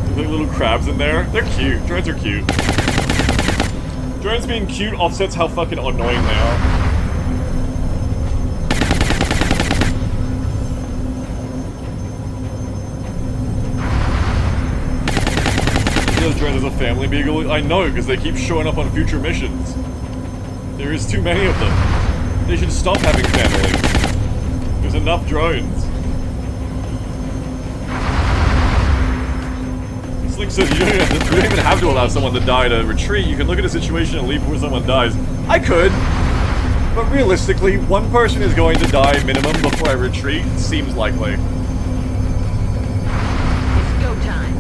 S1: There's like little crabs in there. They're cute. Drones are cute. Drones being cute offsets how fucking annoying they are. Those drones as a family, Beagle? I know, because they keep showing up on future missions. There is too many of them. They should stop having families. There's enough drones. Sling says you don't even have to allow someone to die to retreat. You can look at a situation and leave before someone dies. I could. But realistically, one person is going to die minimum before I retreat. Seems likely.
S7: It's go time.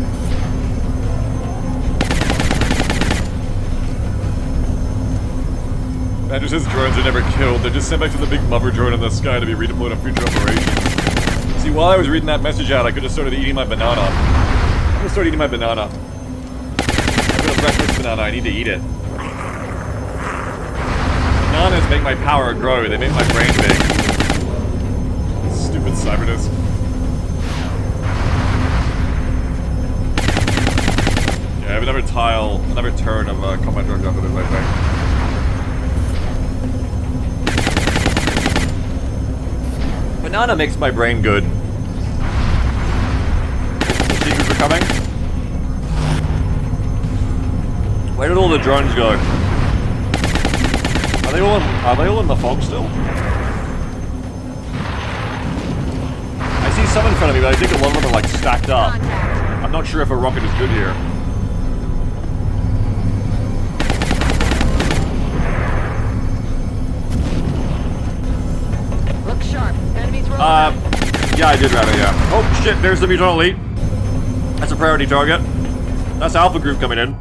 S1: Andrew says drones are never killed. They're just sent back to the big mother drone in the sky to be redeployed on future operations. See, while I was reading that message out, I could have started eating my banana. I'm gonna start eating my banana. I've got a breakfast banana. I need to eat it. Bananas make my power grow, they make my brain big. Stupid cyberdisk. Yeah, I have another tile, another turn of combat drone after this, I think. Banana makes my brain good. Secrets are coming. Where did all the drones go? Are they all in the fog still? I see some in front of me, but I think a lot of them are like stacked up. I'm not sure if a rocket is good here.
S7: Look sharp. Enemies rolling.
S1: Yeah, I did rather, yeah. Oh shit, there's the Mutant Elite. That's a priority target. That's Alpha Group coming in.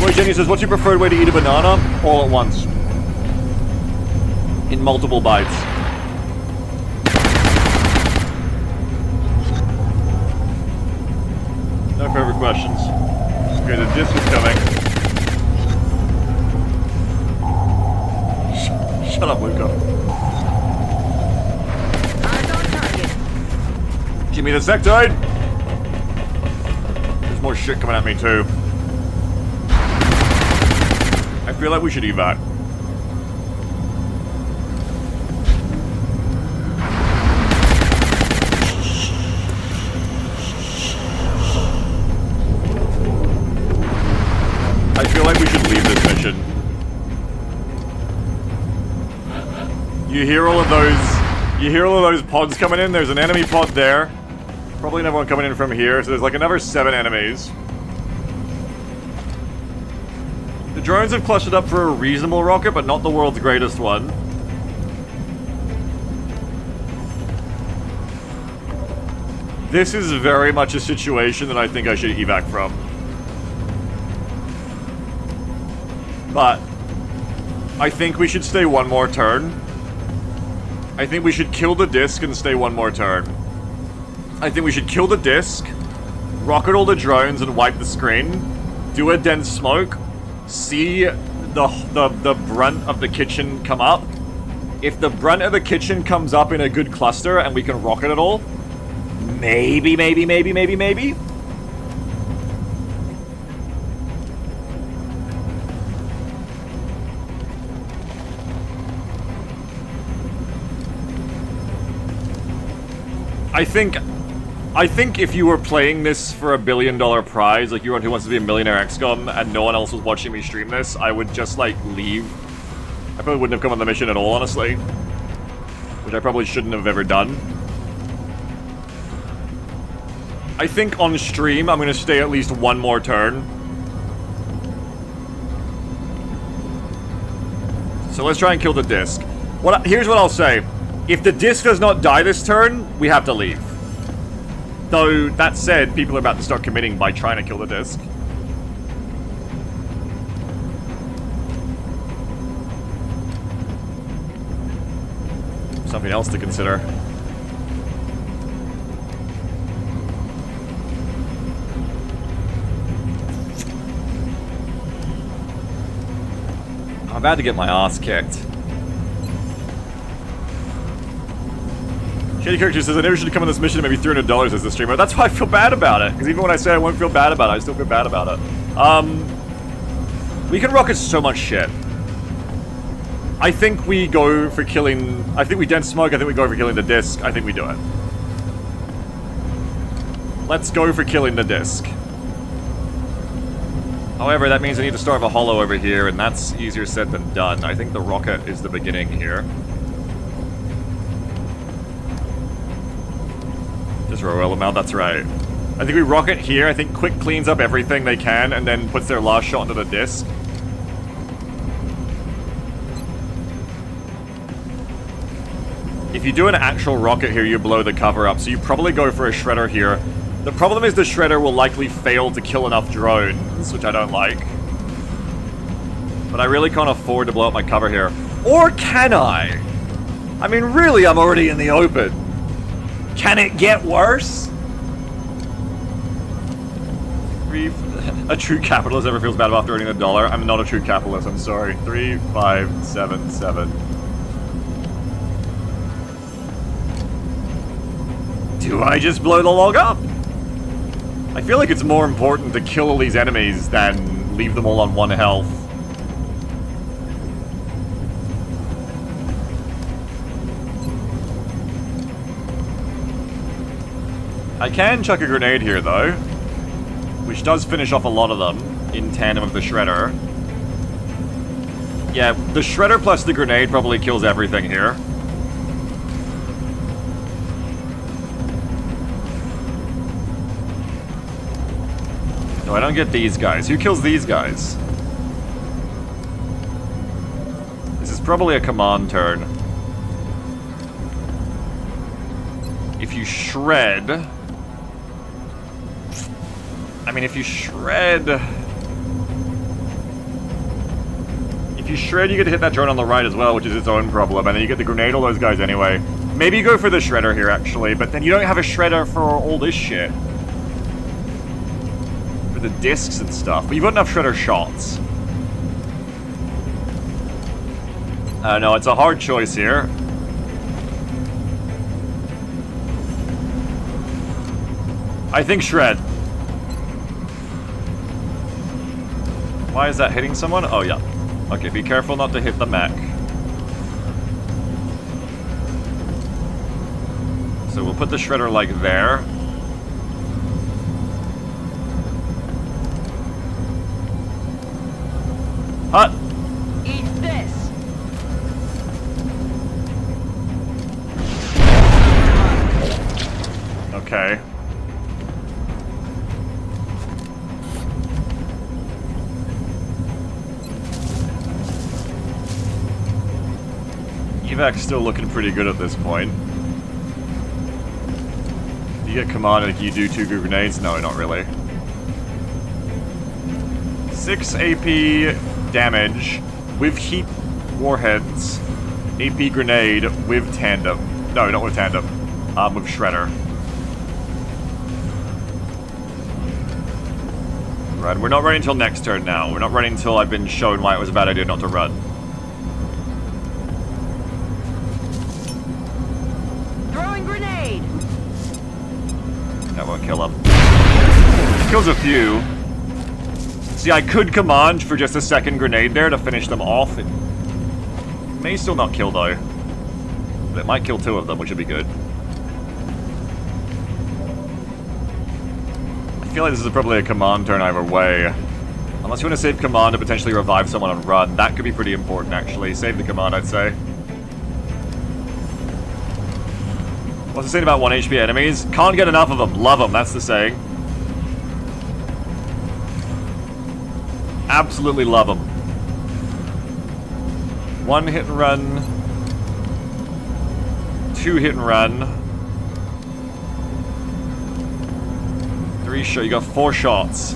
S1: Boy Jenny says, what's your preferred way to eat a banana? All at once. In multiple bites. No further questions. Okay, the disc is coming. Shut up, Luca.
S7: Eyes on target.
S1: Give me the sectoid! There's more shit coming at me too. I feel like we should evac. I feel like we should leave this mission. You hear all of those pods coming in? There's an enemy pod there. Probably another one coming in from here, so there's like another 7 enemies. The drones have clustered up for a reasonable rocket, but not the world's greatest one. This is very much a situation that I think I should evac from. But I think we should stay one more turn. I think we should kill the disc and stay one more turn. I think we should kill the disc, rocket all the drones and wipe the screen, do a dense smoke, see the brunt of the kitchen come up. If the brunt of the kitchen comes up in a good cluster and we can rocket it all, maybe. I think if you were playing this for $1 billion prize, like you were on Who Wants to Be a Millionaire XCOM, and no one else was watching me stream this, I would just, like, leave. I probably wouldn't have come on the mission at all, honestly. Which I probably shouldn't have ever done. I think on stream, I'm gonna stay at least one more turn. So let's try and kill the disc. Here's what I'll say. If the disc does not die this turn, we have to leave. Though, that said, people are about to start committing by trying to kill the disc. Something else to consider. I'm about to get my ass kicked. Shady Character says, I never should have come on this mission at maybe $300 as the streamer. That's why I feel bad about it. Because even when I say I won't feel bad about it, I still feel bad about it. We can rocket so much shit. I think we go for killing... I think we dense smoke. I think we go for killing the disc. I think we do it. Let's go for killing the disc. However, that means I need to starve a hollow over here, and that's easier said than done. I think the rocket is the beginning here. Just roll them out, that's right. I think we rocket here. I think Quick cleans up everything they can, and then puts their last shot into the disc. If you do an actual rocket here, you blow the cover up, so you probably go for a shredder here. The problem is the shredder will likely fail to kill enough drones, which I don't like. But I really can't afford to blow up my cover here. Or can I? I mean, really, I'm already in the open. Can it get worse? A true capitalist ever feels bad about earning $1. I'm not a true capitalist, I'm sorry. 3, 5, 7, 7. Do I just blow the log up? I feel like it's more important to kill all these enemies than leave them all on 1 health. I can chuck a grenade here, though, which does finish off a lot of them in tandem with the shredder. Yeah, the shredder plus the grenade probably kills everything here. No, I don't get these guys. Who kills these guys? This is probably a command turn. If you shred... I mean, if you shred, you get to hit that drone on the right as well, which is its own problem, and then you get the grenade all those guys anyway. Maybe you go for the shredder here, actually, but then you don't have a shredder for all this shit. For the discs and stuff, but you've got enough shredder shots. No, it's a hard choice here. I think shred. Why is that hitting someone? Oh, yeah. Okay, be careful not to hit the mech. So we'll put the shredder like there. Hut!
S7: Eat this!
S1: Okay. Evac's still looking pretty good at this point. You get commanded, you do 2 grenades? No, not really. 6 AP damage with heat warheads. AP grenade with tandem. No, not with tandem. With shredder. Right, we're not running until next turn now. We're not running until I've been shown why it was a bad idea not to run. That won't kill him. Kills a few. See, I could command for just a second grenade there to finish them off. It may still not kill, though. But it might kill 2 of them, which would be good. I feel like this is probably a command turn either way. Unless you want to save command to potentially revive someone and run. That could be pretty important, actually. Save the command, I'd say. What's it saying about 1 HP enemies? Can't get enough of them. Love them, that's the saying. Absolutely love them. 1 hit and run. 2 hit and run. 3 shot. You got 4 shots.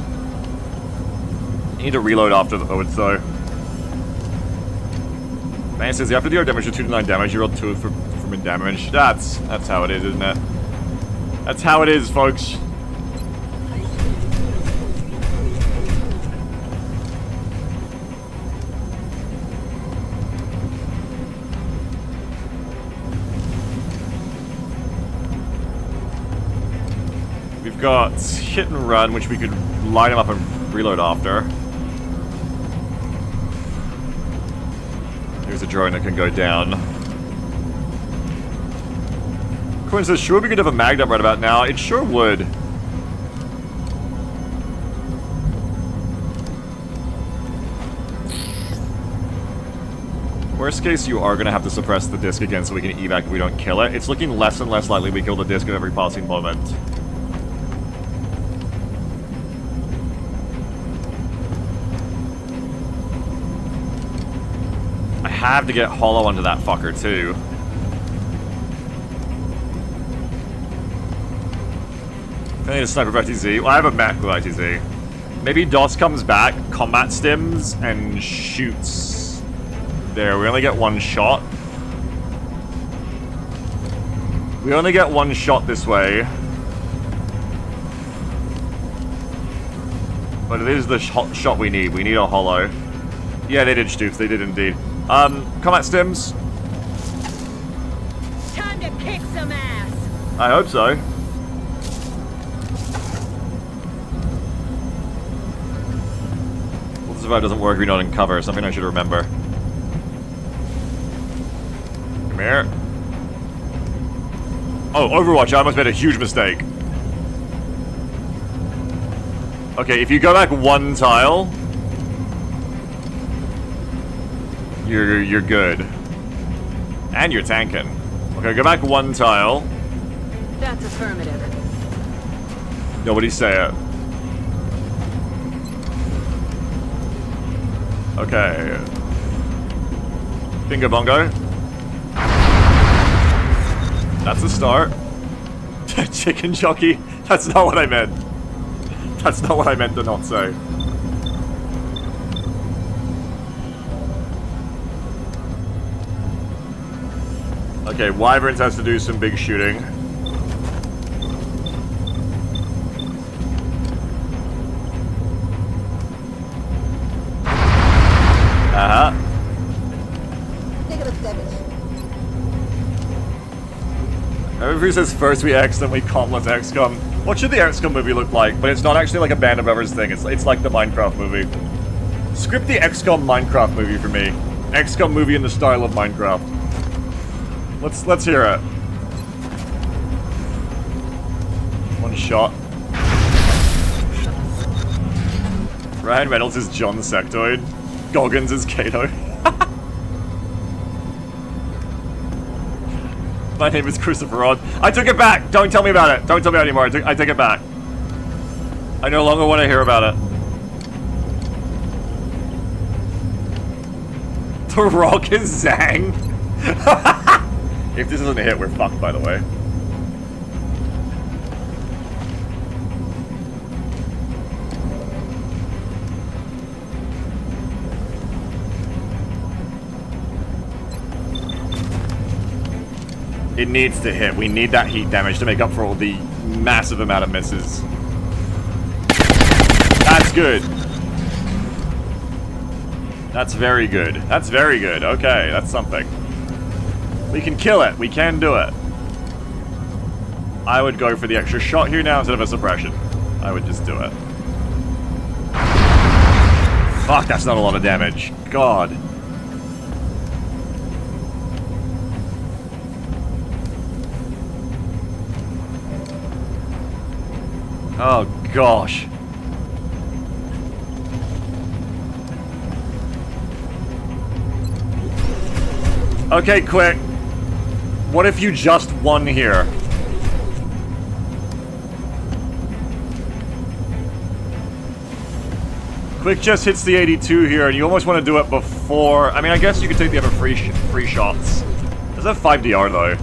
S1: You need to reload afterwards, though. Man says after the air damage, you 2 to 9 damage. You rolled 2 from in damage. That's how it is, isn't it? That's how it is, folks. We've got hit and run, which we could line them up and reload after. Here's a drone that can go down. Quinn says, sure would be good to have a mag up right about now. It sure would. Worst case, you are going to have to suppress the disc again so we can evac if we don't kill it. It's looking less and less likely we kill the disc at every passing moment. I have to get hollow onto that fucker, too. I need a sniper with ITZ. Well, I have a mech with ITZ. Maybe DOS comes back, combat stims, and shoots. There, we only get 1 shot. We only get 1 shot this way. But it is the shot we need. We need a holo. Yeah, they did, Stoops. They did indeed. Combat stims.
S7: Time to kick some ass.
S1: I hope so. Well, this survive doesn't work if you're not in cover. Something I should remember. Come here. Oh, Overwatch. I almost made a huge mistake. Okay, if you go back one tile, you're good. And you're tanking. Okay, go back one tile.
S7: That's affirmative.
S1: Nobody say it. Okay. Bingo bongo. That's a start. Chicken jockey. That's not what I meant. That's not what I meant to not say. Okay, Wyverns has to do some big shooting.
S10: Negative damage.
S1: Everybody says first we X, then we complet XCOM. What should the XCOM movie look like? But it's not actually like a Band of Brothers thing. It's like the Minecraft movie. Script the XCOM Minecraft movie for me. XCOM movie in the style of Minecraft. Let's hear it. One shot. Ryan Reynolds is John Sectoid. Goggins is Kato. My name is Christopher Rod. I took it back! Don't tell me about it! Don't tell me anymore. I take it back. I no longer want to hear about it. The Rock is Zang. If this isn't a hit, we're fucked, by the way. It needs to hit. We need that heat damage to make up for all the massive amount of misses. That's good. That's very good. That's very good. Okay, that's something. We can kill it. We can do it. I would go for the extra shot here now instead of a suppression. I would just do it. Fuck, that's not a lot of damage. God. Oh, gosh. Okay, quick. What if you just won here? Quick just hits the 82 here, and you almost want to do it before... I mean, I guess you could take the other free shots. Does that have 5 DR, though?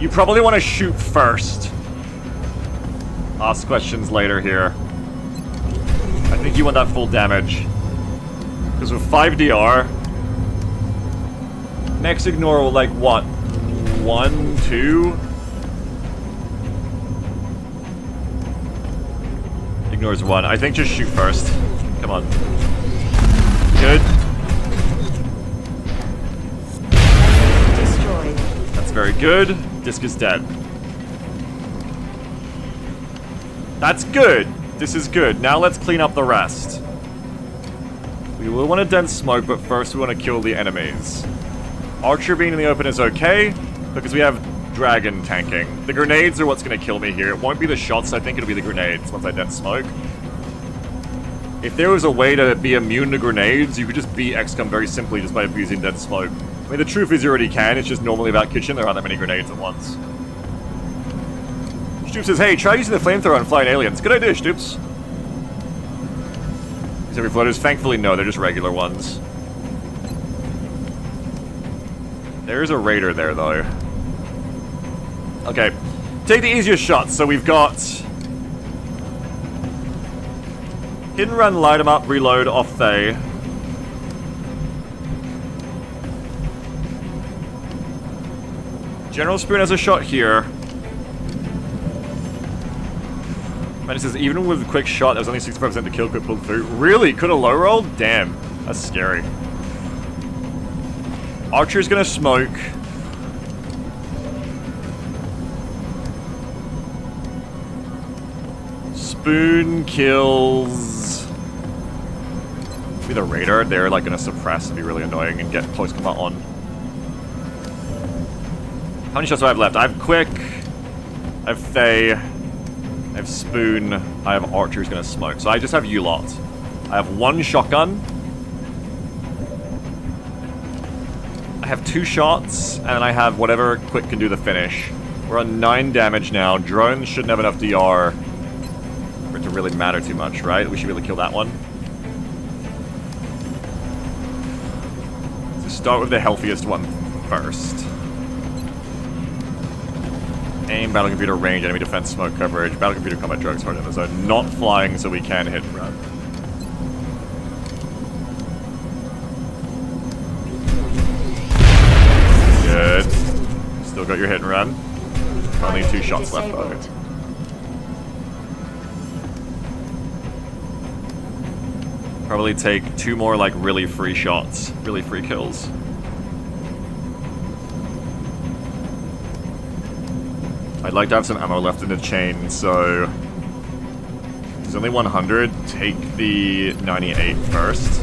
S1: You probably want to shoot first. Ask questions later here. I think you want that full damage. Because with 5 DR... Next ignore will, like, what? 1, 2? Ignores 1. I think just shoot first. Come on. Good.
S9: Destroyed.
S1: That's very good. Disc is dead. That's good. This is good. Now let's clean up the rest. We will want to dense smoke, but first we want to kill the enemies. Archer being in the open is okay, because we have dragon tanking. The grenades are what's going to kill me here. It won't be the shots, I think it'll be the grenades once I dense smoke. If there was a way to be immune to grenades, you could just beat XCOM very simply just by abusing dense smoke. I mean, the truth is you already can, it's just normally about kitchen, there aren't that many grenades at once. Stoops says, hey, try using the flamethrower on flying aliens. Good idea, Stoops. These heavy floaters? Thankfully, no, they're just regular ones. There's a raider there, though. Okay. Take the easiest shots. So we've got... Hit and run, light 'em up, reload, off they. General Spoon has a shot here. Man, it says, even with a quick shot, there was only 65% to kill quick pulled through. Really? Could have low rolled? Damn. That's scary. Archer's gonna smoke. Spoon kills... Be the Raider. They're like gonna suppress and be really annoying and get close combat on. How many shots do I have left? I have Quick. I have Faye. I have Spoon. I have Archer's gonna smoke. So I just have you lot. I have 1 shotgun. I have 2 shots, and then I have whatever Quick can do the finish. We're on 9 damage now. Drones shouldn't have enough DR for it to really matter too much, right? We should be able to kill that one. So start with the healthiest one first. Aim, battle computer, range, enemy defense, smoke coverage, battle computer, combat drugs, hard in the zone. Not flying, so we can hit and run. Good. Still got your hit and run. Only 2 shots left though. Probably take 2 more like really free shots, really free kills. I'd like to have some ammo left in the chain, so... There's only 100. Take the 98 first.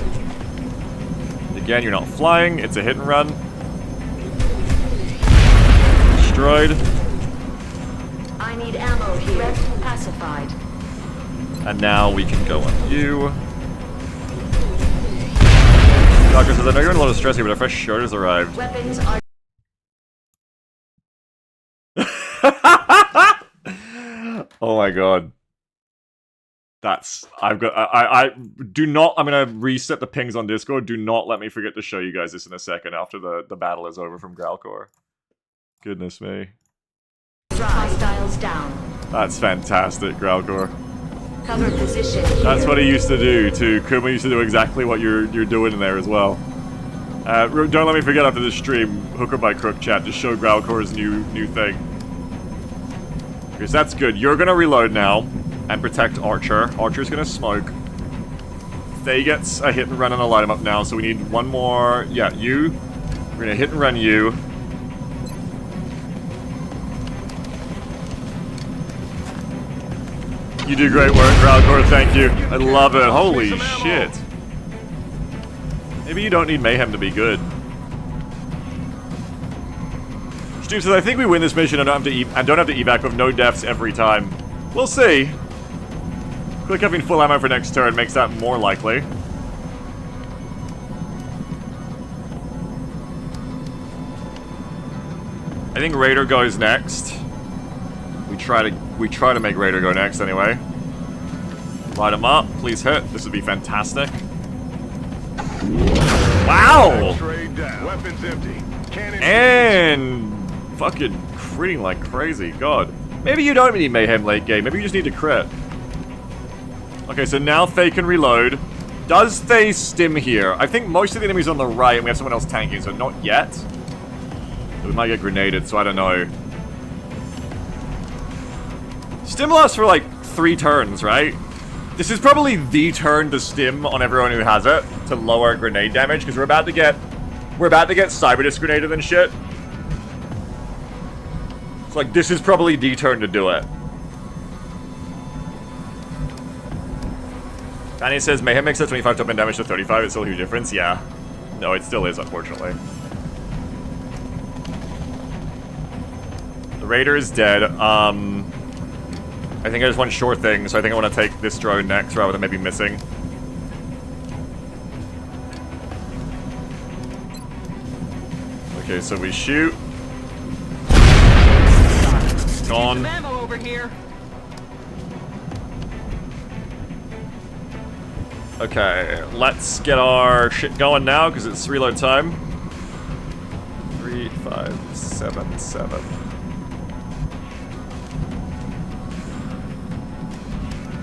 S1: Again, you're not flying. It's a hit and run. Destroyed.
S9: I need ammo here. Threat pacified.
S1: And now we can go on you. Doctor says, I know you're in a lot of stress here, but a fresh shirt has arrived.
S9: Weapons are...
S1: Oh my god. That's... I've got... I do not... I'm gonna reset the pings on Discord. Do not let me forget to show you guys this in a second after the battle is over from Growlcore. Goodness me.
S9: Hostiles down.
S1: That's fantastic, Growlcore.
S9: Cover position here.
S1: That's what he used to do, too. Kuma used to do exactly what you're doing in there as well. Don't let me forget after this stream, Hooker by Crook chat, to show Growlcore's new thing. Because that's good. You're gonna reload now and protect Archer. Archer's gonna smoke. Faye gets a hit and run and a light him up now, so we need 1 more. Yeah, you. We're gonna hit and run you. You do great work, Growlcore, thank you. I love it. Holy shit. Maybe you don't need Mayhem to be good. Stu says, I think we win this mission and don't have to evac with no deaths every time. We'll see. Quick having full ammo for next turn makes that more likely. I think Raider goes next. We try to make Raider go next anyway. Light him up, please hit. This would be fantastic. Wow!
S4: Weapons empty.
S1: And fucking critting like crazy. God. Maybe you don't need Mayhem late game. Maybe you just need to crit. Okay, so now Faye can reload. Does Faye stim here? I think most of the enemies on the right, and we have someone else tanking, so not yet. So we might get grenaded, so I don't know. Stim lasts for like 3 turns, right? This is probably the turn to stim on everyone who has it to lower grenade damage, because we're about to get cyber disc grenaded and shit. It's like this is probably the turn to do it. Danny says Mayhem makes that 25 top end damage to 35. It's still a huge difference. Yeah, no, it still is, unfortunately. The Raider is dead. I think I just want sure thing, so I think I want to take this drone next rather than maybe missing. Okay, so we shoot. Gone.
S7: Ammo over here.
S1: Okay, let's get our shit going now because it's reload time. 3, 5, 7, 7.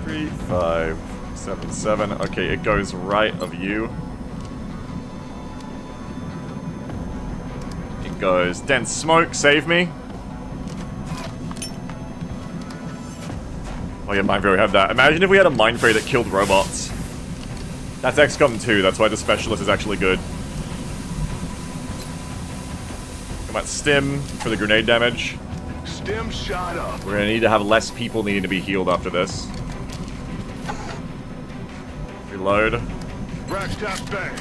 S1: 3, 5, 7, 7. Okay, it goes right of you. It goes dense smoke. Save me. Oh, yeah, Mindfray, we have that. Imagine if we had a Mindfray that killed robots. That's XCOM 2, that's why the Specialist is actually good. Come on, Stim for the grenade damage.
S4: Stim shot up.
S1: We're gonna need to have less people needing to be healed after this. Reload.
S4: Rack tap bang.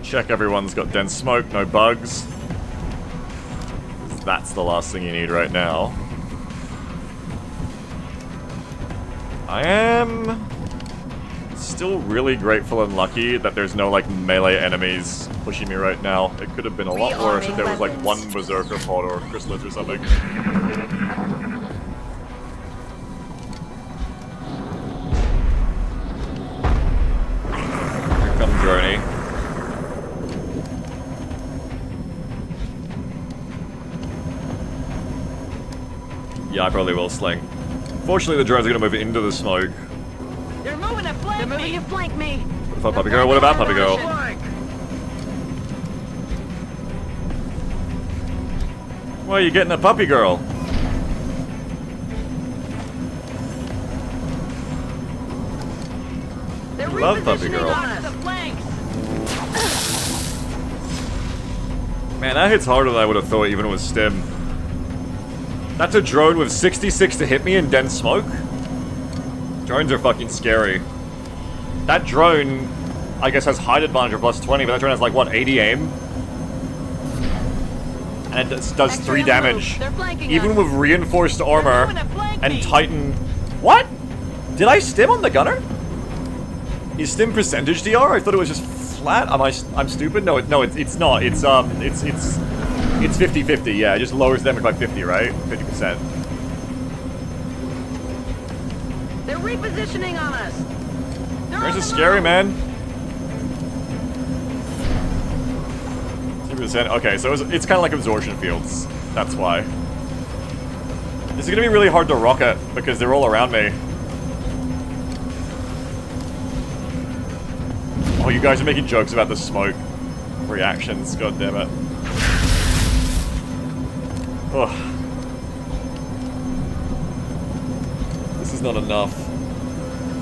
S1: Check everyone's got dense smoke, no bugs. That's the last thing you need right now. I am still really grateful and lucky that there's no, like, melee enemies pushing me right now. It could have been a lot worse if there was, like, one Berserker pod or Chrysalis or something. Here comes Droney. Yeah, I probably will sling. Fortunately, the drones are gonna move into the smoke.
S7: They're moving to flank me. They're moving to flank me.
S1: What about Puppy Girl? What about Puppy Girl? Why are you getting a Puppy Girl?
S7: They're
S1: Love Puppy Girl.
S7: on the flanks.
S1: Man, that hits harder than I would have thought, even with Stim. That's a drone with 66 to hit me in dense smoke? Drones are fucking scary. That drone, I guess, has height advantage of plus 20, but that drone has, like, what, 80 aim? And it does 3 damage. Even with reinforced armor and Titan... What? Did I stim on the gunner? Is stim percentage DR? I thought it was just flat. I'm stupid? No, it's not. It's 50-50, yeah. It just lowers damage by 50, right? 50%.
S7: They're repositioning on us.
S1: This is scary, man. 2%. Okay, so it's kind of like absorption fields. That's why. This is gonna be really hard to rocket because they're all around me. Oh, you guys are making jokes about the smoke reactions. God damn it. Ugh. This is not enough.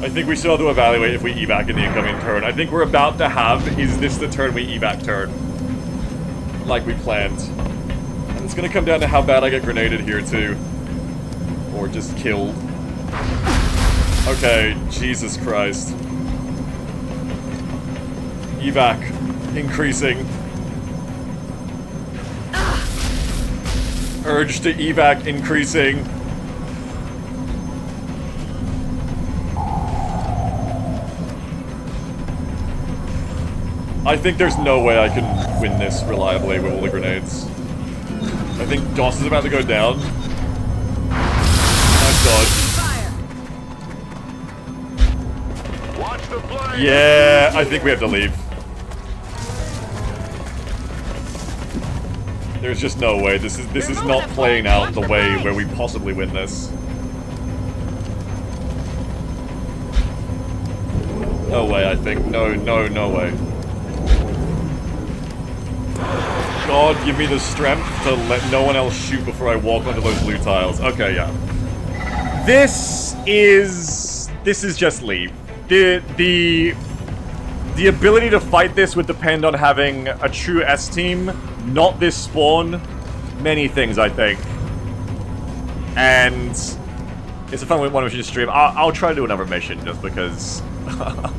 S1: I think we still have to evaluate if we evac in the incoming turn. I think we're about to have, is this the turn we evac turn? Like we planned. And it's gonna come down to how bad I get grenaded here too. Or just killed. Okay, Jesus Christ. Evac increasing. Urge to evac increasing. I think there's no way I can win this reliably with all the grenades. I think DOS is about to go down. Nice dodge. Yeah, I think we have to leave. There's just no way. This is not playing out the way where we possibly win this. No way, I think. No way. God, give me the strength to let no one else shoot before I walk onto those blue tiles. Okay, yeah. This is just leave. The ability to fight this would depend on having a true S team, not this spawn, many things, I think. And it's a fun one we should just stream. I'll try to do another mission just because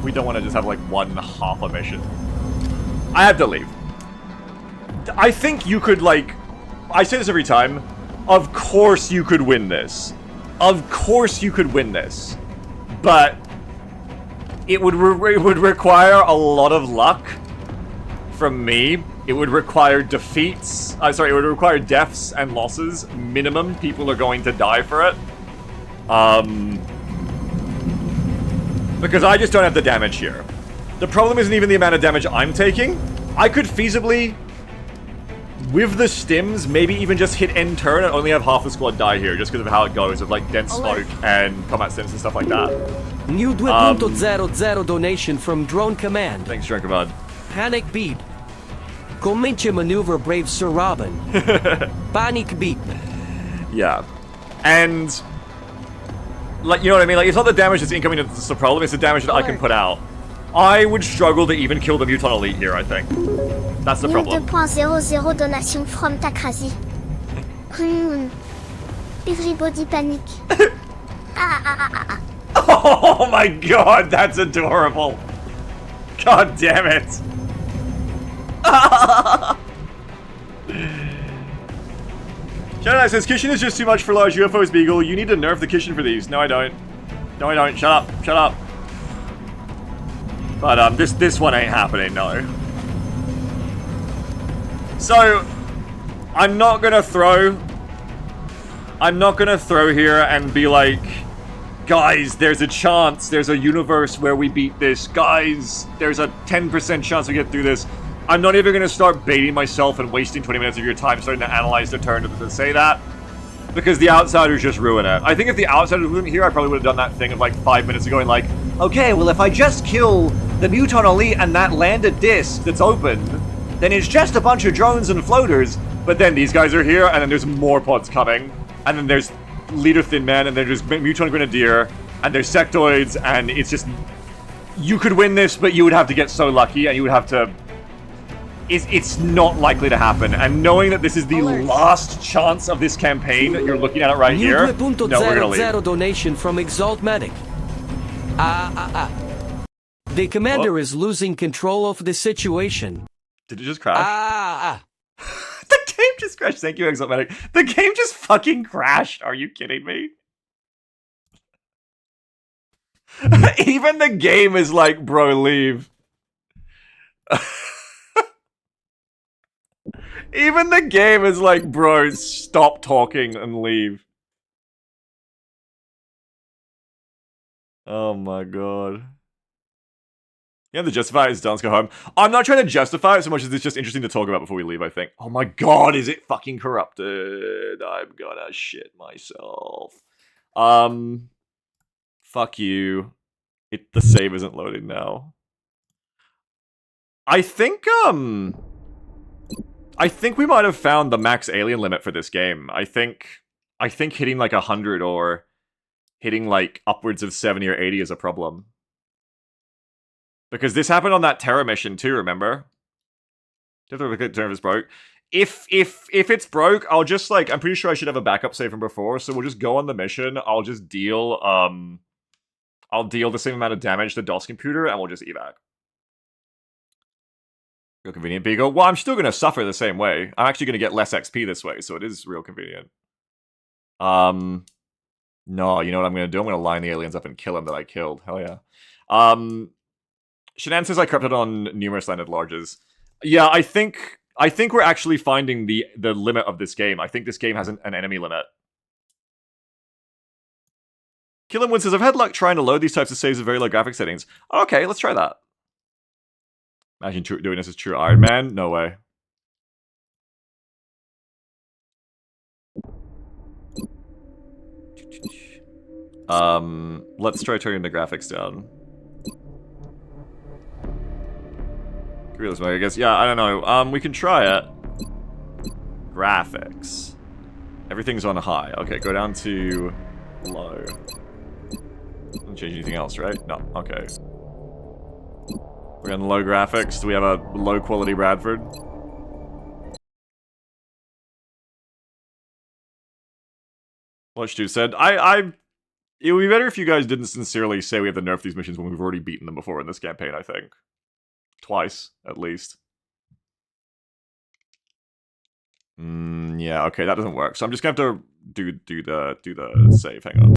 S1: we don't want to just have like one half a mission. I have to leave. I think you could, like, I say this every time, of course you could win this. Of course you could win this. But it would require a lot of luck from me. It would require defeats. It would require deaths and losses. Minimum, people are going to die for it. Because I just don't have the damage here. The problem isn't even the amount of damage I'm taking. I could feasibly, with the stims, maybe even just hit end turn and only have half the squad die here, just because of how it goes with, like, dense smoke and combat stims and stuff like that.
S3: New 2.00 donation from Drone Command.
S1: Thanks, Drinkovod.
S3: Panic beep. Comincia maneuver brave Sir Robin. Panic beep.
S1: Yeah. And Like, you know what I mean? Like, it's not the damage that's incoming that's the problem, it's the damage that I can put out. I would struggle to even kill the Mutant Elite here, I think. That's the
S2: New
S1: problem.
S2: 2.00 donation from Takrasi. Everybody panic.
S1: Oh my god, that's adorable. God damn it. Shadow says, Kishin is just too much for large UFOs, Beagle. You need to nerf the Kishin for these. No, I don't. No, I don't. Shut up. Shut up. But, this one ain't happening, no. So, I'm not gonna throw here and be like, guys, there's a chance, there's a universe where we beat this. Guys, there's a 10% chance we get through this. I'm not even going to start baiting myself and wasting 20 minutes of your time starting to analyze the turn to say that. Because the Outsiders just ruin it. I think if the Outsiders weren't here, I probably would have done that thing of like 5 minutes ago and like, okay, well if I just kill the Muton Elite and that landed disc that's open, then it's just a bunch of drones and floaters. But then these guys are here, and then there's more pods coming. And then there's Leader Thin Man, and then there's Muton Grenadier, and there's Sectoids, and it's just... You could win this, but you would have to get so lucky, and you would have to... It's not likely to happen, and knowing that this is the last chance of this campaign, you're looking at it right here, no, we're gonna leave.
S3: Donation from Exalt Medic. The commander is losing control of the situation.
S1: Did it just crash? The game just crashed. Thank you, Exalt Medic. The game just fucking crashed. Are you kidding me? Even the game is like, bro, leave. Even the game is like, bro, stop talking and leave. Oh my god. You have to justify it as Dan's go home. I'm not trying to justify it so much as it's just interesting to talk about before we leave, I think. Oh my god, is it fucking corrupted? I'm gonna shit myself. Fuck you. The save isn't loading now. I think we might have found the max alien limit for this game. I think hitting like 100 or hitting like upwards of 70 or 80 is a problem. Because this happened on that Terra mission too, remember? If it's broke. If it's broke, I'll just like, I'm pretty sure I should have a backup save from before, so we'll just go on the mission, I'll just deal, I'll deal the same amount of damage to DOS computer, and we'll just evac. Real convenient, Beagle. Well, I'm still gonna suffer the same way. I'm actually gonna get less XP this way, so it is real convenient. No, you know what I'm gonna do? I'm gonna line the aliens up and kill them that I killed. Hell yeah. Shanann says I corrupted on numerous landed larges. Yeah, I think we're actually finding the limit of this game. I think this game has an enemy limit. Killenwood says, I've had luck trying to load these types of saves with very low graphic settings. Okay, let's try that. Imagine doing this as true Iron Man? No way. Let's try turning the graphics down. Realism, I guess. Yeah, I don't know. We can try it. Graphics. Everything's on high. Okay, go down to low. Doesn't change anything else, right? No. Okay. We're on low graphics. Do we have a low quality Bradford? What Stu said. It would be better if you guys didn't sincerely say we have to nerf these missions when we've already beaten them before in this campaign, I think. Twice, at least. Yeah, okay, that doesn't work. So I'm just gonna have to do the save. Hang on.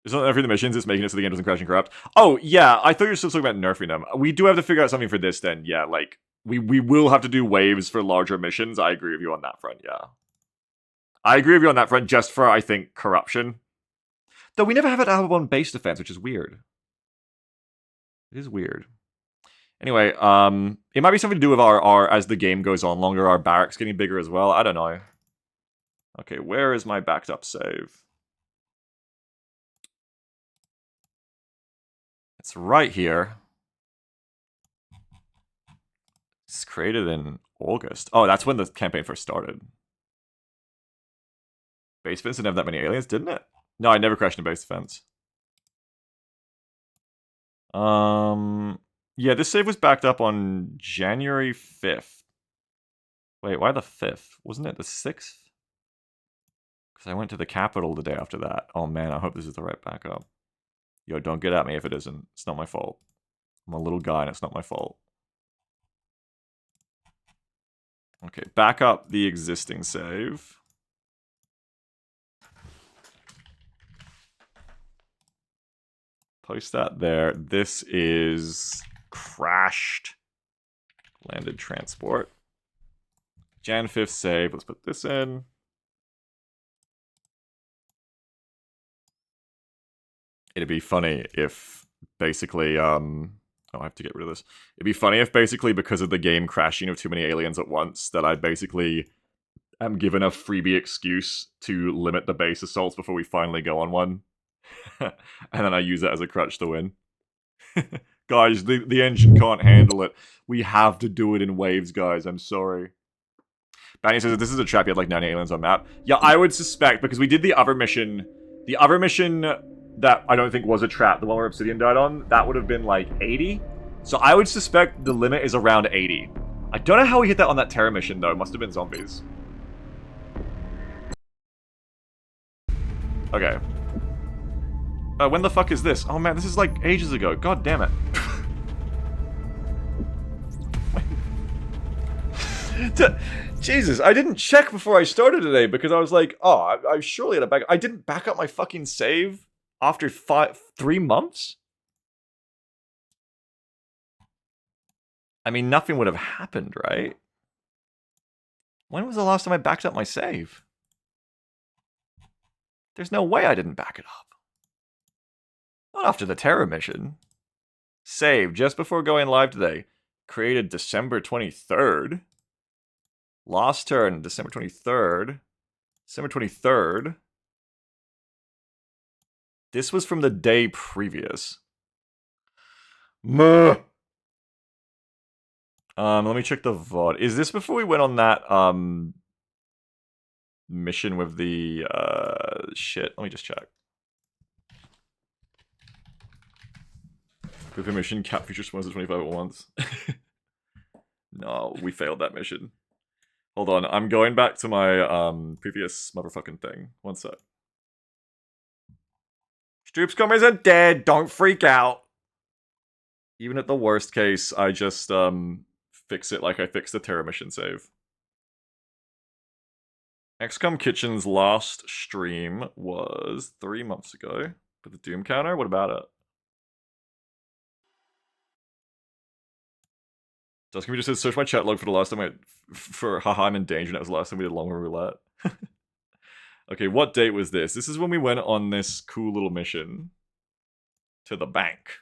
S1: It's not nerfing the missions, it's making it so the game doesn't crash and corrupt. Oh, yeah, I thought you were still talking about nerfing them. We do have to figure out something for this then, yeah, like, we will have to do waves for larger missions. I agree with you on that front, yeah. I agree with you on that front, just for, I think, corruption. Though we never have it out on base defense, which is weird. It is weird. Anyway, it might be something to do with our as the game goes on longer, our barracks getting bigger as well. I don't know. Okay, where is my backed up save? It's right here. It's created in August. Oh, that's when the campaign first started. Base defense didn't have that many aliens, didn't it? No, I never crashed in base defense. Yeah, this save was backed up on January 5th. Wait, why the 5th? Wasn't it the 6th? Because I went to the capital the day after that. Oh man, I hope this is the right backup. Yo, don't get at me if it isn't. It's not my fault. I'm a little guy and it's not my fault. Okay, back up the existing save. Post that there. This is crashed. Landed transport. Jan 5th save. Let's put this in. It'd be funny if basically, oh, I have to get rid of this. It'd be funny if basically because of the game crashing of too many aliens at once, that I basically am given a freebie excuse to limit the base assaults before we finally go on one. And then I use it as a crutch to win. Guys, the engine can't handle it. We have to do it in waves, guys. I'm sorry. Banny says, this is a trap, you had like 9 aliens on map. Yeah, I would suspect, because we did the other mission. The other mission that I don't think was a trap, the one where Obsidian died on, that would have been like 80. So I would suspect the limit is around 80. I don't know how we hit that on that Terra mission, though. It must have been zombies. Okay. When the fuck is this? Oh man, this is like ages ago. God damn it. Jesus, I didn't check before I started today because I was like, oh, I surely had a back. I didn't back up my fucking save after 3 months? I mean, nothing would have happened, right? When was the last time I backed up my save? There's no way I didn't back it up. Not after the Terror mission. Save just before going live today. Created December 23rd. Last turn, December 23rd. December 23rd. This was from the day previous. Let me check the VOD. Is this before we went on that, mission with the, shit? Let me just check. With the mission, cap feature spawns 25 at once. No, we failed that mission. Hold on, I'm going back to my, previous motherfucking thing. One sec. Stroopscom isn't dead, don't freak out! Even at the worst case, I just, fix it like I fixed the Terra mission save. XCOM Kitchen's last stream was 3 months ago. But the Doom counter? What about it? Dusky just said, search my chat log for the last time for haha, I'm in danger, and that was the last time we did longer roulette. Okay, what date was this? This is when we went on this cool little mission to the bank.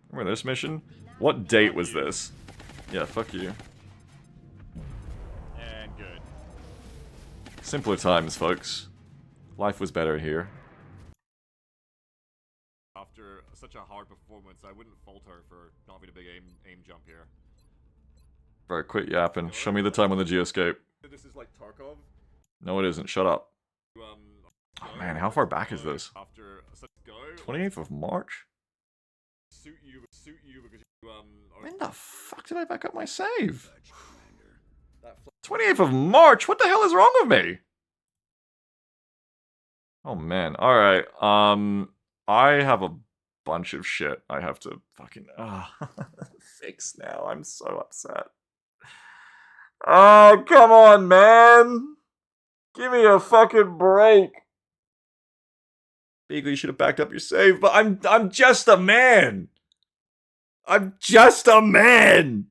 S1: Remember this mission? What date was this? Yeah, fuck you.
S4: And good.
S1: Simpler times, folks. Life was better here.
S4: After such a hard performance, I wouldn't fault her for not having a big aim jump here.
S1: Bro, quit yapping. Show me the time on the geoscape.
S4: This is like Tarkov.
S1: No, it isn't. Shut up. Oh man, how far back is this? 28th of March?
S4: Suit you because you,
S1: When the fuck did I back up my save? 28th of March? What the hell is wrong with me? Oh man, alright. I have a bunch of shit I have to fucking fix now. I'm so upset. Oh, come on, man! Give me a fucking break! Beagle, you should have backed up your save, but I'm just a man! I'm just a man!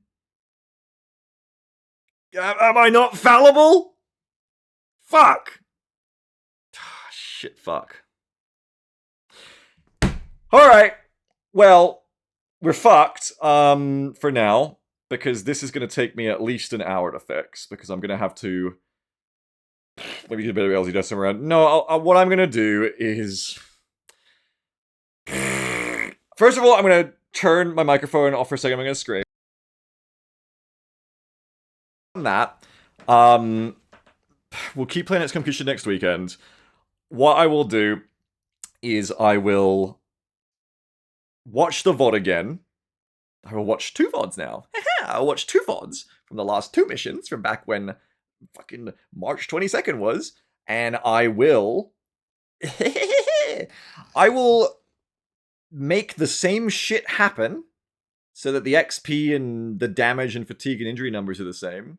S1: Am I not fallible? Fuck! Shit, fuck. Alright, well, we're fucked, for now, because this is going to take me at least an hour to fix, because I'm going to have to maybe do a bit of LZ dust around. No, what I'm going to do is... First of all, I'm going to turn my microphone off for a second. I'm going to scrape. That, we'll keep playing XCOM Kitchen next weekend. What I will do is I will watch the VOD again. I will watch 2 VODs now. I'll watch 2 VODs from the last 2 missions from back when fucking March 22nd was. And I will... I will make the same shit happen so that the XP and the damage and fatigue and injury numbers are the same.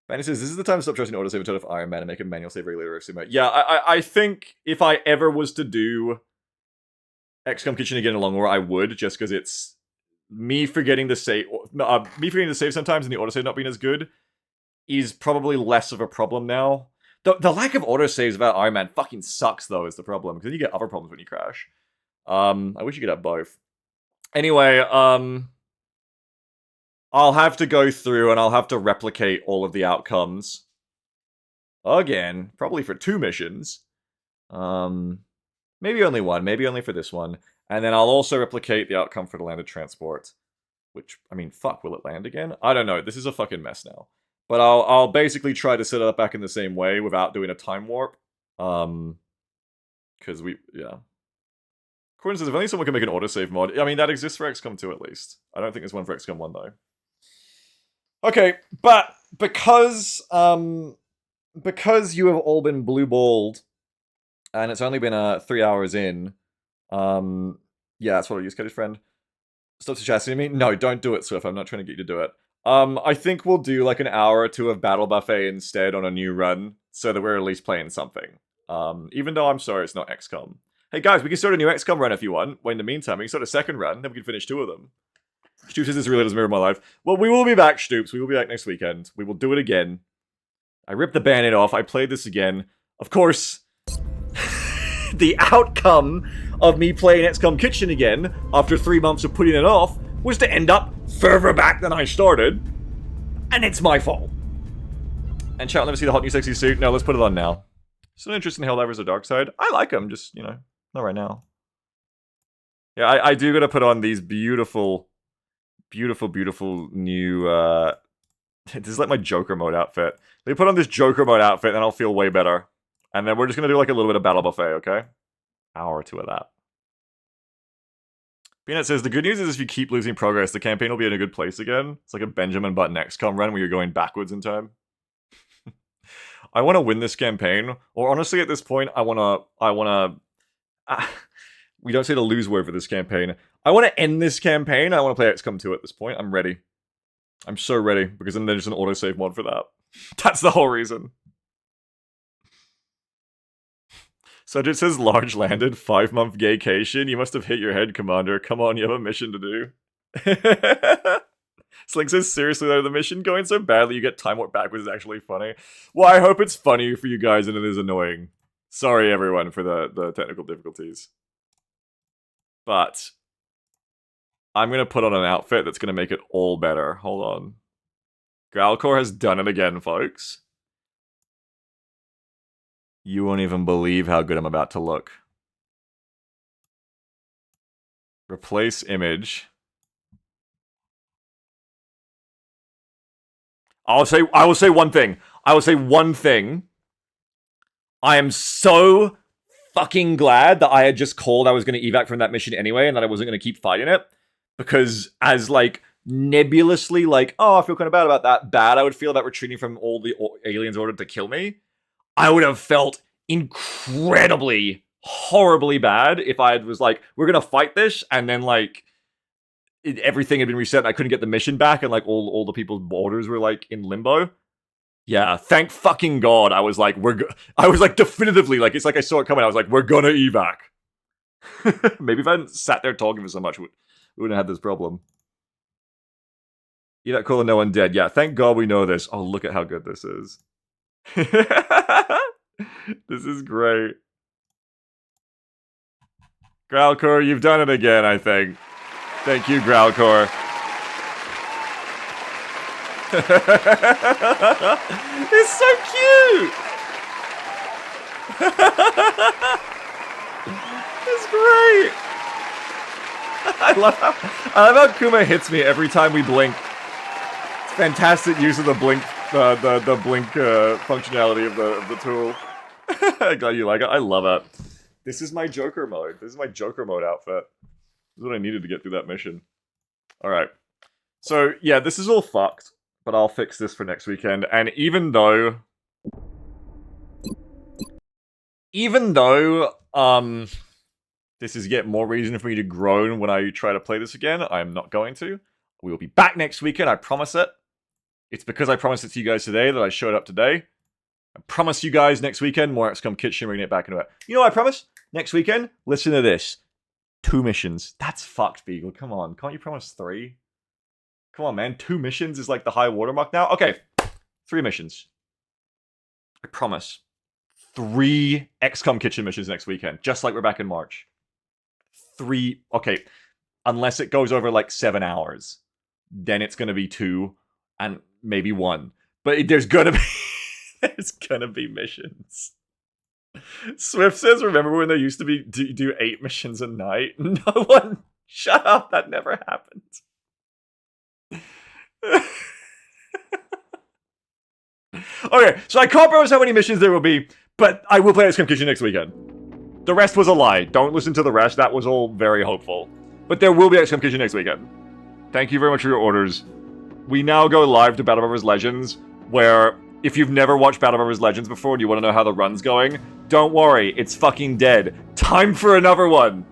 S1: Banny says, this is the time to stop trusting autosave and turn off Iron Man and make a manual save regulator of Sumo. Yeah, I think if I ever was to do XCOM Kitchen again in a long war, I would, just because it's me forgetting to save sometimes and the autosave not being as good is probably less of a problem now. The lack of autosaves about Iron Man fucking sucks, though, is the problem, because then you get other problems when you crash. I wish you could have both. Anyway, I'll have to go through and I'll have to replicate all of the outcomes. Again, probably for 2 missions. Maybe only 1, maybe only for this one. And then I'll also replicate the outcome for the landed transport. Which, I mean, fuck, will it land again? I don't know, this is a fucking mess now. But I'll basically try to set it up back in the same way without doing a time warp. Because yeah. Corin says, if only someone can make an autosave mod. I mean, that exists for XCOM 2 at least. I don't think there's one for XCOM 1 though. Okay, but because you have all been blue-balled, and it's only been 3 hours in, yeah, that's what I'll use, Cody's friend. Stop suggesting me? No, don't do it, Swift. I'm not trying to get you to do it. I think we'll do like an hour or 2 of Battle Buffet instead on a new run, so that we're at least playing something. Even though I'm sorry it's not XCOM. Hey guys, we can start a new XCOM run if you want. Well, in the meantime, we can start a second run, then we can finish 2 of them. Stoops says this really does mirror my life. Well, we will be back, Stoops. We will be back next weekend. We will do it again. I ripped the Band-Aid off. I played this again. Of course, the outcome of me playing XCOM Kitchen again, after 3 months of putting it off, was to end up further back than I started. And it's my fault. And chat, let me see the hot new sexy suit. No, let's put it on now. Still interested in Helldivers or Darkside. I like them, just, you know, not right now. Yeah, I do gotta put on these beautiful new, this is like my Joker mode outfit. Let me put on this Joker mode outfit, and I'll feel way better. And then we're just gonna do like a little bit of Battle Buffet, okay? Hour or 2 of that. Peanut says, the good news is if you keep losing progress, the campaign will be in a good place again. It's like a Benjamin Button XCOM run where you're going backwards in time. I want to win this campaign, or honestly at this point, I want to, we don't say the lose word for this campaign. I want to end this campaign, I want to play XCOM 2 at this point. I'm ready. I'm so ready, because then there's an autosave mod for that. That's the whole reason. So it says large landed, 5-month gaycation. You must have hit your head, Commander. Come on, you have a mission to do. Slink says, seriously though, the mission going so badly you get time warp backwards is actually funny. Well, I hope it's funny for you guys and it is annoying. Sorry everyone for the technical difficulties. But I'm going to put on an outfit that's going to make it all better. Hold on. Growlcore has done it again, folks. You won't even believe how good I'm about to look. Replace image. I will say one thing. I will say one thing. I am so fucking glad that I had just called I was going to evac from that mission anyway, and that I wasn't going to keep fighting it. Because as, like, nebulously, like, oh, I feel kind of bad about that, bad I would feel about retreating from all the aliens ordered to kill me, I would have felt incredibly, horribly bad if I was like, we're going to fight this, and then, like, everything had been reset and I couldn't get the mission back, and, like, all the people's orders were, like, in limbo. Yeah, thank fucking God. I was like, definitively, like, it's like I saw it coming. I was like, we're gonna evac. Maybe if I hadn't sat there talking for so much, we wouldn't have had this problem. Evac cool and no one dead. Yeah, thank God we know this. Oh, look at how good this is. This is great. Growlcore, you've done it again, I think. Thank you, Growlcore. It's so cute! It's great! I love how Kuma hits me every time we blink. It's fantastic use of the blink the blink functionality of the tool. Glad you like it. I love it. This is my Joker mode. This is my Joker mode outfit. This is what I needed to get through that mission. Alright. So, yeah, this is all fucked. But I'll fix this for next weekend. And even though... this is yet more reason for me to groan when I try to play this again, I'm not going to. We will be back next weekend, I promise it. It's because I promised it to you guys today that I showed up today. I promise you guys next weekend, more XCOM Kitchen, bringing it back into it. You know what I promise? Next weekend, listen to this. 2 missions. That's fucked, Beagle. Come on. Can't you promise 3? Come on, man. 2 missions is like the high watermark now? Okay. 3 missions. I promise. 3 XCOM Kitchen missions next weekend. Just like we're back in March. 3. Okay. Unless it goes over like 7 hours. Then it's going to be 2. And maybe 1. But there's going to be... there's going to be missions. Swift says, remember when there used to be do 8 missions a night? No one... Shut up. That never happened. Okay, so I can't promise how many missions there will be, but I will play XCOM Kitchen next weekend. The rest was a lie. Don't listen to the rest. That was all very hopeful. But there will be XCOM Kitchen next weekend. Thank you very much for your orders. We now go live to Battle Brothers Legends, where if you've never watched Battle Brothers Legends before and you want to know how the run's going, don't worry, it's fucking dead. Time for another one.